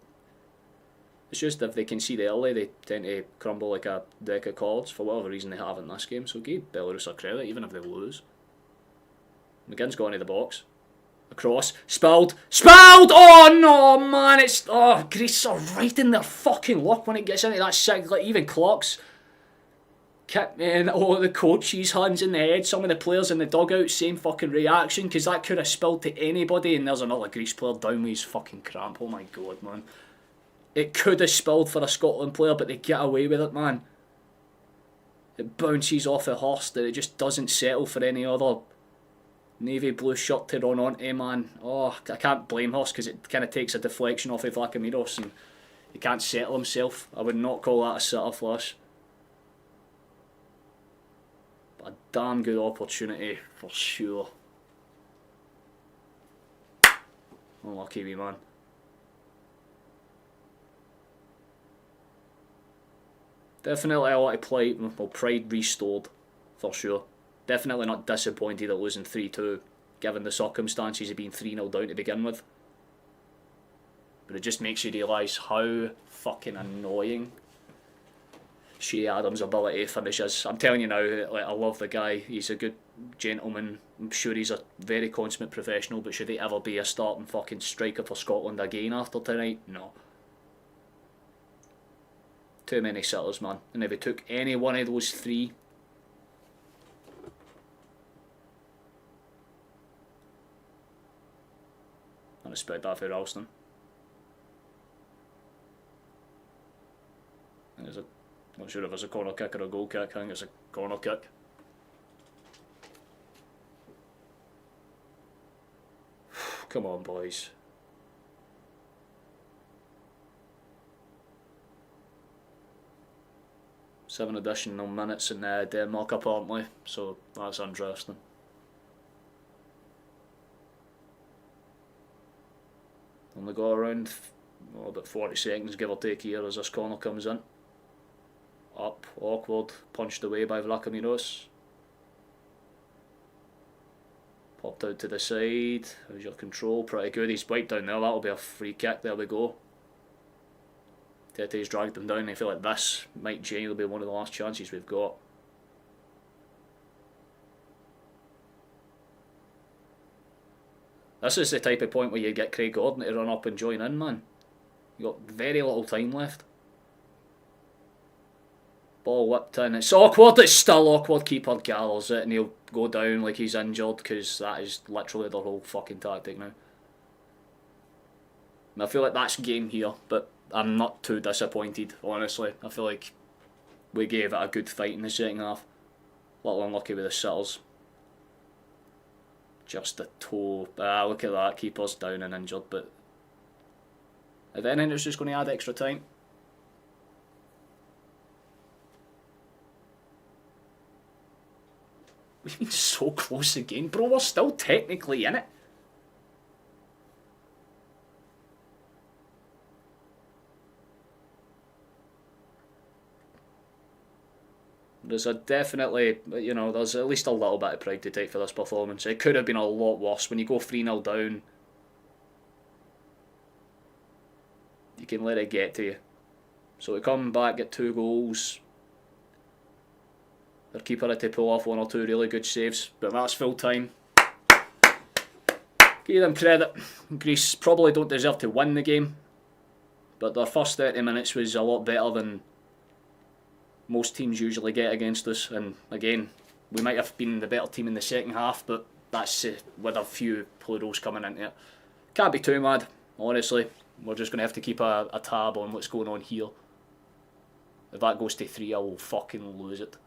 it's just if they concede early, they tend to crumble like a deck of cards. For whatever reason, they have in this game, so give Belarus a credit, even if they lose. McGinn's got into the box. Across. Spilled! Spilled! Oh no, man, it's... Oh, Greece are right in their fucking luck when it gets into that six, like even clocks. Kit, man, oh, the coach's hands in the head, some of the players in the dugout, same fucking reaction, because that could have spilled to anybody, and there's another Greece player down with his fucking cramp. Oh my god, man. It could have spilled for a Scotland player, but they get away with it, man. It bounces off a horse and it just doesn't settle for any other navy blue shirt to run onto, man. Oh, I can't blame horse because it kind of takes a deflection off of Vlachimiros and he can't settle himself. I would not call that a sitter flush. But a damn good opportunity for sure. Unlucky wee man. Definitely a lot of pride restored, for sure. Definitely not disappointed at losing 3-2, given the circumstances of being 3-0 down to begin with. But it just makes you realise how fucking annoying Shea Adams' ability to finish is. I'm telling you now, like, I love the guy. He's a good gentleman. I'm sure he's a very consummate professional, but should he ever be a starting fucking striker for Scotland again after tonight? No. Too many sitters, man. And if he took any one of those three, I'd expect that for Ralston. Not sure if it's a corner kick or a goal kick. I think it's a corner kick. Come on, boys. Seven additional minutes in Denmark apparently, so that's interesting. Only got around about 40 seconds give or take here as this corner comes in. Up, awkward, punched away by Vlachimiros. Popped out to the side, how's your control? Pretty good, he's wiped down there, that'll be a free kick, there we go. Tete's dragged them down. I feel like this might genuinely be one of the last chances we've got. This is the type of point where you get Craig Gordon to run up and join in, man. You got very little time left. Ball whipped in. It's awkward. It's still awkward. Keeper gathers it and he'll go down like he's injured because that is literally their whole fucking tactic now. I feel like that's game here, but I'm not too disappointed, honestly. I feel like we gave it a good fight in the second half. A little unlucky with the sitters. Just a toe. Look at that. Keeper's down and injured, but if anything, it's just going to add extra time. We've been so close again, bro. We're still technically in it. There's a definitely, you know, there's at least a little bit of pride to take for this performance. It could have been a lot worse. When you go 3-0 down, you can let it get to you. So we come back, get 2 goals. Their keeper had to pull off 1 or 2 really good saves, but that's full time. Give them credit. Greece probably don't deserve to win the game, but their first 30 minutes was a lot better than most teams usually get against us, and again, we might have been the better team in the second half, but that's with a few plurals coming into it. Can't be too mad, honestly. We're just going to have to keep a tab on what's going on here. If that goes to 3, I will fucking lose it.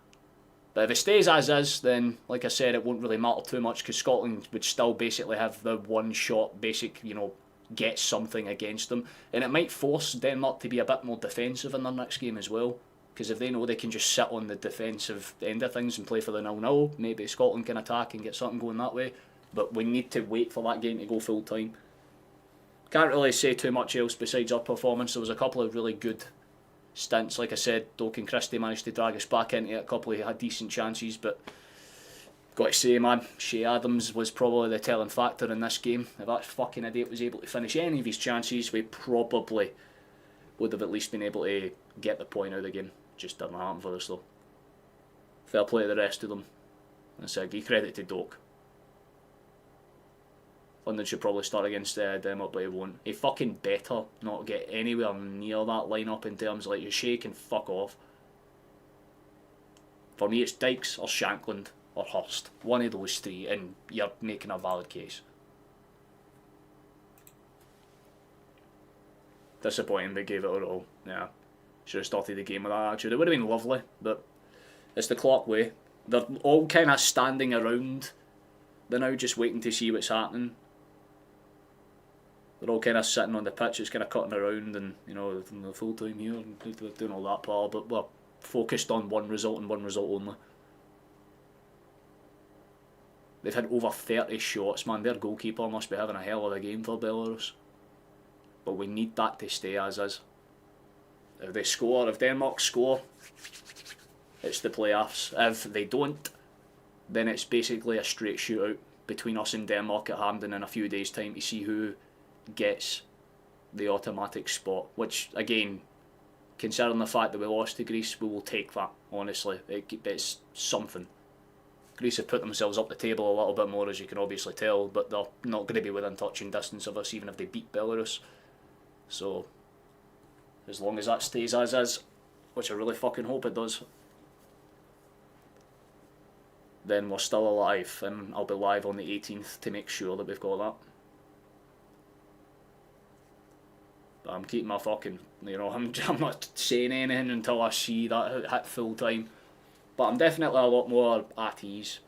But if it stays as is, then, like I said, it won't really matter too much, because Scotland would still basically have the one-shot basic, you know, get something against them, and it might force Denmark to be a bit more defensive in their next game as well. Because if they know they can just sit on the defensive end of things and play for the 0-0, maybe Scotland can attack and get something going that way. But we need to wait for that game to go full time. Can't really say too much else besides our performance. There was a couple of really good stints. Like I said, Doak and Christie managed to drag us back into it. A couple of had decent chances, but got to say, man, Shea Adams was probably the telling factor in this game. If that fucking idiot was able to finish any of his chances, we probably would have at least been able to get the point out of the game. Just didn't happen for us though. Fair play to the rest of them. I said, give credit to Doak. London should probably start against Denmark, but he won't. He fucking better not get anywhere near that lineup in terms of like, your Shea can fuck off. For me, it's Dykes or Shankland or Hurst. One of those three, and you're making a valid case. Disappointing they gave it a roll. Yeah, should have started the game with that attitude. It would have been lovely, but it's the clock way. They're all kind of standing around. They're now just waiting to see what's happening. They're all kind of sitting on the pitch, it's kind of cutting around, and you know, the full time here, and doing all that part. But we're focused on one result and one result only. They've had over 30 shots, man. Their goalkeeper must be having a hell of a game for Belarus. But we need that to stay as is. If they score, if Denmark score, it's the playoffs. If they don't, then it's basically a straight shootout between us and Denmark at Hampden in a few days' time to see who gets the automatic spot. Which, again, considering the fact that we lost to Greece, we will take that, honestly. It's something. Greece have put themselves up the table a little bit more, as you can obviously tell, but they're not going to be within touching distance of us even if they beat Belarus. So, as long as that stays as is, which I really fucking hope it does, then we're still alive, and I'll be live on the 18th to make sure that we've got that. But I'm keeping my fucking, you know, I'm not saying anything until I see that hit full time. But I'm definitely a lot more at ease.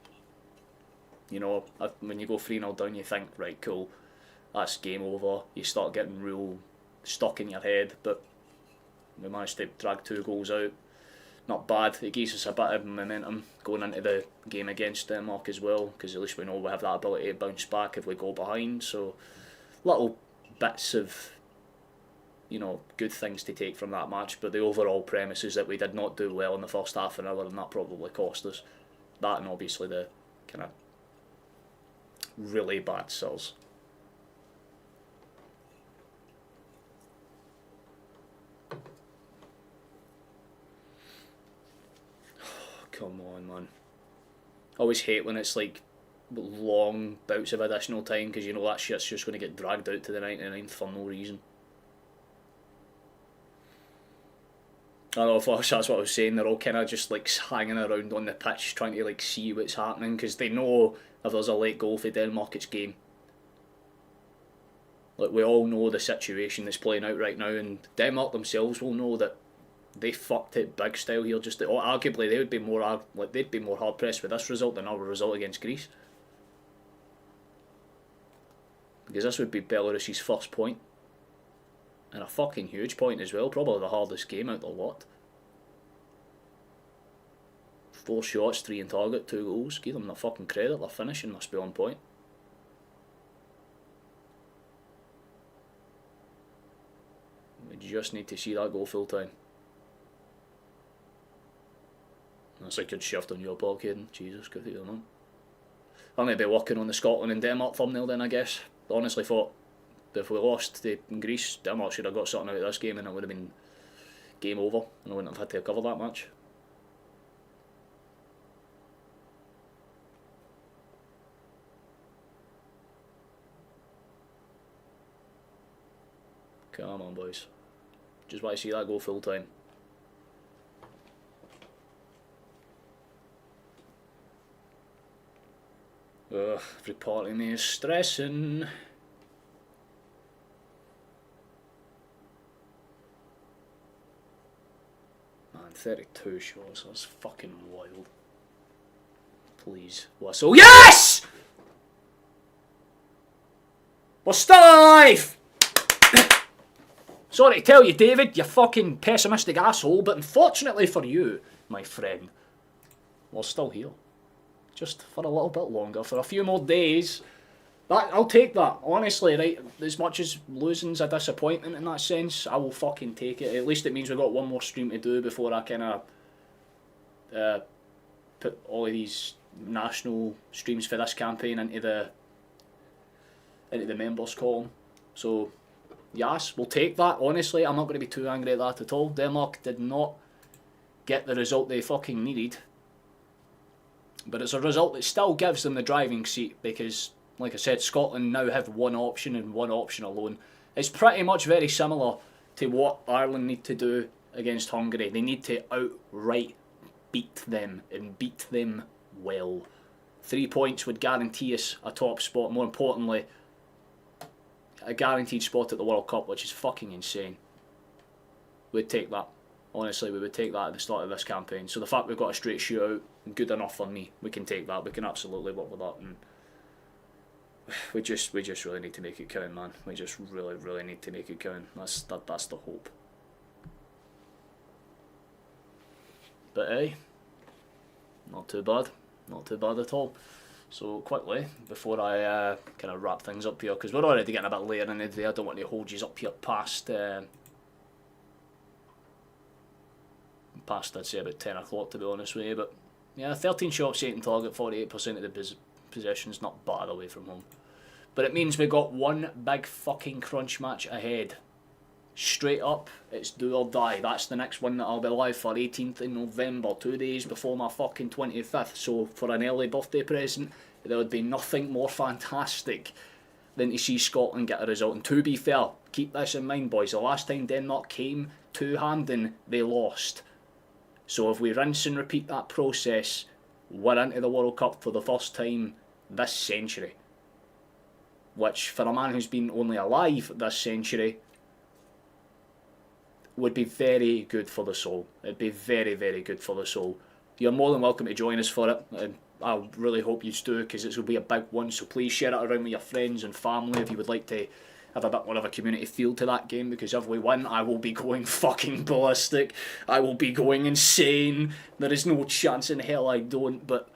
You know, when you go 3-0 down, you think, right, cool, that's game over. You start getting real stuck in your head, but we managed to drag 2 goals out. Not bad. It gives us a bit of momentum going into the game against Denmark as well, because at least we know we have that ability to bounce back if we go behind. So, little bits of, you know, good things to take from that match, but the overall premise is that we did not do well in the first half an hour, and that probably cost us. That and obviously the kind of really bad sills. Come on, man. I always hate when it's like long bouts of additional time, because you know that shit's just going to get dragged out to the 99th for no reason. I know, that's what I was saying, they're all kind of just like hanging around on the pitch trying to like see what's happening, because they know if there's a late goal for Denmark, it's game. Like, we all know the situation that's playing out right now, and Denmark themselves will know that they fucked it big style here. Just arguably, they would be more they'd be more hard pressed with this result than our result against Greece, because this would be Belarus's first point, and a fucking huge point as well. Probably the hardest game out of the lot. 4 shots, 3 in target, 2 goals. Give them the fucking credit. Their finishing must be on point. We just need to see that go full time. That's a good shift on your part, Caden. Jesus, good for you, man. I'm going to be working on the Scotland and Denmark thumbnail then, I guess. I honestly thought that if we lost to Greece, Denmark should have got something out of this game, and it would have been game over, and I wouldn't have had to cover that match. Come on, boys. Just want to see that go full time. Ugh, reporting me is stressing. Man, 32 shots, that's fucking wild. Please, whistle. Yes! We're still alive! Sorry to tell you, David, you fucking pessimistic asshole, but unfortunately for you, my friend, we're still here. Just for a little bit longer, for a few more days. I'll take that, honestly, right? As much as losing's a disappointment in that sense, I will fucking take it. At least it means we've got one more stream to do before I kind of put all of these national streams for this campaign into the members column. So, yes, we'll take that, honestly. I'm not going to be too angry at that at all. Denmark did not get the result they fucking needed. But it's a result that still gives them the driving seat, because, like I said, Scotland now have one option and one option alone. It's pretty much very similar to what Ireland need to do against Hungary. They need to outright beat them, and beat them well. 3 points would guarantee us a top spot, more importantly, a guaranteed spot at the World Cup, which is fucking insane. We'd take that. Honestly, we would take that at the start of this campaign. So the fact we've got a straight shootout, good enough for me. We can take that. We can absolutely work with that. And we just really need to make it count, man. We just really need to make it count. That's the hope. But hey, not too bad. Not too bad at all. So quickly, before I kind of wrap things up here, because we're already getting a bit later in the day, I don't want to hold you up here past I'd say about 10 o'clock, to be honest with you. But yeah, 13 shots, 8 in target, 48% of the possessions, not bad away from home. But it means we got one big fucking crunch match ahead. Straight up, it's do or die. That's the next one that I'll be live for, 18th in November, 2 days before my fucking 25th. So for an early birthday present, there would be nothing more fantastic than to see Scotland get a result. And to be fair, keep this in mind, boys, the last time Denmark came two-handing, they lost. So if we rinse and repeat that process, we're into the World Cup for the first time this century. Which, for a man who's been only alive this century, would be very good for the soul. It'd be very good for the soul. You're more than welcome to join us for it. And I really hope you do, because it will be a big one. So please share it around with your friends and family if you would like to have a bit more of a community feel to that game, because if we win, I will be going fucking ballistic. I will be going insane. There is no chance in hell I don't. But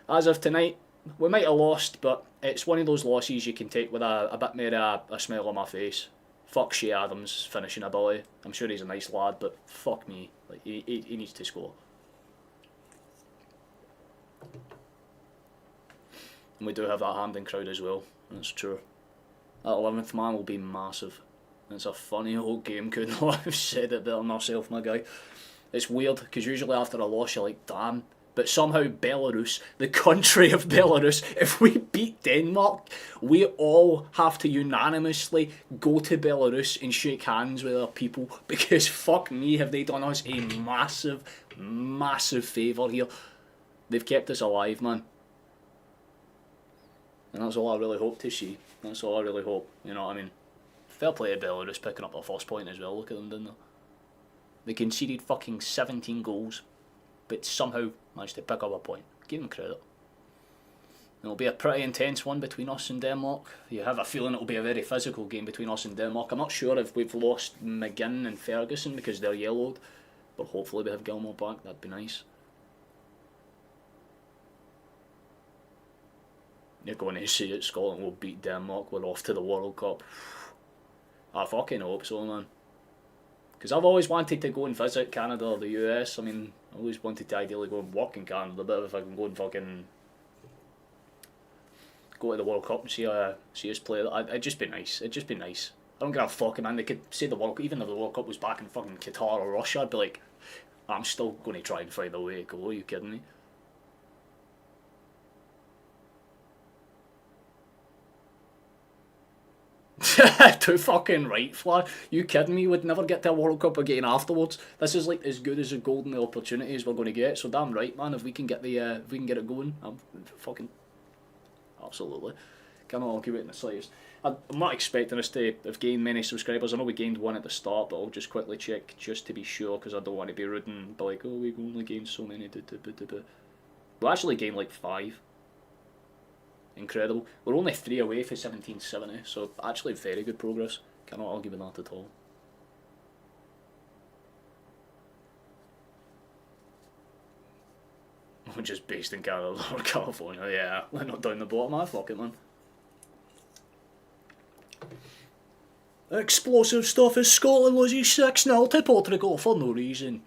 as of tonight, we might have lost, but it's one of those losses you can take with a bit more a smile on my face. Fuck Shea Adams' finishing ability. I'm sure he's a nice lad, but fuck me. Like he needs to score. And we do have that Hampden crowd as well. That's true. That 11th man will be massive. It's a funny old game, couldn't I have said it better myself, my guy. It's weird, because usually after a loss you're like, damn. But somehow Belarus, the country of Belarus, if we beat Denmark, we all have to unanimously go to Belarus and shake hands with our people, because fuck me, have they done us a massive favour here. They've kept us alive, man. And that's all I really hope to see. That's all I really hope, you know what I mean? Fair play to Belarus picking up their first point as well, look at them, didn't they? They conceded fucking 17 goals, but somehow managed to pick up a point. Give them credit. It'll be a pretty intense one between us and Denmark. You have a feeling it'll be a very physical game between us and Denmark. I'm not sure if we've lost McGinn and Ferguson because they're yellowed, but hopefully we have Gilmore back, that'd be nice. You're going to see it, Scotland will beat Denmark, we're off to the World Cup. I fucking hope so, man. Because I've always wanted to go and visit Canada or the US. I mean, I always wanted to ideally go and work in Canada, but if I can go and fucking go to the World Cup and see us play, it'd just be nice. It'd just be nice. I don't give a fuck, man. They could say the World Cup, even if the World Cup was back in fucking Qatar or Russia, I'd be like, I'm still going to try and find a way to go. Are you kidding me? Too fucking right, Flash. You kidding me? We'd never get to a World Cup again afterwards. This is like as good as a golden opportunity as we're going to get. So damn right, man. If we can get if we can get it going, I'm fucking absolutely cannot argue it in the slightest. I'm not expecting us to have gained many subscribers. I know we gained one at the start, but I'll just quickly check just to be sure, because I don't want to be rude and be like, oh, we've only gained so many. We actually gained like 5. Incredible. We're only 3 away for 1770, so actually very good progress. Cannot argue with that at all. We're just based in Canada or California, yeah. We're not down the bottom, I fuck it, man. Explosive stuff as Scotland loses 6-0 to Portugal for no reason.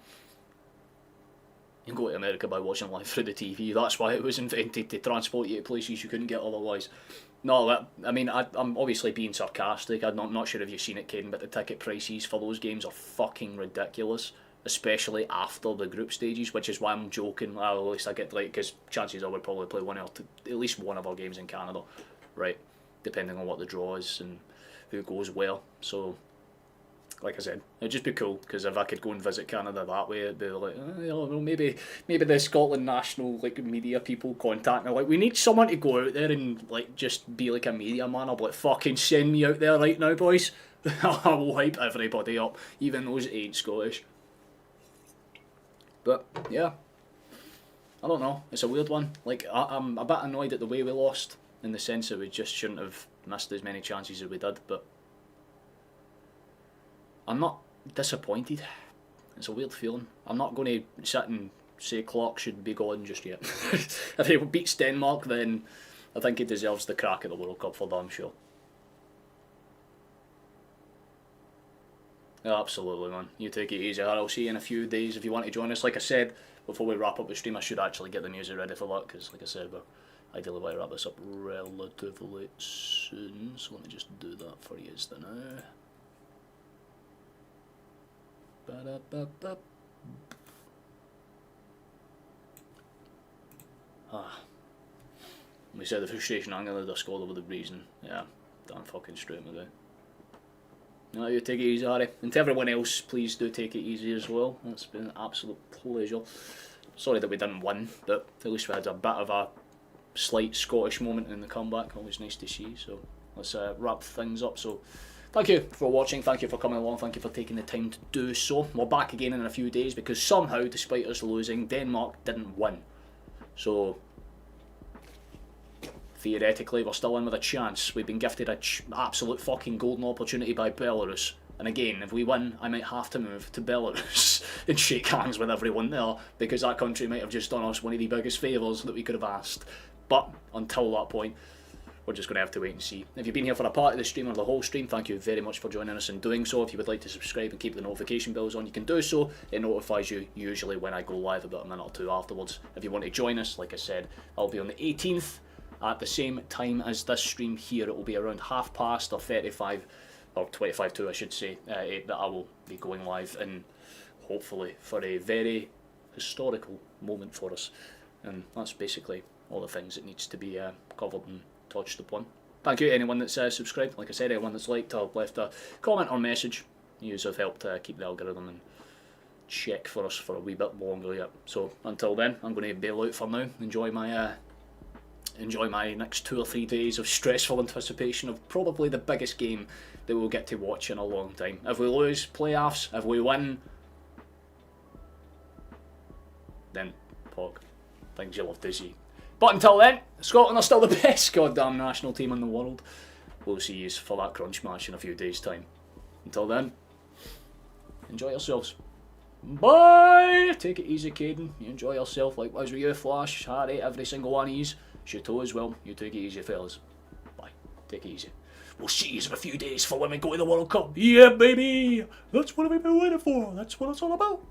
You can go to America by watching live through the TV. That's why it was invented, to transport you to places you couldn't get otherwise. No, I mean, I'm obviously being sarcastic. I'm not sure if you've seen it, Caden, but the ticket prices for those games are fucking ridiculous, especially after the group stages, which is why I'm joking. Well, at least I get like, because chances are we'll probably play at least one of our games in Canada, right? Depending on what the draw is and who goes where. So like I said, it'd just be cool, because if I could go and visit Canada that way, it'd be like, well, maybe the Scotland national like media people contact me, like, we need someone to go out there and like just be like a media man. I'll be like, fucking send me out there right now, boys. I will hype everybody up, even those that ain't Scottish. But yeah, I don't know, it's a weird one. Like, I'm a bit annoyed at the way we lost, in the sense that we just shouldn't have missed as many chances as we did, but I'm not disappointed. It's a weird feeling. I'm not going to sit and say Clark should be gone just yet. If he beats Denmark, then I think he deserves the crack at the World Cup for damn sure. Yeah, absolutely, man. You take it easy. I'll see you in a few days if you want to join us. Like I said, before we wrap up the stream, I should actually get the music ready for that, because like I said, we're ideally want to wrap this up relatively soon. So let me just do that for you now. We said the frustration angle of the skull over the reason. Yeah, damn fucking straight with it. No, you take it easy, Harry. And to everyone else, please do take it easy as well. It's been an absolute pleasure. Sorry that we didn't win, but at least we had a bit of a slight Scottish moment in the comeback. Always nice to see. So let's wrap things up. So thank you for watching, thank you for coming along, thank you for taking the time to do so. We're back again in a few days, because somehow, despite us losing, Denmark didn't win. So theoretically, we're still in with a chance. We've been gifted an absolute fucking golden opportunity by Belarus. And again, if we win, I might have to move to Belarus and shake hands with everyone there, because that country might have just done us one of the biggest favours that we could have asked. But until that point, we're just going to have to wait and see. If you've been here for a part of the stream or the whole stream, thank you very much for joining us and doing so. If you would like to subscribe and keep the notification bells on, you can do so. It notifies you usually when I go live about a minute or two afterwards. If you want to join us, like I said, I'll be on the 18th at the same time as this stream here. It will be around 30 or 35, or 25 to I should say, that I will be going live, and hopefully for a very historical moment for us. And that's basically all the things that needs to be covered and touched upon. Thank you to anyone that's subscribed. Like I said, anyone that's liked or left a comment or message. You have helped keep the algorithm in check for us for a wee bit longer yet. So until then, I'm going to bail out for now. Enjoy my next 2 or 3 days of stressful anticipation of probably the biggest game that we'll get to watch in a long time. If we lose, playoffs. If we win, then POG. Things you love to see. But until then, Scotland are still the best goddamn national team in the world. We'll see you for that crunch match in a few days' time. Until then, enjoy yourselves. Bye! Take it easy, Caden. You enjoy yourself. Likewise with you, Flash, Harry, every single one of yous. Chateau as well. You take it easy, fellas. Bye. Take it easy. We'll see you in a few days for when we go to the World Cup. Yeah, baby! That's what we've been waiting for. That's what it's all about.